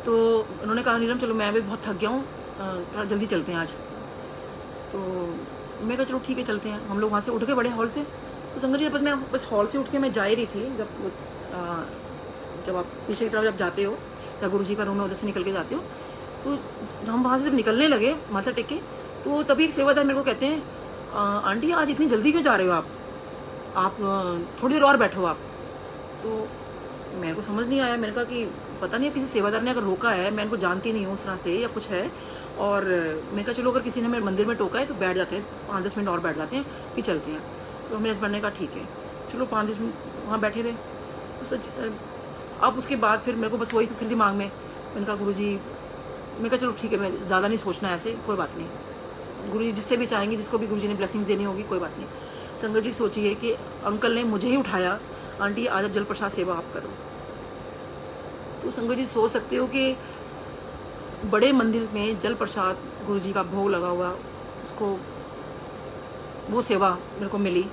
तो उन्होंने कहा नीलम चलो मैं भी बहुत थक गया हूँ, थोड़ा जल्दी चलते हैं आज। तो मैं कहा चलो ठीक है चलते हैं। हम लोग वहाँ से उठ के बड़े हॉल से। तो संगत जी मैं बस हॉल से उठ के मैं जा ही रही थी, जब आप पीछे की तरफ जब जाते हो या गुरुजी का रूम है उधर से निकल के जाते हो, तो हम वहाँ से जब निकलने लगे माथा टेक के, तो तभी एक सेवादार मेरे को कहते हैं आंटी आज इतनी जल्दी क्यों जा रहे हो आप थोड़ी देर और बैठो आप। तो मेरे को समझ नहीं आया। मैंने कहा कि पता नहीं किसी सेवादार ने अगर रोका है, मैं इनको जानती नहीं हूँ उस तरह से या कुछ है। और मैं कहा चलो अगर किसी ने मेरे मंदिर में टोका है तो बैठ जाते हैं, 5-10 मिनट और बैठ जाते हैं फिर चलते हैं। तो मेरे हस्बैंड ने कहा ठीक है चलो 5-10 मिनट वहाँ बैठे थे। तो सच अब उसके बाद फिर मेरे को बस वही फिर दिमाग में, मैंने कहा गुरुजी, मैं कहा चलो ठीक है मैं ज़्यादा नहीं सोचना ऐसे, कोई बात नहीं, गुरुजी जिससे भी चाहेंगे, जिसको भी गुरुजी ने ब्लेसिंग्स देनी होगी कोई बात नहीं। संगत जी सोचिए कि अंकल ने मुझे ही उठाया, आंटी आज आप जल प्रसाद सेवा आप करो। तो संगत जी सोच सकते हो कि बड़े मंदिर में जल प्रसाद गुरुजी का भोग लगा हुआ, उसको वो सेवा मेरे को मिली।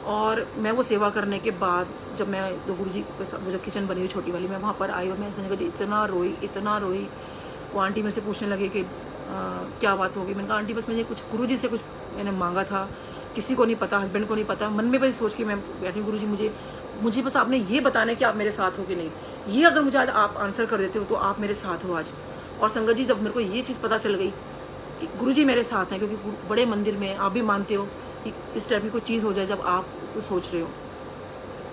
और मैं वो सेवा करने के बाद जब मैं जो गुरुजी के साथ वो जब किचन बनी हुई छोटी वाली, मैं वहाँ पर आई और मैं संगत जी इतना रोई। वो आंटी मेरे से पूछने लगे कि क्या बात होगी। मैंने कहा आंटी बस मुझे कुछ गुरुजी से कुछ मैंने मांगा था, किसी को नहीं पता, हस्बैंड को नहीं पता। मन में बस सोच के मैं बैठी, गुरुजी मुझे बस आपने ये बताना है कि आप मेरे साथ हो कि नहीं, ये अगर मुझे आज आप आंसर कर देते हो तो आप मेरे साथ हो आज। और संगत जी जब मेरे को ये चीज़ पता चल गई कि गुरुजी मेरे साथ हैं, क्योंकि बड़े मंदिर में आप भी मानते हो कि इस टाइप की कोई चीज़ हो जाए जब आप सोच रहे हो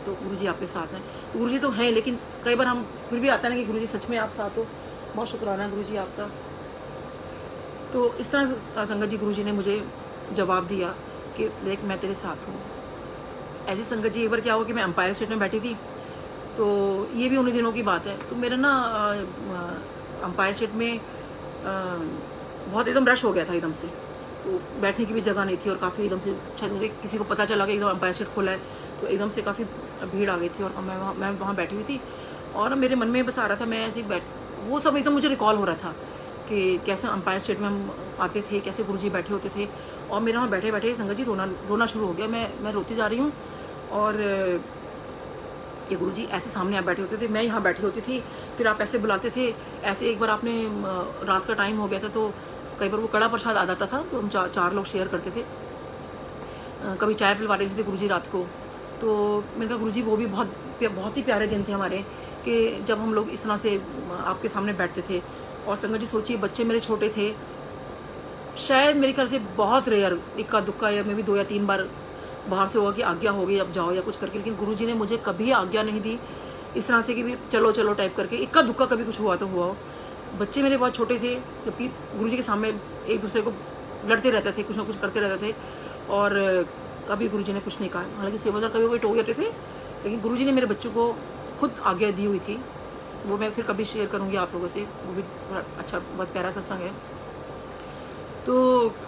तो गुरुजी आपके साथ हैं। तो गुरुजी तो हैं, लेकिन कई बार हम फिर भी आता है ना कि गुरुजी सच में आप साथ हो। बहुत शुक्राना गुरुजी आपका। तो इस तरह संगत जी गुरुजी ने मुझे जवाब दिया कि देख मैं तेरे साथ हूँ। ऐसी संगत जी एक बार क्या हुआ कि मैं एम्पायर स्टेट में बैठी थी, तो ये भी उन्हीं दिनों की बात है। तो मेरा ना एम्पायर स्टेट में बहुत एकदम रश हो गया था एकदम से, तो बैठने की भी जगह नहीं थी और काफ़ी एकदम से शायद मुझे किसी को पता चला कि एकदम एम्पायर स्टेट खुला है, तो एकदम से काफ़ी भीड़ आ गई थी और मैं वहाँ बैठी हुई थी। और मेरे मन में बस आ रहा था, मैं ऐसे वो सब एकदम मुझे रिकॉल हो रहा था कि कैसे एम्पायर स्टेट में हम आते थे, कैसे गुरुजी बैठे होते थे। और मेरे वहाँ बैठे बैठे संगत जी रोना शुरू हो गया। मैं रोती जा रही हूँ और ये गुरुजी ऐसे सामने आप बैठे होते थे, मैं यहाँ बैठी होती थी, फिर आप ऐसे बुलाते थे। ऐसे एक बार आपने रात का टाइम हो गया था, तो कई बार वो कड़ा प्रसाद आ जाता था, तो हम चार लोग शेयर करते थे। कभी चाय पिलवा रहे थे गुरुजी रात को। तो मैंने कहा गुरुजी वो भी बहुत ही प्यारे दिन थे हमारे, कि जब हम लोग इस तरह से आपके सामने बैठते थे। और संगत जी सोचिए बच्चे मेरे छोटे थे, शायद मेरे ख्याल से बहुत रेयर, इक्का दुक्का या मैं भी 2 या 3 बार बाहर से होगा कि आज्ञा हो गई अब जाओ या कुछ करके, लेकिन गुरुजी ने मुझे कभी आज्ञा नहीं दी इस तरह से कि भी चलो चलो टाइप करके। इक्का दुक्का कभी कुछ हुआ तो हुआ हो। बच्चे मेरे बहुत छोटे थे, जबकि गुरुजी के सामने एक दूसरे को लड़ते रहते थे, कुछ ना कुछ करते रहते थे, और कभी गुरुजी ने कुछ नहीं कहा। हालांकि सेवादार कभी कोई टोक जाते थे, लेकिन गुरुजी ने मेरे बच्चों को खुद आज्ञा दी हुई थी। वो मैं फिर कभी शेयर करूँगी आप लोगों से, वो भी अच्छा बहुत प्यारा सत्संग है। तो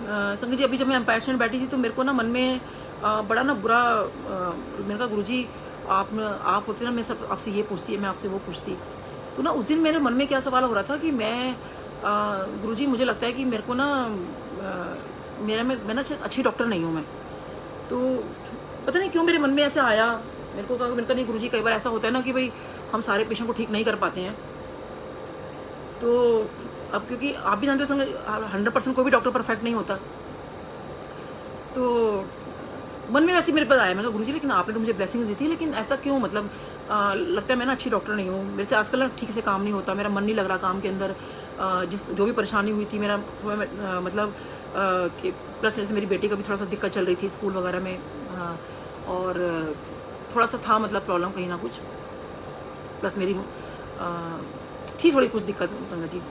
संगत जी अभी जब मैं एम्पायर स्टेट बैठी थी तो मेरे को ना मन में बड़ा ना बुरा, मैंने कहा गुरुजी आप होते ना, मैं सब आपसे ये पूछती है, मैं आपसे वो पूछती। तो ना उस दिन मेरे मन में क्या सवाल हो रहा था कि मैं गुरुजी मुझे लगता है कि मेरे को ना मैं ना अच्छी डॉक्टर नहीं हूँ मैं। तो पता नहीं क्यों मेरे मन में ऐसा आया। मेरे को कहा नहीं गुरुजी कई बार ऐसा होता है ना कि भाई हम सारे पेशेंट को ठीक नहीं कर पाते हैं। तो अब क्योंकि आप भी जानते हो संगत, 100% कोई भी डॉक्टर परफेक्ट नहीं होता। तो मन में वैसे मेरे पास आया, मैंने कहा गुरुजी लेकिन आपने तो मुझे ब्लेसिंग्स दी थी, लेकिन ऐसा क्यों, मतलब लगता है मैं ना अच्छी डॉक्टर नहीं हूँ, मेरे से आजकल ना ठीक से काम नहीं होता, मेरा मन नहीं लग रहा काम के अंदर। जिस जो भी परेशानी हुई थी मेरा थोड़ा मतलब कि प्लस जैसे मेरी बेटी का भी थोड़ा सा दिक्कत चल रही थी स्कूल वगैरह में, और थोड़ा सा था मतलब प्रॉब्लम कहीं ना कुछ, प्लस मेरी थी थोड़ी कुछ दिक्कत पंकज जी।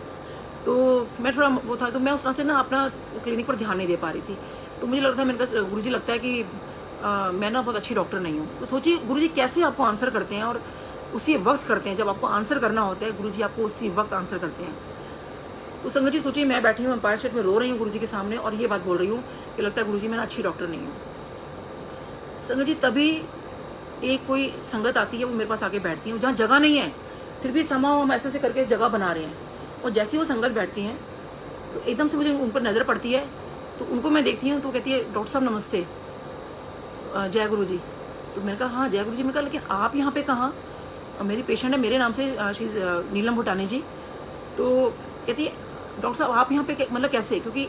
तो मैं थोड़ा वो था, तो मैं उस तरह से ना अपना क्लिनिक पर ध्यान नहीं दे पा रही थी। तो मुझे लग रहा था, मेरे पास गुरुजी लगता है कि मैं ना बहुत अच्छी डॉक्टर नहीं हूँ। तो सोचिए गुरुजी कैसे आपको आंसर करते हैं, और उसी वक्त करते हैं जब आपको आंसर करना होता है, गुरुजी आपको उसी वक्त आंसर करते हैं। तो संगत जी सोचिए, मैं बैठी हूँ एम्पायर स्टेट में, रो रही हूँ गुरुजी के सामने, और ये बात बोल रही हूँ कि लगता है गुरुजी मैं ना अच्छी डॉक्टर नहीं हूँ। संगत जी तभी एक कोई संगत आती है, वो मेरे पास आके बैठती है, जहाँ जगह नहीं है फिर भी समा हम ऐसे करके इस जगह बना रहे हैं, और जैसे वो संगत बैठती हैं तो एकदम से मुझे उन पर नज़र पड़ती है। तो उनको मैं देखती हूँ तो कहती है डॉक्टर साहब नमस्ते, जय गुरु जी। तो मैंने कहा हाँ जय गुरु जी। मैंने कहा लेकिन आप यहाँ पे कहाँ, मेरी पेशेंट है मेरे नाम से, शी इज़ नीलम भूटानी जी। तो कहती है डॉक्टर साहब आप यहाँ पे मतलब कैसे, क्योंकि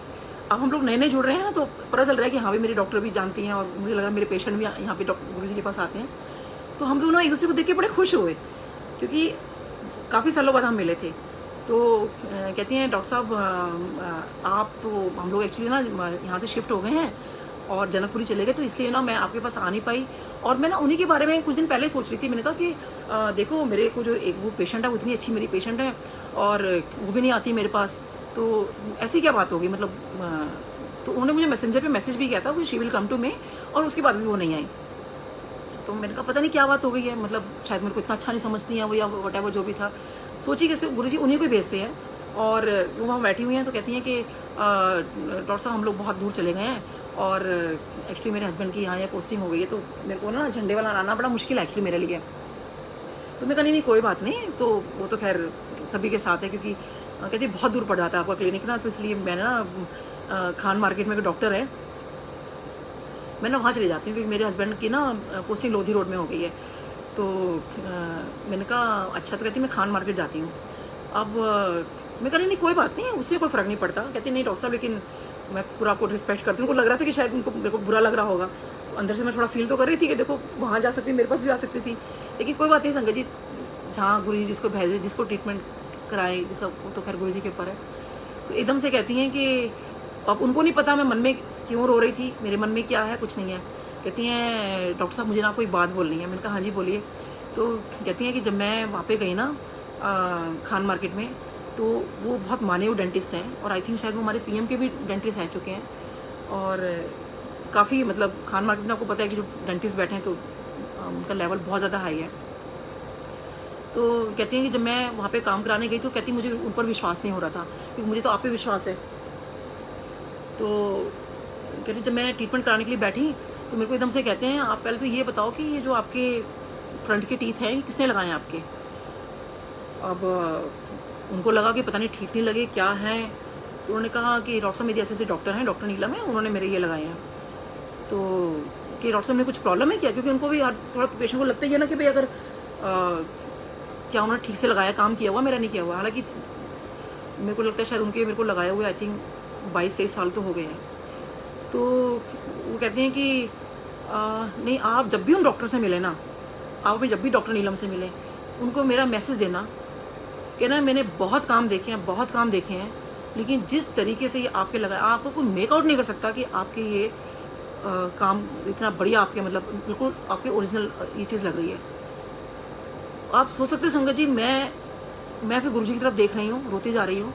अब हम लोग नए नए जुड़ रहे हैं ना, तो पता चल रहा है कि हाँ भी मेरी डॉक्टर भी जानती हैं, और मुझे लगा मेरे पेशेंट भी यहाँ पे डॉक्टर गुरु जी के पास आते हैं। तो हम दोनों एक दूसरे को देख के बड़े खुश हुए, क्योंकि काफ़ी सालों बाद हम मिले थे। तो कहती हैं डॉक्टर साहब आप तो, हम लोग एक्चुअली ना यहाँ से शिफ्ट हो गए हैं और जनकपुरी चले गए, तो इसलिए ना मैं आपके पास आ नहीं पाई। और मैं ना उन्हीं के बारे में कुछ दिन पहले सोच रही थी। मैंने कहा कि देखो मेरे को जो एक वो पेशेंट है, वो इतनी अच्छी मेरी पेशेंट है और वो भी नहीं आती मेरे पास, तो ऐसी क्या बात होगी मतलब। तो उन्होंने मुझे मैसेंजर पे मैसेज भी किया था कि she will come to me, और उसके बाद भी वो नहीं आई। तो मैंने कहा पता नहीं क्या बात हो गई है, मतलब शायद मेरे को इतना अच्छा नहीं समझती है वो, या वट एवर जो भी था। सोची कैसे गुरुजी उन्हीं को ही भेजते हैं, और वो वहाँ बैठी हुई हैं। तो कहती हैं कि डॉक्टर साहब हम लोग बहुत दूर चले गए हैं, और एक्चुअली मेरे हस्बैंड की यहाँ पोस्टिंग हो गई है, तो मेरे को ना झंडे वाला आना बड़ा मुश्किल है एक्चुअली मेरे लिए। तो मैं कहा नहीं कोई बात नहीं, तो वो तो खैर सभी के साथ है, क्योंकि कहती है बहुत दूर पड़ जाता है आपका क्लिनिक ना, तो इसलिए मैंने ना खान मार्केट में एक डॉक्टर है, मैं ना वहाँ चली जाती हूँ, क्योंकि मेरे हस्बैंड की ना पोस्टिंग लोधी रोड में हो गई है। तो मैंने कहा अच्छा। तो कहती मैं खान मार्केट जाती हूँ। अब मैं कह रही नहीं कोई बात नहीं, उससे कोई फ़र्क नहीं पड़ता। कहती नहीं डॉक्टर साहब लेकिन मैं पूरा आपको रिस्पेक्ट करती हूँ। उनको लग रहा था कि शायद उनको मेरे को बुरा लग रहा होगा, तो अंदर से मैं थोड़ा फील तो कर रही थी कि देखो वहाँ जा सकती, मेरे पास भी आ सकती थी, लेकिन कोई बात नहीं संगत जी, जहाँ गुरु जी जिसको भेजे, जिसको ट्रीटमेंट कराए, जिसका वो तो खैर गुरु जी के ऊपर है। तो एकदम से कहती हैं कि अब उनको नहीं पता मैं मन में क्यों रो रही थी, मेरे मन में क्या है, कुछ नहीं है। कहती हैं डॉक्टर साहब मुझे ना कोई बात बोलनी है। मैंने कहा हाँ जी बोलिए। तो कहती हैं कि जब मैं वहाँ पे गई ना खान मार्केट में, तो वो बहुत माने हुए डेंटिस्ट हैं, और आई थिंक शायद वो हमारे पीएम के भी डेंटिस्ट रह चुके हैं, और काफ़ी मतलब खान मार्केट में आपको पता है कि जो डेंटिस्ट बैठे हैं तो उनका लेवल बहुत ज़्यादा हाई है। तो कहती हैं कि जब मैं वहाँ पे काम कराने गई, तो कहती मुझे उन पर विश्वास नहीं हो रहा था, क्योंकि मुझे तो आप पे विश्वास है। तो कहती जब मैं ट्रीटमेंट कराने के लिए बैठी, तो मेरे को एकदम से कहते हैं आप पहले तो ये बताओ कि ये जो आपके फ्रंट के टीथ हैं ये किसने लगाए हैं आपके। अब उनको लगा कि पता नहीं ठीक नहीं लगे क्या हैं, तो उन्होंने कहा कि डॉक्टर साहब मेरी ऐसे डॉक्टर हैं, डॉक्टर नीलम है, उन्होंने मेरे ये लगाए हैं। तो कि डॉक्टर साहब ने कुछ प्रॉब्लम है क्या, क्योंकि उनको भी थोड़ा पेशेंट को लगता ही है ना कि भाई अगर क्या उन्होंने ठीक से लगाया, काम किया हुआ, मेरा नहीं किया हुआ। हालांकि मेरे को लगता है शायद उनके मेरे को लगाए हुए आई थिंक 22-23 साल तो हो गए हैं। तो वो कहते हैं कि नहीं आप जब भी उन डॉक्टर से मिले ना, आप अभी जब भी डॉक्टर नीलम से मिले, उनको मेरा मैसेज देना कि ना मैंने बहुत काम देखे हैं, बहुत काम देखे हैं, लेकिन जिस तरीके से ये आपके लगाए, आपको कोई मेकआउट नहीं कर सकता कि आपके ये काम इतना बढ़िया, आपके मतलब बिल्कुल आपके ओरिजिनल ये चीज़ लग रही है। आप सोच सकते हो संगत जी, मैं फिर गुरुजी की तरफ देख रही हूँ, रोती जा रही हूँ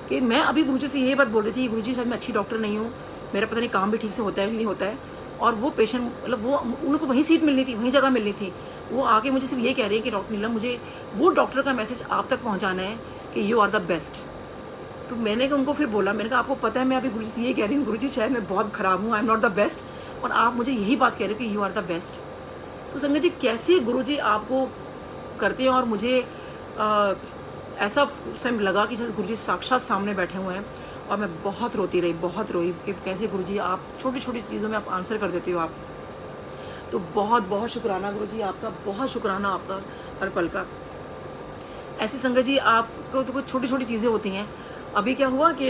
कि मैं अभी गुरुजी से यही बात बोल रही थी, गुरुजी शायद मैं अच्छी डॉक्टर नहीं हूँ, मेरा पता नहीं काम भी ठीक से होता है कि नहीं होता है। और वो पेशेंट मतलब वो उनको वहीं सीट मिलनी थी, वहीं जगह मिलनी थी, वो आके मुझे सिर्फ ये कह रही है कि डॉक्टर नीलम मुझे वो डॉक्टर का मैसेज आप तक पहुँचाना है कि यू आर द बेस्ट। तो मैंने उनको फिर बोला, मैंने कहा आपको पता है मैं अभी गुरुजी से ये कह रही हूँ, गुरुजी शायद मैं बहुत ख़राब हूँ, I am not the best, और आप मुझे यही बात कह रहे हो कि यू आर द बेस्ट। तो संगत जी कैसे गुरुजी आपको करते हैं, और मुझे ऐसा उस टाइम लगा कि जैसे गुरुजी साक्षात सामने बैठे हुए हैं, और मैं बहुत रोती रही, बहुत रोई कि कैसे गुरुजी आप छोटी छोटी चीज़ों में आप आंसर कर देते हो आप। तो बहुत बहुत शुक्राना गुरुजी आपका, बहुत शुक्राना आपका हर पल का। ऐसे संगत जी आपको तो कुछ छोटी छोटी चीज़ें होती हैं, अभी क्या हुआ कि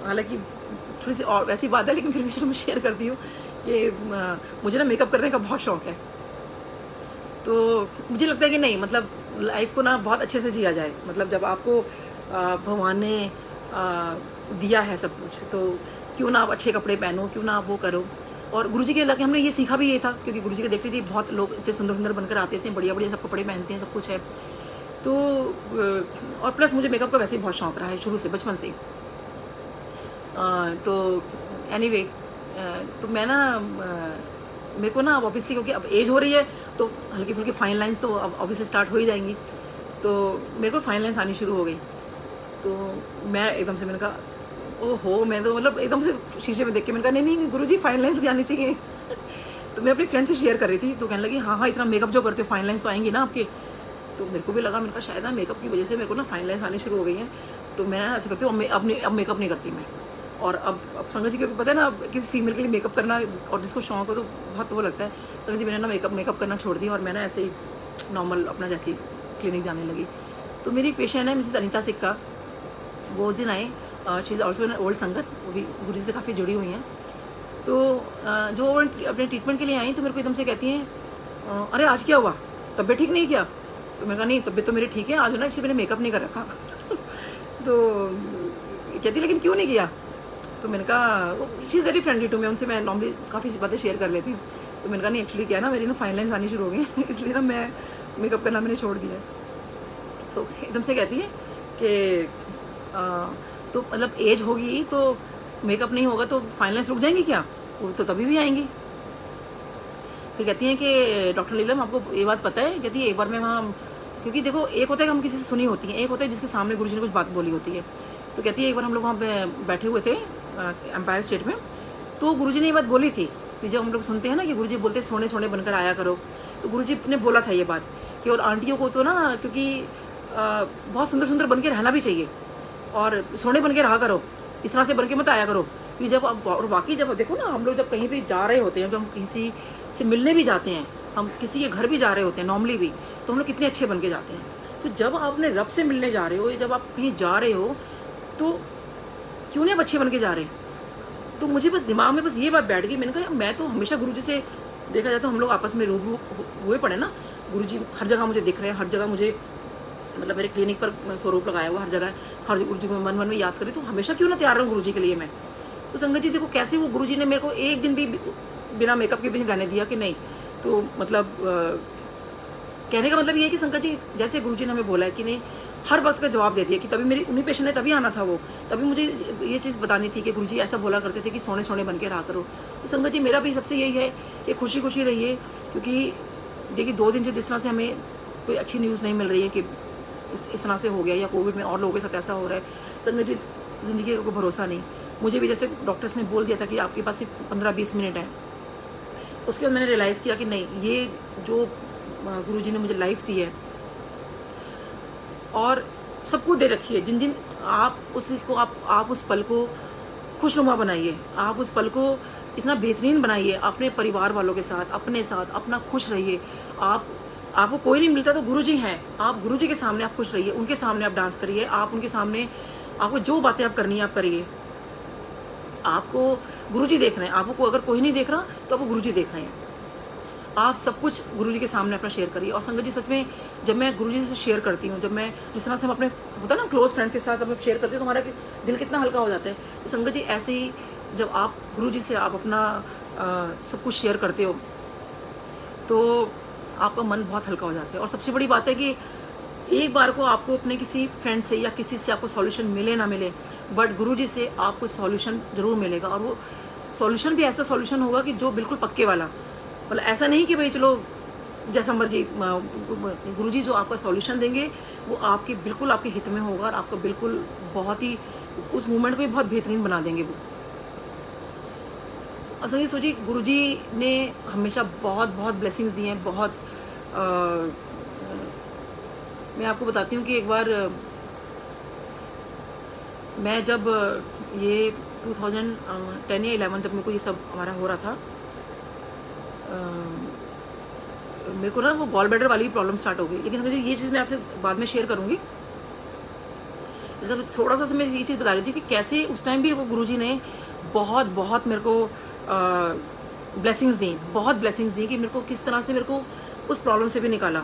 हालांकि थोड़ी सी और वैसी बात है, लेकिन फिर भी चलो मैं शेयर करती हूँ कि मुझे ना मेकअप करने का बहुत शौक है। तो मुझे लगता है कि नहीं, मतलब लाइफ को ना बहुत अच्छे से जिया जाए। मतलब जब आपको भगवान ने दिया है सब कुछ, तो क्यों ना आप अच्छे कपड़े पहनो, क्यों ना आप वो करो। और गुरुजी के लगे हमने ये सीखा भी ये था, क्योंकि गुरुजी के देखते थे बहुत लोग इतने सुंदर सुंदर बनकर आते थे, बढ़िया बढ़िया सब कपड़े पहनते हैं, सब कुछ है। तो और प्लस मुझे मेकअप का वैसे ही बहुत शौक रहा है शुरू से, बचपन से ही। तो एनीवे तो मैं ना मेरे को ना अब ऑब्वियसली क्योंकि अब एज हो रही है, तो हल्की फुल्की फाइन लाइंस तो अब ऑब्वियसली स्टार्ट हो ही जाएंगी। तो मेरे को फाइन लाइंस आनी शुरू हो गई। तो मैं एकदम से मैंने कहा ओहो, मैं तो मतलब एकदम से शीशे में देख के मैंने कहा नहीं नहीं गुरुजी फाइन लाइंस जानी चाहिए। तो मैं अपनी फ्रेंड से शेयर कर रही थी, तो कहने लगी हाँ हाँ इतना मेकअप जो करते हो फाइन लाइंस तो आएंगी ना आपके। तो मेरे को भी लगा, मैंने कहा शायद ना मेकअप की वजह से मेरे को ना फाइन लाइंस आनी शुरू हो गई हैं। तो मैं ऐसे करती हूँ, अब मेकअप नहीं करती मैं। और अब संगत जी, क्योंकि पता है ना किसी फीमेल के लिए मेकअप करना, और जिसको शौक हो तो बहुत वो लगता है। संगत जी मैंने ना मेकअप करना छोड़ दिया, और मैं ना ऐसे ही नॉर्मल अपना जैसे क्लिनिक जाने लगी। तो मेरी एक पेशेंट है मिसेस अनीता सिक्का, वो उस दिन आए। She is also an old संगत, वो भी गुरु से काफ़ी जुड़ी हुई हैं। तो जो अपने ट्रीटमेंट के लिए आई तो मेरे को एकदम से कहती हैं अरे आज क्या हुआ, तबीयत ठीक नहीं क्या? तो मैंने कहा नहीं तबीयत तो मेरी ठीक है, आज ना एक्चुअली मैंने मेकअप नहीं कर रखा। तो कहती लेकिन क्यों नहीं किया? तो मैंने कहा she is very friendly to me, उनसे मैं नॉर्मली काफ़ी सी बातें शेयर कर लेती हूँ। तो मैंने कहा नहीं एक्चुअली क्या है ना, मेरी ना फाइन लाइन्स आनी शुरू हो गई, इसलिए ना मैं मेकअप करना मैंने छोड़ दिया। तो एकदम से कहती है कि तो मतलब एज होगी तो मेकअप नहीं होगा तो फाइन लाइन्स रुक जाएंगी क्या? वो तो तभी भी आएंगी। फिर कहती हैं कि डॉक्टर नीलम आपको ये बात पता है? कहती है एक बार मैं वहाँ, क्योंकि देखो एक होता है कि हम किसी से सुनी होती हैं, एक होता है जिसके सामने गुरुजी ने कुछ बात बोली होती है। तो कहती है एक बार हम लोग वहाँ पे बैठे हुए थे एम्पायर स्टेट में, तो गुरुजी ने ये बात बोली थी कि जब हम लोग सुनते हैं ना कि गुरुजी बोलते सोने सोने बनकर आया करो, तो गुरुजी ने बोला था ये बात कि और आंटियों को तो ना क्योंकि बहुत सुंदर सुंदर बन के रहना भी चाहिए, और सोने बन के रहा करो, इस तरह से बन के मत आया करो। कि जब आप, और वाकई जब देखो ना हम लोग जब कहीं भी जा रहे होते हैं, जब हम किसी से मिलने भी जाते हैं, हम किसी के घर भी जा रहे होते हैं नॉर्मली भी, तो हम लोग कितने अच्छे बन के जाते हैं। तो जब आप अपने रब से मिलने जा रहे हो, या जब आप कहीं जा रहे हो, तो क्यों नहीं आप अच्छे बन के जा रहे? तो मुझे बस दिमाग में बस ये बात बैठ गई। मैंने कहा मैं तो हमेशा गुरुजी से देखा जाए तो हम लोग आपस में रूबरू हुए पड़े ना, गुरुजी हर जगह मुझे दिख रहे हैं, हर जगह मुझे मतलब मेरे क्लिनिक पर स्वरूप लगाया हुआ, हर जगह हर गुरुजी को मन मन में याद करी, तो हमेशा क्यों ना तैयार रहूँ गुरुजी के लिए मैं। तो संगत जी देखो कैसे वो गुरुजी ने मेरे को एक दिन भी बिना मेकअप के भी रहने दिया कि नहीं। तो मतलब कहने का मतलब ये है कि संगत जी जैसे गुरुजी ने हमें बोला है कि नहीं, हर वक्त का जवाब दे दिया कि तभी मेरी उन्हीं पेशेंट ने तभी आना था, वो तभी मुझे ये चीज़ बतानी थी कि गुरुजी ऐसा बोला करते थे कि सोने सोने बन के रहा करो। तो संगत जी मेरा भी सबसे यही है कि खुशी खुशी रहिए, क्योंकि देखिए 2 दिन से जिस तरह से हमें कोई अच्छी न्यूज़ नहीं मिल रही है कि इस तरह से हो गया, या कोविड में और लोगों के साथ ऐसा हो रहा है, संगत जी ज़िंदगी का कोई भरोसा नहीं। मुझे भी जैसे डॉक्टर्स ने बोल दिया था कि आपके पास सिर्फ 15-20 मिनट है, उसके बाद मैंने रियलाइज़ किया कि नहीं, ये जो गुरुजी ने मुझे लाइफ दी है और सबको दे रखी है, जिन जिन आप उस चीज़ को आप उस पल को खुशनुमा बनाइए, आप उस पल को इतना बेहतरीन बनाइए अपने परिवार वालों के साथ, अपने साथ अपना खुश रहिए। आपको कोई नहीं मिलता तो गुरुजी हैं, आप गुरुजी के सामने आप खुश रहिए, उनके सामने आप डांस करिए, आप उनके सामने आपको जो बातें आप करनी है आप करिए। आपको गुरुजी देख रहे हैं, आपको अगर कोई नहीं देख रहा तो आपको गुरुजी देख रहे हैं। आप सब कुछ गुरुजी के सामने अपना शेयर करिए। और संगत जी सच में जब मैं गुरुजी से शेयर करती हूँ, जब मैं जिस तरह से हम अपने होता है ना क्लोज फ्रेंड के साथ अपने शेयर करते हैं, तो हमारा दिल कितना हल्का हो जाता है। तो संगत जी ऐसे ही जब आप गुरुजी से आप अपना सब कुछ शेयर करते हो तो आपका मन बहुत हल्का हो जाता है। और सबसे बड़ी बात है कि एक बार को आपको अपने किसी फ्रेंड से या किसी से आपको सॉल्यूशन मिले ना मिले, बट गुरुजी से आपको सॉल्यूशन जरूर मिलेगा। और वो सॉल्यूशन भी ऐसा सॉल्यूशन होगा कि जो बिल्कुल पक्के वाला, मतलब ऐसा नहीं कि भाई चलो जैसा मर्जी, गुरुजी जो आपका सॉल्यूशन देंगे वो आपके बिल्कुल आपके हित में होगा, और आपका बिल्कुल बहुत ही उस मूवमेंट को भी बहुत बेहतरीन बना देंगे वो। और समझिए सोचिए गुरुजी ने हमेशा बहुत बहुत ब्लेसिंग्स दी हैं, बहुत मैं आपको बताती हूँ कि एक बार मैं जब ये 2010 या 11 जब मेरे को ये सब हमारा हो रहा था, मेरे को ना वो गॉल ब्लैडर वाली प्रॉब्लम स्टार्ट हो गई। लेकिन मुझे ये चीज़ मैं आपसे बाद में शेयर करूँगी। इसका थोड़ा सा मैं ये चीज़ बता रही थी कि कैसे उस टाइम भी वो गुरुजी ने बहुत बहुत मेरे को ब्लेसिंग्स दी, बहुत ब्लेसिंग्स दी कि मेरे को किस तरह से मेरे को उस प्रॉब्लम से भी निकाला।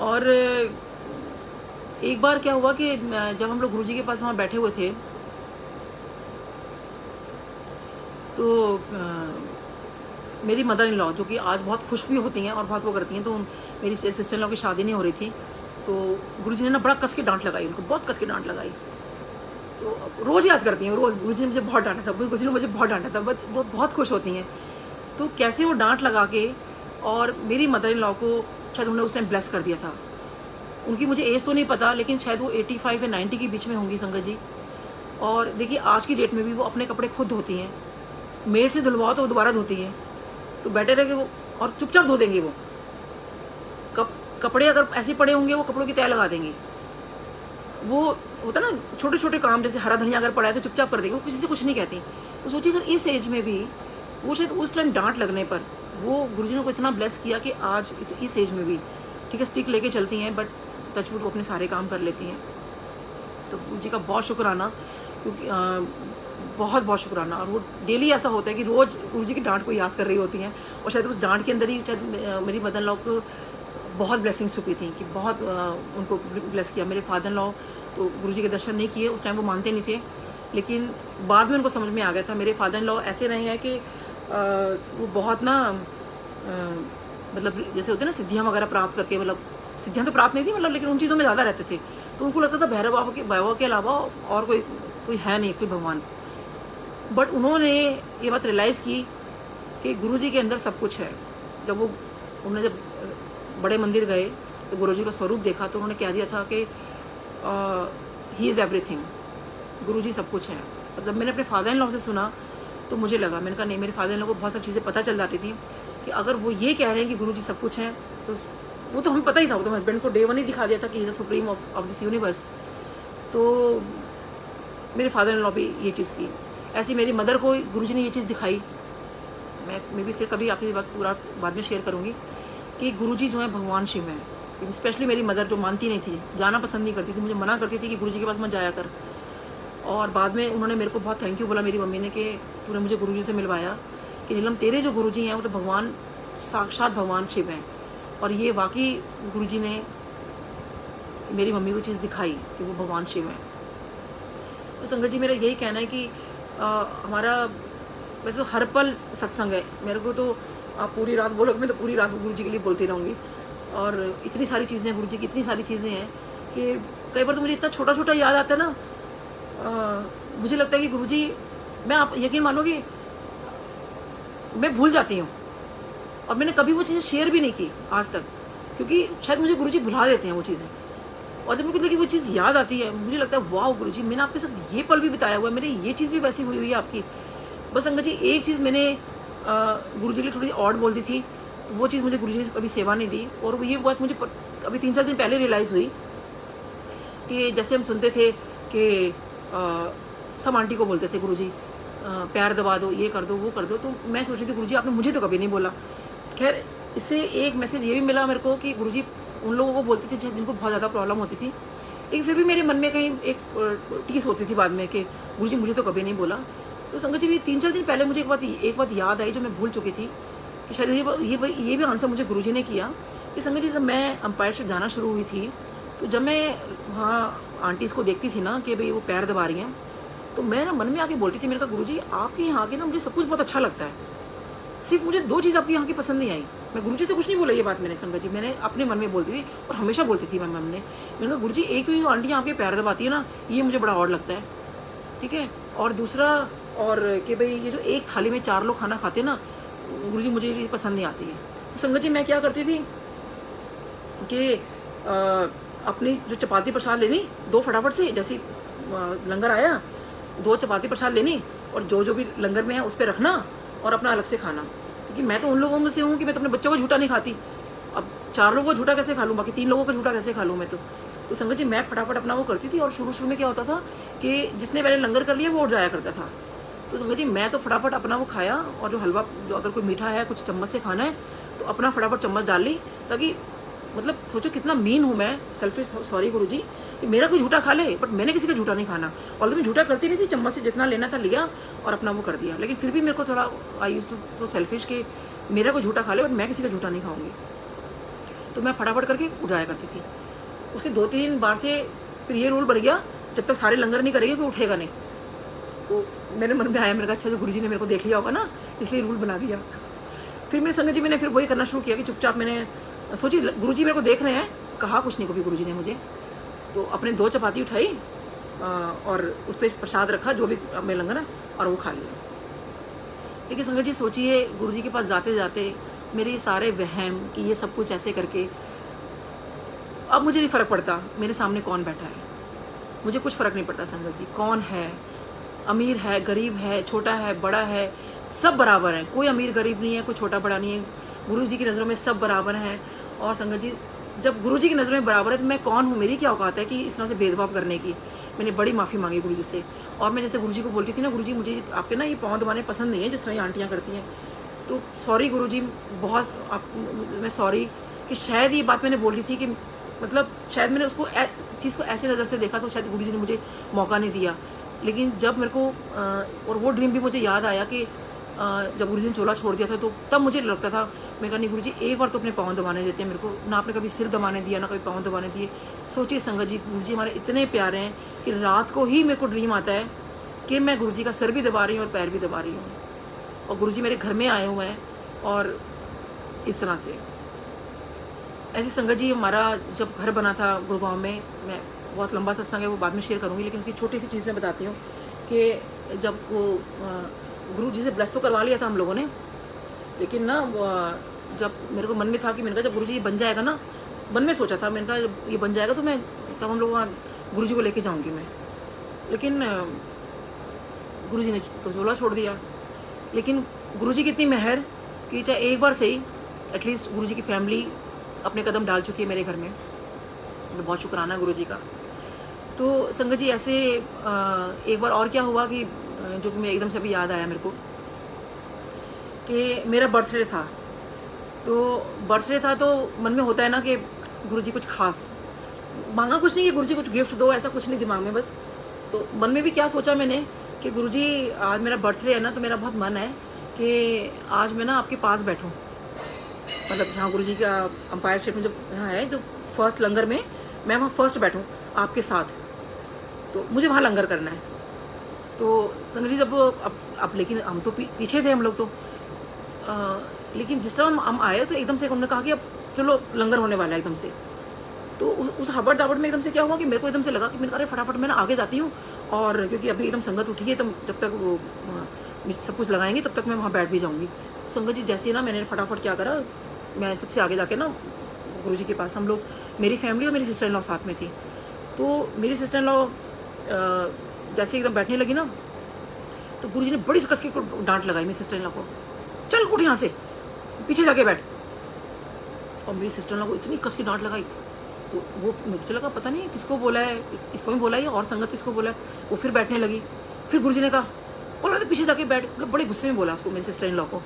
और एक बार क्या हुआ कि जब हम लोग गुरुजी के पास वहाँ बैठे हुए थे तो मेरी मदर इन लॉ जो कि आज बहुत खुश भी होती हैं और बहुत वो करती हैं, तो मेरी सिस्टर इन लॉ की शादी नहीं हो रही थी, तो गुरुजी ने ना बड़ा कस के डांट लगाई, उनको बहुत कस के डांट लगाई। तो रोज़ याद करती हैं, रोज़ गुरुजी ने मुझे बहुत डांटा था, गुरुजी ने मुझे बहुत डांटा था, बट वो बहुत खुश होती हैं। तो कैसे वो डांट लगा के और मेरी मदर इन लॉ को शायद उन्होंने उस टाइम ब्लेस कर दिया था। उनकी मुझे एज तो नहीं पता, लेकिन शायद वो 85 या 90 के बीच में होंगी संगत जी। और देखिए आज की डेट में भी वो अपने कपड़े खुद धोती हैं, मेड से धुलवाओ तो वो दोबारा धोती हैं, तो बेटर है कि वो और चुपचाप धो देंगे। वो कपड़े अगर ऐसे पड़े होंगे वो कपड़ों की तय लगा देंगे। वो होता ना छोटे छोटे काम, जैसे हरा धनिया अगर पड़ा है तो चुपचाप कर देंगे, वो किसी से कुछ नहीं कहती। तो सोचिए अगर इस एज में भी वो शायद उस टाइम डांट लगने पर वो गुरुजी ने को इतना ब्लेस किया कि आज इस एज में भी ठीक है स्टिक लेके चलती हैं, बट टचवुड वो अपने सारे काम कर लेती हैं। तो गुरुजी का बहुत शुक्राना, क्योंकि बहुत बहुत शुक्राना। और वो डेली ऐसा होता है कि रोज़ गुरुजी की डांट को याद कर रही होती हैं, और शायद उस डांट के अंदर ही शायद मेरी मदर इन लॉ को बहुत ब्लेसिंग्स छुपी थी कि बहुत उनको ब्लेस किया। मेरे फादर इन लॉ तो गुरुजी के दर्शन नहीं किए, उस टाइम वो मानते नहीं थे, लेकिन बाद में उनको समझ में आ गया था। मेरे फादर इन लॉ ऐसे रहे हैं कि वो बहुत ना मतलब जैसे होते हैं ना सिद्धियाँ वगैरह प्राप्त करके, मतलब सिद्धियाँ तो प्राप्त नहीं थी मतलब, लेकिन उन चीज़ों में ज़्यादा रहते थे। तो उनको लगता था भैरव बाबा के अलावा और कोई है नहीं, कोई भगवान। बट उन्होंने ये बात रियलाइज़ की कि गुरुजी के अंदर सब कुछ है। जब उन्होंने जब बड़े मंदिर गए तो गुरुजी का स्वरूप देखा, तो उन्होंने कह दिया था कि ही इज़ एवरीथिंग, गुरुजी सब कुछ है। मतलब मैंने अपने फादर इन लॉ से सुना तो मुझे लगा, मैंने कहा नहीं, मेरे फादर इन लॉ को बहुत सारी चीज़ें पता चल जाती थी कि अगर वो ये कह रहे हैं कि गुरुजी सब कुछ है, तो वो तो हमें पता ही था। वो तो हस्बैंड को डे वन ही दिखा दिया था कि ही is the supreme of this universe. तो मेरे फादर इन लॉ भी ये चीज़ की। ऐसी मेरी मदर को गुरुजी ने ये चीज़ दिखाई। मैं भी फिर कभी आपकी बात पूरा बाद में शेयर करूँगी कि गुरुजी जो है भगवान शिव हैं। स्पेशली मेरी मदर जो मानती नहीं थी, जाना पसंद नहीं करती थी, मुझे मना करती थी कि गुरुजी के पास मत जाया कर। और बाद में उन्होंने मेरे को बहुत थैंक यू बोला, मेरी मम्मी ने, कि तूने मुझे गुरुजी से मिलवाया कि नीलम तेरे जो गुरुजी हैं वो तो भगवान साक्षात भगवान शिव हैं। और ये वाकई गुरुजी ने मेरी मम्मी को चीज़ दिखाई कि वो भगवान शिव हैं। तो संगत जी मेरा यही कहना है कि हमारा वैसे तो हर पल सत्संग है। मेरे को तो आप पूरी रात बोलोगे, मैं तो पूरी रात गुरुजी के लिए बोलती रहूँगी। और इतनी सारी चीज़ें हैं गुरुजी की, इतनी सारी चीज़ें हैं कि कई बार तो मुझे इतना छोटा छोटा याद आता है ना, मुझे लगता है कि गुरुजी, मैं आप यकीन मानोगे मैं भूल जाती हूँ, और मैंने कभी वो चीज़ें शेयर भी नहीं की आज तक, क्योंकि शायद मुझे गुरुजी भुला देते हैं वो चीज़ें। और जब मुझे वो चीज़ याद आती है, मुझे लगता है वाह गुरुजी, मैंने आपके साथ ये पल भी बिताया हुआ है, मेरी ये चीज़ भी वैसी हुई हुई है आपकी। बस अंकल जी एक चीज़ मैंने गुरुजी के लिए थोड़ी और बोल दी थी, तो वो चीज़ मुझे गुरुजी ने कभी सेवा नहीं दी। और ये बात मुझे अभी 3-4 दिन पहले रियलाइज़ हुई कि जैसे हम सुनते थे कि सब आंटी को बोलते थे गुरुजी पैर दबा दो, ये कर दो, वो कर दो, तो मैं सोच रही थी गुरुजी आपने मुझे तो कभी नहीं बोला। खैर इससे एक मैसेज ये भी मिला मेरे को कि गुरुजी उन लोगों को बोलते थे जिनको बहुत ज़्यादा प्रॉब्लम होती थी, लेकिन फिर भी मेरे मन में कहीं एक टीस होती थी बाद में कि गुरुजी मुझे तो कभी नहीं बोला। तो संगत जी भी 3-4 दिन पहले मुझे एक बात याद आई जो मैं भूल चुकी थी, कि शायद ये भी आंसर मुझे गुरुजी ने किया। कि संगत जी जब मैं अंपायर से जाना शुरू हुई थी, तो जब मैं वहाँ आंटीज़ को देखती थी ना कि भाई वो पैर दबा रही हैं, तो मैं ना मन में आके बोलती थी, मैंने कहा गुरुजी आपके यहाँ के ना मुझे सब कुछ बहुत अच्छा लगता है, सिर्फ मुझे 2 चीज़ आपके यहाँ की पसंद नहीं आई। मैं गुरुजी से कुछ नहीं बोला ये बात मैंने, संगत जी मैंने अपने मन में बोलती थी और हमेशा बोलती थी मैं मन में। मैंने कहा गुरुजी एक तो ये आंटी यहाँ के पैर दबाती है ना, ये मुझे बड़ा और लगता है, ठीक है। और दूसरा और कि भाई ये जो एक थाली में 4 लोग खाना खाते हैं ना, गुरुजी मुझे ये पसंद नहीं आती है। तो संगत जी मैं क्या करती थी कि अपनी जो चपाती प्रसाद लेनी 2 फटाफट से, जैसे लंगर आया 2 चपाती प्रसाद लेनी और जो भी लंगर में है उस पर रखना और अपना अलग से खाना। क्योंकि मैं तो उन लोगों में से हूँ कि मैं तो अपने बच्चों को झूठा नहीं खाती। अब 4 लोगों को झूठा कैसे खा लूँ, बाकी 3 लोगों का झूठा कैसे खा लूँ मैं तो संगत जी मैं फटाफट अपना वो करती थी। और शुरू में क्या होता था कि जिसने पहले लंगर कर लिया वो उठ जाया करता था। तो संगत जी मैं तो फटाफट अपना वो खाया, और जो हलवा जो अगर कोई मीठा है कुछ चम्मच से खाना है तो अपना फटाफट चम्मच डाल ली, ताकि मतलब सोचो कितना मीन हूँ मैं, सेल्फिश। सॉरी गुरुजी कि मेरा कोई झूठा खा ले, बट मैंने किसी का झूठा नहीं खाना। और तो मैं झूठा करती नहीं थी, चम्मच से जितना लेना था लिया और अपना वो कर दिया। लेकिन फिर भी मेरे को थोड़ा आई यूज टू सेल्फिश कि मेरा कोई झूठा खा ले, बट मैं किसी का झूठा नहीं खाऊंगी। तो मैं फटाफट करके उठाया करती थी। उसके 2-3 बार से फिर ये रूल बन गया, जब तक सारे लंगर नहीं करेंगे तो उठेगा नहीं। तो मेरे मन में आया, मेरे कहा अच्छा जो गुरुजी ने मेरे को देख लिया होगा ना, इसलिए रूल बना दिया। फिर मेरे संगत जी मैंने फिर वही करना शुरू किया कि चुपचाप मैंने सोची गुरुजी मेरे को देख रहे हैं, कहा कुछ नहीं कभी गुरुजी ने मुझे। तो अपने 2 चपाती उठाई और उस पर प्रसाद रखा, जो भी अपने लंगर है, और वो खा लिया। लेकिन संगत जी सोचिए, गुरुजी के पास जाते जाते मेरे ये सारे वहम कि ये सब कुछ ऐसे करके, अब मुझे नहीं फ़र्क पड़ता मेरे सामने कौन बैठा है, मुझे कुछ फ़र्क नहीं पड़ता संगत जी। कौन है, अमीर है, गरीब है, छोटा है, बड़ा है, सब बराबर है। कोई अमीर गरीब नहीं है, कोई छोटा बड़ा नहीं है। गुरुजी की नज़रों में सब बराबर हैं। और संगत जी जब गुरुजी की नज़रों में बराबर है तो मैं कौन हूँ, मेरी क्या औकात है कि इस तरह से भेदभाव करने की। मैंने बड़ी माफ़ी मांगी गुरुजी से। और मैं जैसे गुरुजी को बोलती थी ना, गुरुजी मुझे आपके ना ये पाँव दबाने पसंद नहीं है जिस तरह ये आंटियाँ करती हैं, तो सॉरी गुरुजी, बहुत मैं सॉरी कि शायद ये बात मैंने बोली थी कि मतलब शायद मैंने उसको चीज़ को ऐसे नज़र से देखा, तो शायद गुरुजी ने मुझे मौका नहीं दिया। लेकिन जब मेरे को और वो ड्रीम भी मुझे याद आया कि जब गुरुजी ने चोला छोड़ दिया था, तो तब मुझे लगता था, मैं कहा नहीं गुरुजी एक बार तो अपने पाँव दबाने देते हैं मेरे को, ना आपने कभी सिर दबाने दिया ना कभी पाँव दबाने दिए। सोचिए संगत जी, गुरुजी हमारे इतने प्यारे हैं कि रात को ही मेरे को ड्रीम आता है कि मैं गुरुजी का सिर भी दबा रही हूँ और पैर भी दबा रही हूँ, और गुरुजी मेरे घर में आए हुए हैं। और इस तरह से ऐसे संगत जी, हमारा जब घर बना था गुड़गांव में, मैं बहुत लंबा सत्संग है वो बाद में शेयर करूँगी, लेकिन उसकी छोटी सी चीज़ मैं बताती हूँ कि जब वो गुरु जी से ब्लेस तो करवा लिया था हम लोगों ने, लेकिन ना जब मेरे को मन में था कि मैंने कहा जब गुरु जी ये बन जाएगा ना, मन में सोचा था, मैंने कहा जब ये बन जाएगा तो मैं तब हम लोग वहाँ गुरु जी को लेके जाऊँगी मैं। लेकिन गुरु जी ने तो झोला छोड़ दिया। लेकिन गुरु जी की इतनी मेहर कि चाहे एक बार से ही एटलीस्ट गुरु जी की फैमिली अपने कदम डाल चुकी है मेरे घर में, मैं बहुत शुक्राना गुरु जी का। तो संगत जी ऐसे एक बार और क्या हुआ कि जो कि मैं एकदम से अभी याद आया मेरे को कि मेरा बर्थडे था। तो बर्थडे था तो मन में होता है ना कि गुरुजी कुछ खास मांगा, कुछ नहीं कि गुरुजी कुछ गिफ्ट दो, ऐसा कुछ नहीं दिमाग में। बस तो मन में भी क्या सोचा मैंने कि गुरुजी आज मेरा बर्थडे है ना, तो मेरा बहुत मन है कि आज मैं ना आपके पास बैठूं, मतलब जहाँ गुरुजी का अंपायर स्टेट में जो यहाँ है, जो फर्स्ट लंगर में, मैं वहाँ फर्स्ट बैठूं आपके साथ, तो मुझे वहाँ लंगर करना है। तो संगत जी जब अब लेकिन हम तो पीछे थे हम लोग तो लेकिन जिस तरह हम आए तो एकदम से हमने कहा कि अब चलो लंगर होने वाला है एकदम से। तो उस हबड़ दाबड़ में एकदम से क्या हुआ कि मेरे को एकदम से लगा कि मैंने अरे फटाफट मैं ना आगे जाती हूँ, और क्योंकि अभी एकदम संगत उठी है, तब जब तक वो सब कुछ लगाएंगे तब तक मैं वहाँ बैठ भी जाऊँगी। संगत जी जैसे ना मैंने फटाफट क्या करा, मैं सबसे आगे जाके ना गुरु जी के पास, हम लोग मेरी फैमिली और मेरी सिस्टर इन लॉ साथ में थी। तो मेरी सिस्टर इन लॉ जैसे एकदम बैठने लगी ना, तो गुरुजी ने बड़ी सी कस के डांट लगाई मेरी सिस्टर इन लॉ को, चल उठ यहाँ से, पीछे जाके बैठ। और मेरी सिस्टर इन लॉ को इतनी कस की डांट लगाई, तो वो मुझे लगा पता नहीं किसको बोला है, इसको भी बोला है और संगत किसको बोला है। वो फिर बैठने लगी, फिर गुरुजी ने कहा बोला तो पीछे जाके बैठ, मतलब बड़े गुस्से में बोला उसको मेरी सिस्टर इन लॉ को।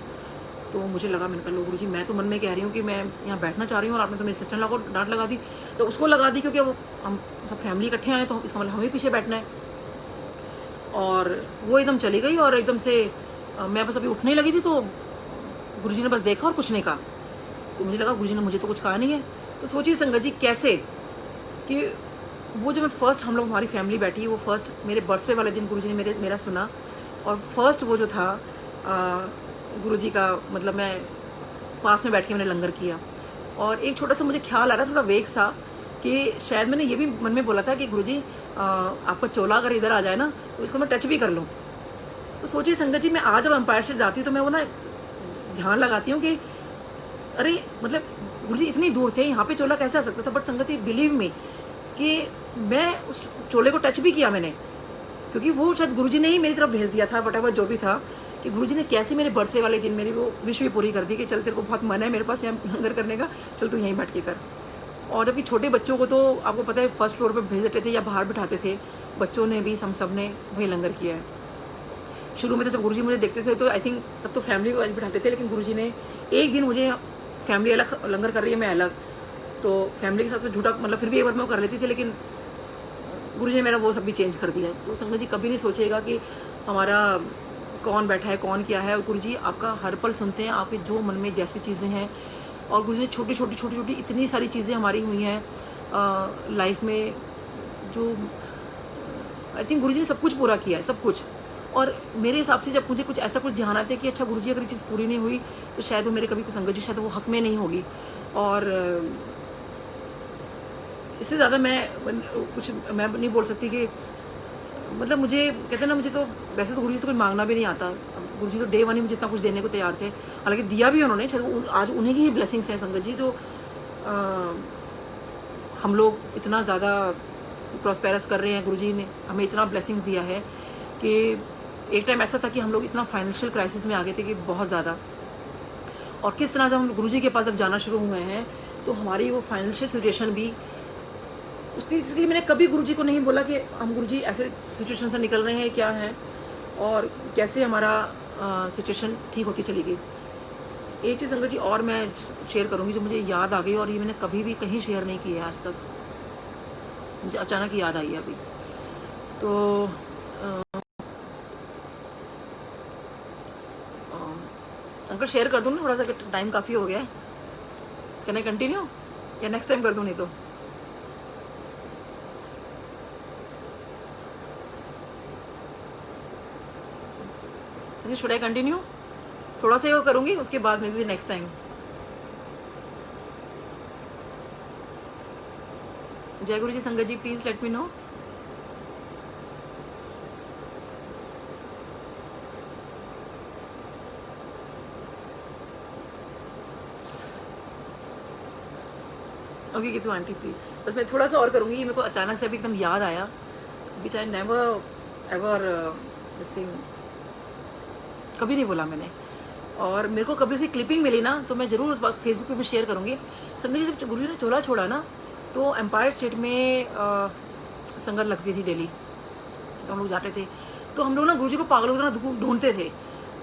तो मुझे लगा, मैंने कहा लो गुरुजी मैं तो मन में कह रही हूँ कि मैं यहाँ बैठना चाह रही हूँ और आपने तो मेरी सिस्टर इन लॉ को डांट लगा दी। तो उसको लगा दी क्योंकि वो हम सब फैमिली इकट्ठे आए, तो इसका मतलब हमें पीछे बैठना है। और वो एकदम चली गई और एकदम से मैं बस अभी उठने लगी थी, तो गुरुजी ने बस देखा और कुछ नहीं कहा। तो मुझे लगा गुरुजी ने मुझे तो कुछ कहा नहीं है। तो सोचिए संगत जी कैसे कि वो जो मैं फर्स्ट, हम लोग हमारी फैमिली बैठी, वो फर्स्ट मेरे बर्थडे वाले दिन गुरुजी ने मेरा सुना, और फर्स्ट वो जो था गुरुजी का, मतलब मैं पास में बैठ के मैंने लंगर किया। और एक छोटा सा मुझे ख्याल आ रहा, थोड़ा वेग सा, कि शायद मैंने ये भी मन में बोला था कि गुरुजी आपका चोला अगर इधर आ जाए ना तो इसको मैं टच भी कर लूँ। तो सोचिए संगत जी, मैं आज जब अंपायर स्टेट जाती हूँ तो मैं वो ना ध्यान लगाती हूँ कि अरे मतलब गुरुजी इतनी दूर थे, यहाँ पे चोला कैसे आ सकता था। बट संगत जी बिलीव मी कि मैं उस चोले को टच भी किया मैंने, क्योंकि वो शायद गुरुजी ने ही मेरी तरफ भेज दिया था, वट जो भी था, कि गुरुजी ने कैसे मेरे बर्थडे वाले दिन मेरी वो विश भी पूरी कर दी कि चल तेरे को बहुत मन है मेरे पास यहाँ लंगर करने का, चल तू यहीं बैठ के कर। और जबकि छोटे बच्चों को तो आपको पता है फर्स्ट फ्लोर पे भेज देते थे या बाहर बिठाते थे, बच्चों ने भी, हम सब ने वही लंगर किया है। शुरू में तो जब गुरुजी मुझे देखते थे तो आई थिंक तब तो फैमिली को बिठाते थे, लेकिन गुरुजी ने एक दिन मुझे फैमिली अलग लंगर कर रही है, मैं अलग, तो फैमिली के साथ साथ झूठा मतलब फिर भी एक बार मैं वो कर लेती थी, लेकिन गुरु जी ने मेरा वो सब भी चेंज कर दिया। तो संगत जी कभी नहीं सोचेगा कि हमारा कौन बैठा है कौन क्या है। गुरु जी आपका हर पल सुनते हैं, आपके जो मन में जैसी चीज़ें हैं। और गुरु जी ने छोटी छोटी इतनी सारी चीज़ें हमारी हुई हैं लाइफ में, जो आई थिंक गुरु जी ने सब कुछ पूरा किया है, सब कुछ। और मेरे हिसाब से जब मुझे कुछ ऐसा कुछ ध्यान आता है कि अच्छा गुरु जी अगर ये चीज़ पूरी नहीं हुई तो शायद वो मेरे कभी संगत जी शायद वो हक में नहीं होगी। और इससे ज़्यादा मैं नहीं बोल सकती कि मतलब मुझे कहते हैं ना, मुझे तो वैसे तो गुरु जी से कुछ मांगना भी नहीं आता। गुरु जी तो डे वन ही मुझे इतना कुछ देने को तैयार थे, हालांकि दिया भी उन्होंने, शायद आज उन्हीं की ही ब्लेसिंग्स हैं संगत जी। तो हम लोग इतना ज़्यादा प्रॉस्पेरस कर रहे हैं, गुरु जी ने हमें इतना ब्लेसिंग्स दिया है कि एक टाइम ऐसा था कि हम लोग इतना फाइनेंशियल क्राइसिस में आ गए थे कि बहुत ज़्यादा। और किस तरह से हम गुरु जी के पास जब जाना शुरू हुए हैं तो हमारी वो फाइनेंशियल सिचुएशन भी उसके लिए मैंने कभी गुरुजी को नहीं बोला कि हम गुरुजी ऐसे सिचुएशन से निकल रहे हैं क्या है और कैसे हमारा सिचुएशन ठीक होती चली गई। एक चीज़ संगत जी और मैं शेयर करूंगी जो मुझे याद आ गई, और ये मैंने कभी भी कहीं शेयर नहीं की है आज तक, मुझे अचानक याद आई है अभी। तो अंकल शेयर कर दूँ ना, थोड़ा सा टाइम काफ़ी हो गया है। कैन आई कंटिन्यू या नेक्स्ट टाइम कर दूँ? नहीं तो शुड आई कंटिन्यू? थोड़ा सा और करूंगी, उसके बाद में भी नेक्स्ट टाइम। जय गुरु जी। संगत जी please let me know. Okay Kitu aunty please, बस मैं थोड़ा सा और करूंगी। मेरे को अचानक से अभी एकदम याद आया, विच आई नेवर एवर कभी नहीं बोला मैंने, और मेरे को कभी उसकी क्लिपिंग मिली ना तो मैं ज़रूर उस बात फेसबुक पे भी शेयर करूँगी। संगत जी जब गुरु जी ने चोला छोड़ा ना तो एम्पायर स्टेट में संगत लगती थी डेली, तो हम लोग जाते थे। तो हम लोग ना गुरु जी को पागलों की तरह ढूंढते थे,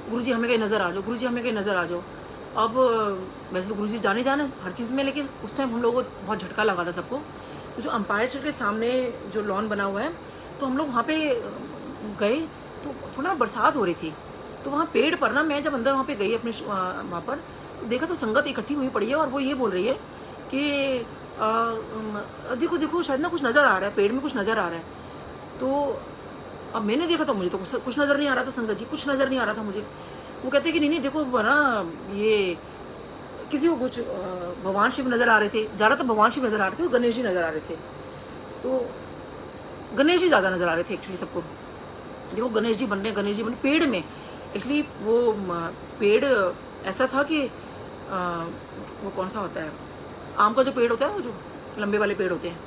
गुरु जी हमें कहीं नज़र आ जाओ, गुरु जी हमें कहीं नज़र आ जाओ। अब वैसे तो गुरु जी जाने जाना हर चीज़ में, लेकिन उस टाइम हम लोगों को बहुत झटका लगा था सबको। तो जो एम्पायर स्टेट के सामने जो लॉन बना हुआ है, तो हम लोग वहाँ पे गए तो थोड़ा बरसात हो रही थी। तो वहाँ पेड़ पर ना मैं जब अंदर वहाँ पे गई अपने वहाँ पर, तो देखा तो संगत इकट्ठी हुई पड़ी है और वो ये बोल रही है कि देखो देखो शायद ना कुछ नज़र आ रहा है, पेड़ में कुछ नज़र आ रहा है। तो अब मैंने देखा तो मुझे तो कुछ नज़र नहीं आ रहा था संगत जी, कुछ नज़र नहीं आ रहा था मुझे। वो कहते कि नहीं देखो ना ये किसी को कुछ भगवान शिव नज़र आ रहे थे, ज़्यादा तो भगवान शिव नज़र आ रहे थे, गणेश जी नज़र आ रहे थे। तो गणेश जी ज़्यादा नज़र आ रहे थे एक्चुअली सबको। देखो गणेश जी बन रहे, गणेश जी बन पेड़ में। एक्चुअली वो पेड़ ऐसा था कि वो कौन सा होता है, आम का जो पेड़ होता है, वो जो लंबे वाले पेड़ होते हैं,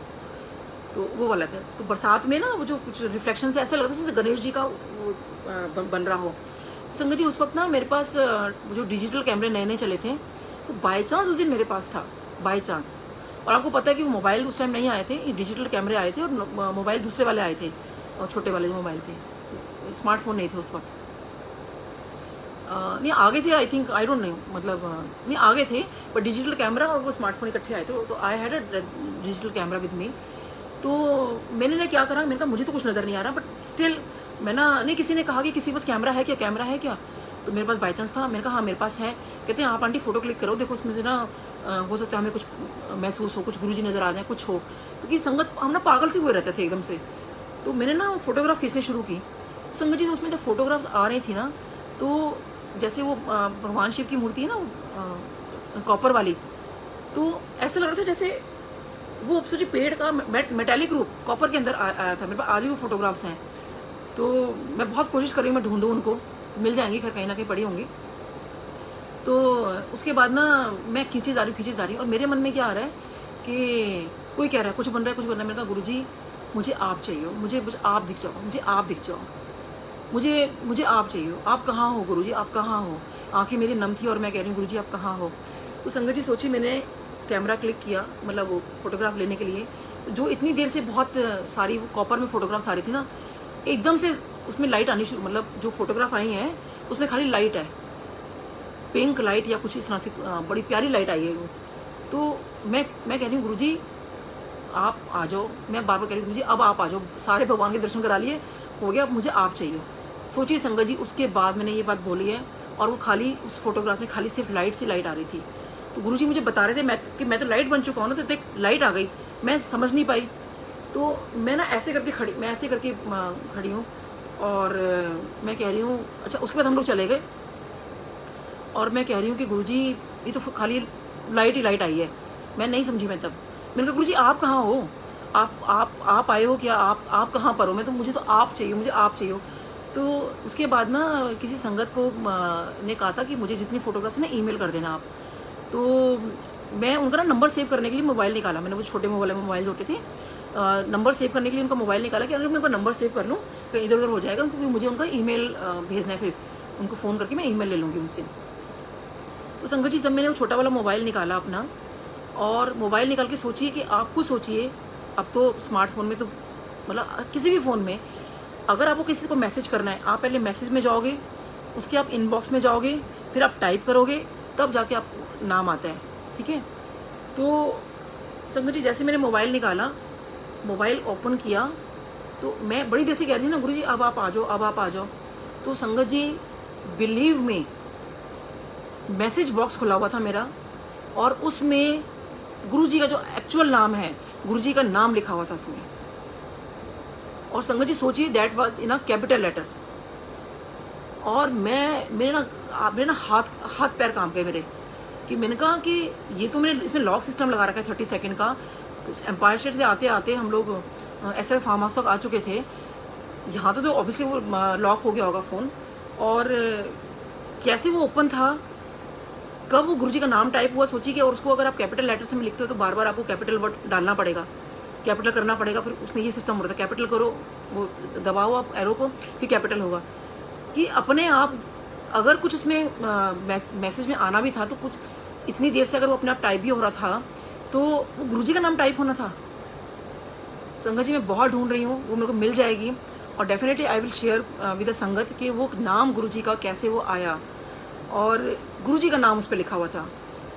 तो वो वाला था। तो बरसात में ना वो जो कुछ रिफ्लेक्शन से ऐसा लगता है जैसे गणेश जी का वो बन रहा हो। संगत जी उस वक्त ना मेरे पास जो डिजिटल कैमरे नए नए चले थे, वो बाई चांस उस दिन मेरे पास था, बाई चांस। और आपको पता है कि वो मोबाइल उस टाइम नहीं आए थे, ये डिजिटल कैमरे आए थे और मोबाइल दूसरे वाले आए थे, और छोटे वाले जो मोबाइल थे, स्मार्टफोन नहीं थे उस वक्त। नहीं आगे थे I think, I don't know, मतलब नहीं आगे थे, बट डिजिटल कैमरा और वो स्मार्टफोन इकट्ठे आए थे। तो I had a digital camera with me. तो मैंने ना क्या करा, मैंने कहा मुझे तो कुछ नज़र नहीं आ रहा, बट स्टिल मैं ना, नहीं किसी ने कहा कि किसी के पास कैमरा है क्या, कैमरा है क्या, तो मेरे पास बाई चांस था। मैंने कहा हाँ मेरे पास है। कहते हैं आप आंटी फ़ोटो क्लिक करो, देखो उसमें से ना हो सकता है हमें कुछ महसूस हो, कुछ गुरुजी नज़र आ जाए, कुछ हो, क्योंकि संगत हम ना पागल से हुए रहते थे एकदम से। तो मैंने ना फोटोग्राफ खींचनी शुरू की संगत जी। तो उसमें जब फोटोग्राफ्स आ रही थी ना, तो जैसे वो भगवान शिव की मूर्ति है ना कॉपर वाली, तो ऐसा लग रहा था जैसे वो सोचिए पेड़ का मेटालिक रूप कॉपर के अंदर आया था। मेरे पास आज भी वो फोटोग्राफ्स हैं, तो मैं बहुत कोशिश कर रही हूँ मैं ढूंढूँ उनको, मिल जाएंगी, खैर कहीं ना कहीं पड़ी होंगी। तो उसके बाद ना मैं खींची जा रही और मेरे मन में क्या आ रहा है कि कोई कह रहा है कुछ बन रहा है, कुछ बन रहा है। मैंने कहा गुरुजी मुझे आप चाहिए, मुझे आप दिख जाओ, मुझे आप दिख जाओ, मुझे आप चाहिए, आप कहाँ हो गुरुजी, आप कहाँ हो। आंखें मेरी नम थी और मैं कह रही हूँ गुरुजी आप कहाँ हो। तो संगत जी सोची, मैंने कैमरा क्लिक किया, मतलब वो फोटोग्राफ लेने के लिए, जो इतनी देर से बहुत सारी कॉपर में फोटोग्राफ्स आ रही थी ना, एकदम से उसमें लाइट आनी शुरू, मतलब जो फोटोग्राफ आई हैं उसमें खाली लाइट है, पिंक लाइट या कुछ इस तरह से बड़ी प्यारी लाइट आई है वो। तो मैं कह रही हूँ गुरुजी आप आ जाओ, मैं बार बार कह रही हूँ गुरुजी अब आप आ जाओ, सारे भगवान के दर्शन करा लिए, हो गया, अब मुझे आप चाहिए। सोचिए संगत जी, उसके बाद मैंने ये बात बोली है और वो खाली उस फोटोग्राफ में खाली सिर्फ लाइट से लाइट आ रही थी। तो गुरुजी मुझे बता रहे थे मैं तो लाइट बन चुका हूँ ना, तो देख लाइट आ गई, मैं समझ नहीं पाई। तो मैं ना ऐसे करके खड़ी हूँ और मैं कह रही हूँ अच्छा। उसके बाद हम लोग चले गए और मैं कह रही हूँ कि गुरुजी ये तो खाली लाइट ही लाइट आई है। मैं नहीं समझी। मैं तब मैंने कहा गुरुजी आप कहाँ हो, आप आए हो क्या, आप कहाँ पर हो, मैं तो मुझे तो आप चाहिए, मुझे आप चाहिए हो। तो उसके बाद ना किसी संगत को ने कहा था कि मुझे जितनी फोटोग्राफ्स ना ईमेल कर देना आप। तो मैं उनका ना नंबर सेव करने के लिए मोबाइल निकाला, मैंने वो छोटे मोबाइल होते थे, नंबर सेव करने के लिए उनका मोबाइल निकाला कि अगर मैं उनका नंबर सेव कर लूँ तो इधर उधर हो जाएगा, क्योंकि मुझे उनका ईमेल भेजना है, फिर उनको फ़ोन करके मैं ईमेल ले लूँगी उनसे। तो संगत जी, जब मैंने वो छोटा वाला मोबाइल निकाला अपना, और मोबाइल निकाल के सोचिए कि आपको सोचिए, अब तो स्मार्टफोन में तो मतलब किसी भी फ़ोन में अगर आपको किसी को मैसेज करना है, आप पहले मैसेज में जाओगे, उसके आप इनबॉक्स में जाओगे, फिर आप टाइप करोगे, तब जाके आपको नाम आता है, ठीक है। तो संगत जी, जैसे मैंने मोबाइल निकाला, मोबाइल ओपन किया, तो मैं बड़ी देर से कह रही थी ना गुरुजी अब आप आ जाओ, अब आप आ जाओ। तो संगत जी बिलीव में मैसेज बॉक्स खुला हुआ था मेरा, और उसमें गुरुजी का जो एक्चुअल नाम है, गुरुजी का नाम लिखा हुआ था उसमें। और संगत जी सोचिए, that was in capital letters. और मेरे ना हाथ पैर कांप गए मेरे, कि मैंने कहा कि ये तो मैंने इसमें लॉक सिस्टम लगा रखा है 30 सेकंड का। एम्पायर स्टेट से आते आते हम लोग ऐसे फार्म हाउस तक आ चुके थे, यहाँ तो ऑब्वियसली वो लॉक हो गया होगा फ़ोन। और कैसे वो ओपन था, कब वो गुरुजी का नाम टाइप हुआ, सोचिए कि। और उसको अगर आप कैपिटल लेटर से में लिखते हो तो बार बार आपको कैपिटल वर्ड डालना पड़ेगा, कैपिटल करना पड़ेगा, फिर उसमें ये सिस्टम होता है, कैपिटल करो, वो दबाओ आप एरो को, फिर कैपिटल होगा। कि अपने आप अगर कुछ उसमें मैसेज में आना भी था तो कुछ इतनी देर से अगर वो अपने आप टाइप भी हो रहा था तो वो गुरुजी का नाम टाइप होना था। संगत जी, मैं बहुत ढूंढ रही हूँ, वो मेरे को मिल जाएगी, और definitely I will share with the संगत कि वो नाम गुरुजी का कैसे वो आया, और गुरुजी का नाम उस पर लिखा हुआ था।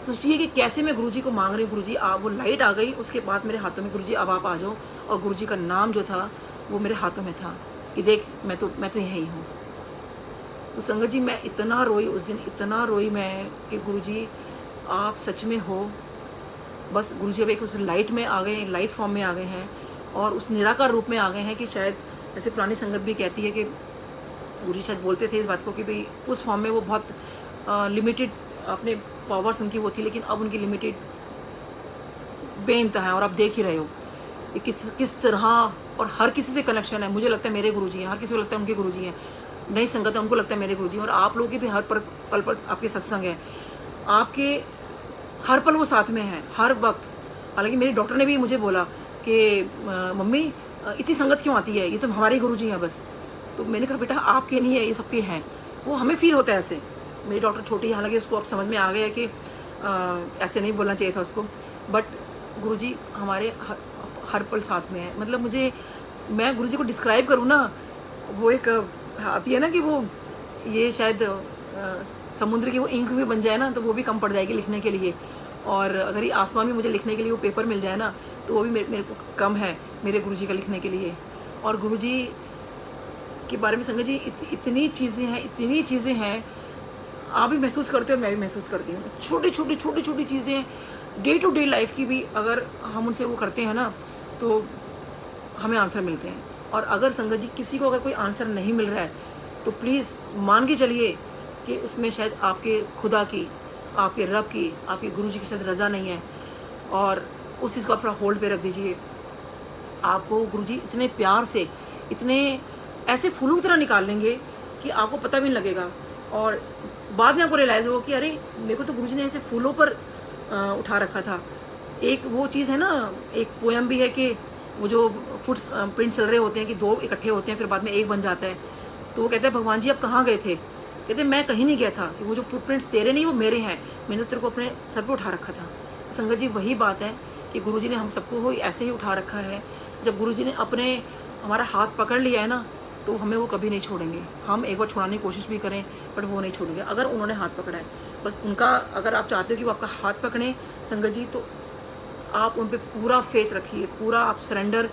तो सोचिए कि कैसे मैं गुरुजी को मांग रही हूँ, गुरुजी आप, वो लाइट आ गई, उसके बाद मेरे हाथों में गुरुजी अब आप आ जाओ, और गुरुजी का नाम जो था वो मेरे हाथों में था कि देख मैं तो यही हूँ। तो संगत जी, मैं इतना रोई उस दिन, इतना रोई मैं कि गुरुजी आप सच में हो। बस गुरुजी अब एक उस लाइट में आ गए, लाइट फॉर्म में आ गए हैं, और उस निराकार रूप में आ गए हैं कि शायद जैसे पुरानी संगत भी कहती है कि गुरुजी शायद बोलते थे इस बात को कि भाई उस फॉर्म में वो बहुत लिमिटेड अपने पावर्स उनकी वो थी, लेकिन अब उनकी लिमिटेड बेइंतहा है। और आप देख ही रहे हो किस तरह, और हर किसी से कनेक्शन है। मुझे लगता है मेरे गुरुजी हैं, हर किसी को लगता है उनके गुरुजी हैं, नई संगत है उनको लगता है मेरे गुरुजी हैं, और आप लोगों की भी हर पल पर आपके सत्संग है, आपके हर पल वो साथ में है, हर वक्त। हालांकि मेरी डॉक्टर ने भी मुझे बोला कि मम्मी इतनी संगत क्यों आती है, ये तो हमारे गुरुजी हैं बस। तो मैंने कहा बेटा आपके नहीं है, ये सबके हैं। वो हमें फील होता है ऐसे। मेरी डॉक्टर छोटी है, हालांकि उसको अब समझ में आ गया कि ऐसे नहीं बोलना चाहिए था उसको, बट गुरुजी हमारे हर पल साथ में है। मतलब मैं गुरुजी को डिस्क्राइब करूँ ना, वो एक आती है ना कि वो ये शायद समुद्र की वो इंक भी बन जाए ना तो वो भी कम पड़ जाएगी लिखने के लिए, और अगर ये आसमान में मुझे लिखने के लिए वो पेपर मिल जाए ना तो वो भी मेरे को कम है मेरे गुरुजी का लिखने के लिए। और गुरुजी के बारे में संगत जी इतनी चीज़ें हैं, आप भी महसूस करते हो, मैं भी महसूस करती हूँ। छोटी छोटी चीज़ें डे टू डे लाइफ की भी अगर हम उनसे वो करते हैं ना तो हमें आंसर मिलते हैं। और अगर संगत जी किसी को अगर कोई आंसर नहीं मिल रहा है तो प्लीज़ मान के चलिए कि उसमें शायद आपके खुदा की, आपके रब की, आपके गुरुजी की शायद रज़ा नहीं है, और उस चीज़ को आप थोड़ा होल्ड पे रख दीजिए। आपको गुरुजी इतने प्यार से, इतने ऐसे फूलों की तरह निकाल लेंगे कि आपको पता भी नहीं लगेगा, और बाद में आपको रियलाइज़ होगा कि अरे मेरे को तो गुरुजी ने ऐसे फूलों पर उठा रखा था। एक वो चीज़ है ना, एक पोएम भी है कि वो जो फुट प्रिंट चल रहे होते हैं कि दो इकट्ठे होते हैं फिर बाद में एक बन जाता है, तो वो कहते हैं भगवान जी आप कहाँ गए थे, कहते मैं कहीं नहीं गया था, कि वो जो फुटप्रिंट्स तेरे नहीं वो मेरे हैं, मैंने तेरे को अपने सर पे उठा रखा था। संगत जी वही बात है कि गुरुजी ने हम सबको ऐसे ही उठा रखा है। जब गुरुजी ने हमारा हाथ पकड़ लिया है ना तो हमें वो कभी नहीं छोड़ेंगे। हम एक बार छुड़ाने की कोशिश भी करें बट वो नहीं छोड़ेंगे अगर उन्होंने हाथ पकड़ा है। बस उनका, अगर आप चाहते हो कि वो आपका हाथ पकड़े संगत जी, तो आप उन पे पूरा फेथ रखिए, पूरा आप सरेंडर।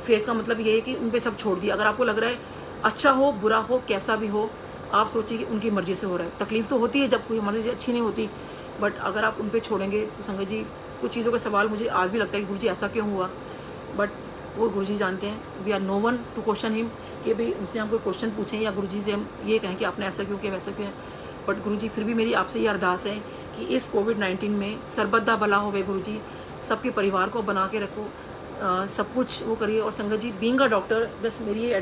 फेथ का मतलब ये है कि उन पे सब छोड़ दिया। अगर आपको लग रहा है अच्छा हो बुरा हो कैसा भी हो, आप सोचिए कि उनकी मर्जी से हो रहा है। तकलीफ तो होती है जब कोई हमारी चीज़ अच्छी नहीं होती, बट अगर आप उन पे छोड़ेंगे तो संगत जी कुछ चीज़ों का सवाल मुझे आज भी लगता है कि गुरुजी ऐसा क्यों हुआ, बट वो गुरुजी जानते हैं। We are no one to question him कि भाई उनसे हम कोई क्वेश्चन पूछें या गुरुजी से हम ये कहें कि आपने ऐसा क्यों किया वैसा क्यों है। बट गुरुजी फिर भी मेरी आपसे ये अरदास है कि इस कोविड-19 में सरबत्ता भला होवे गुरुजी, सबके परिवार को बना के रखो, सब कुछ वो करिए। और संगत जी बीइंग अ डॉक्टर बस मेरी ये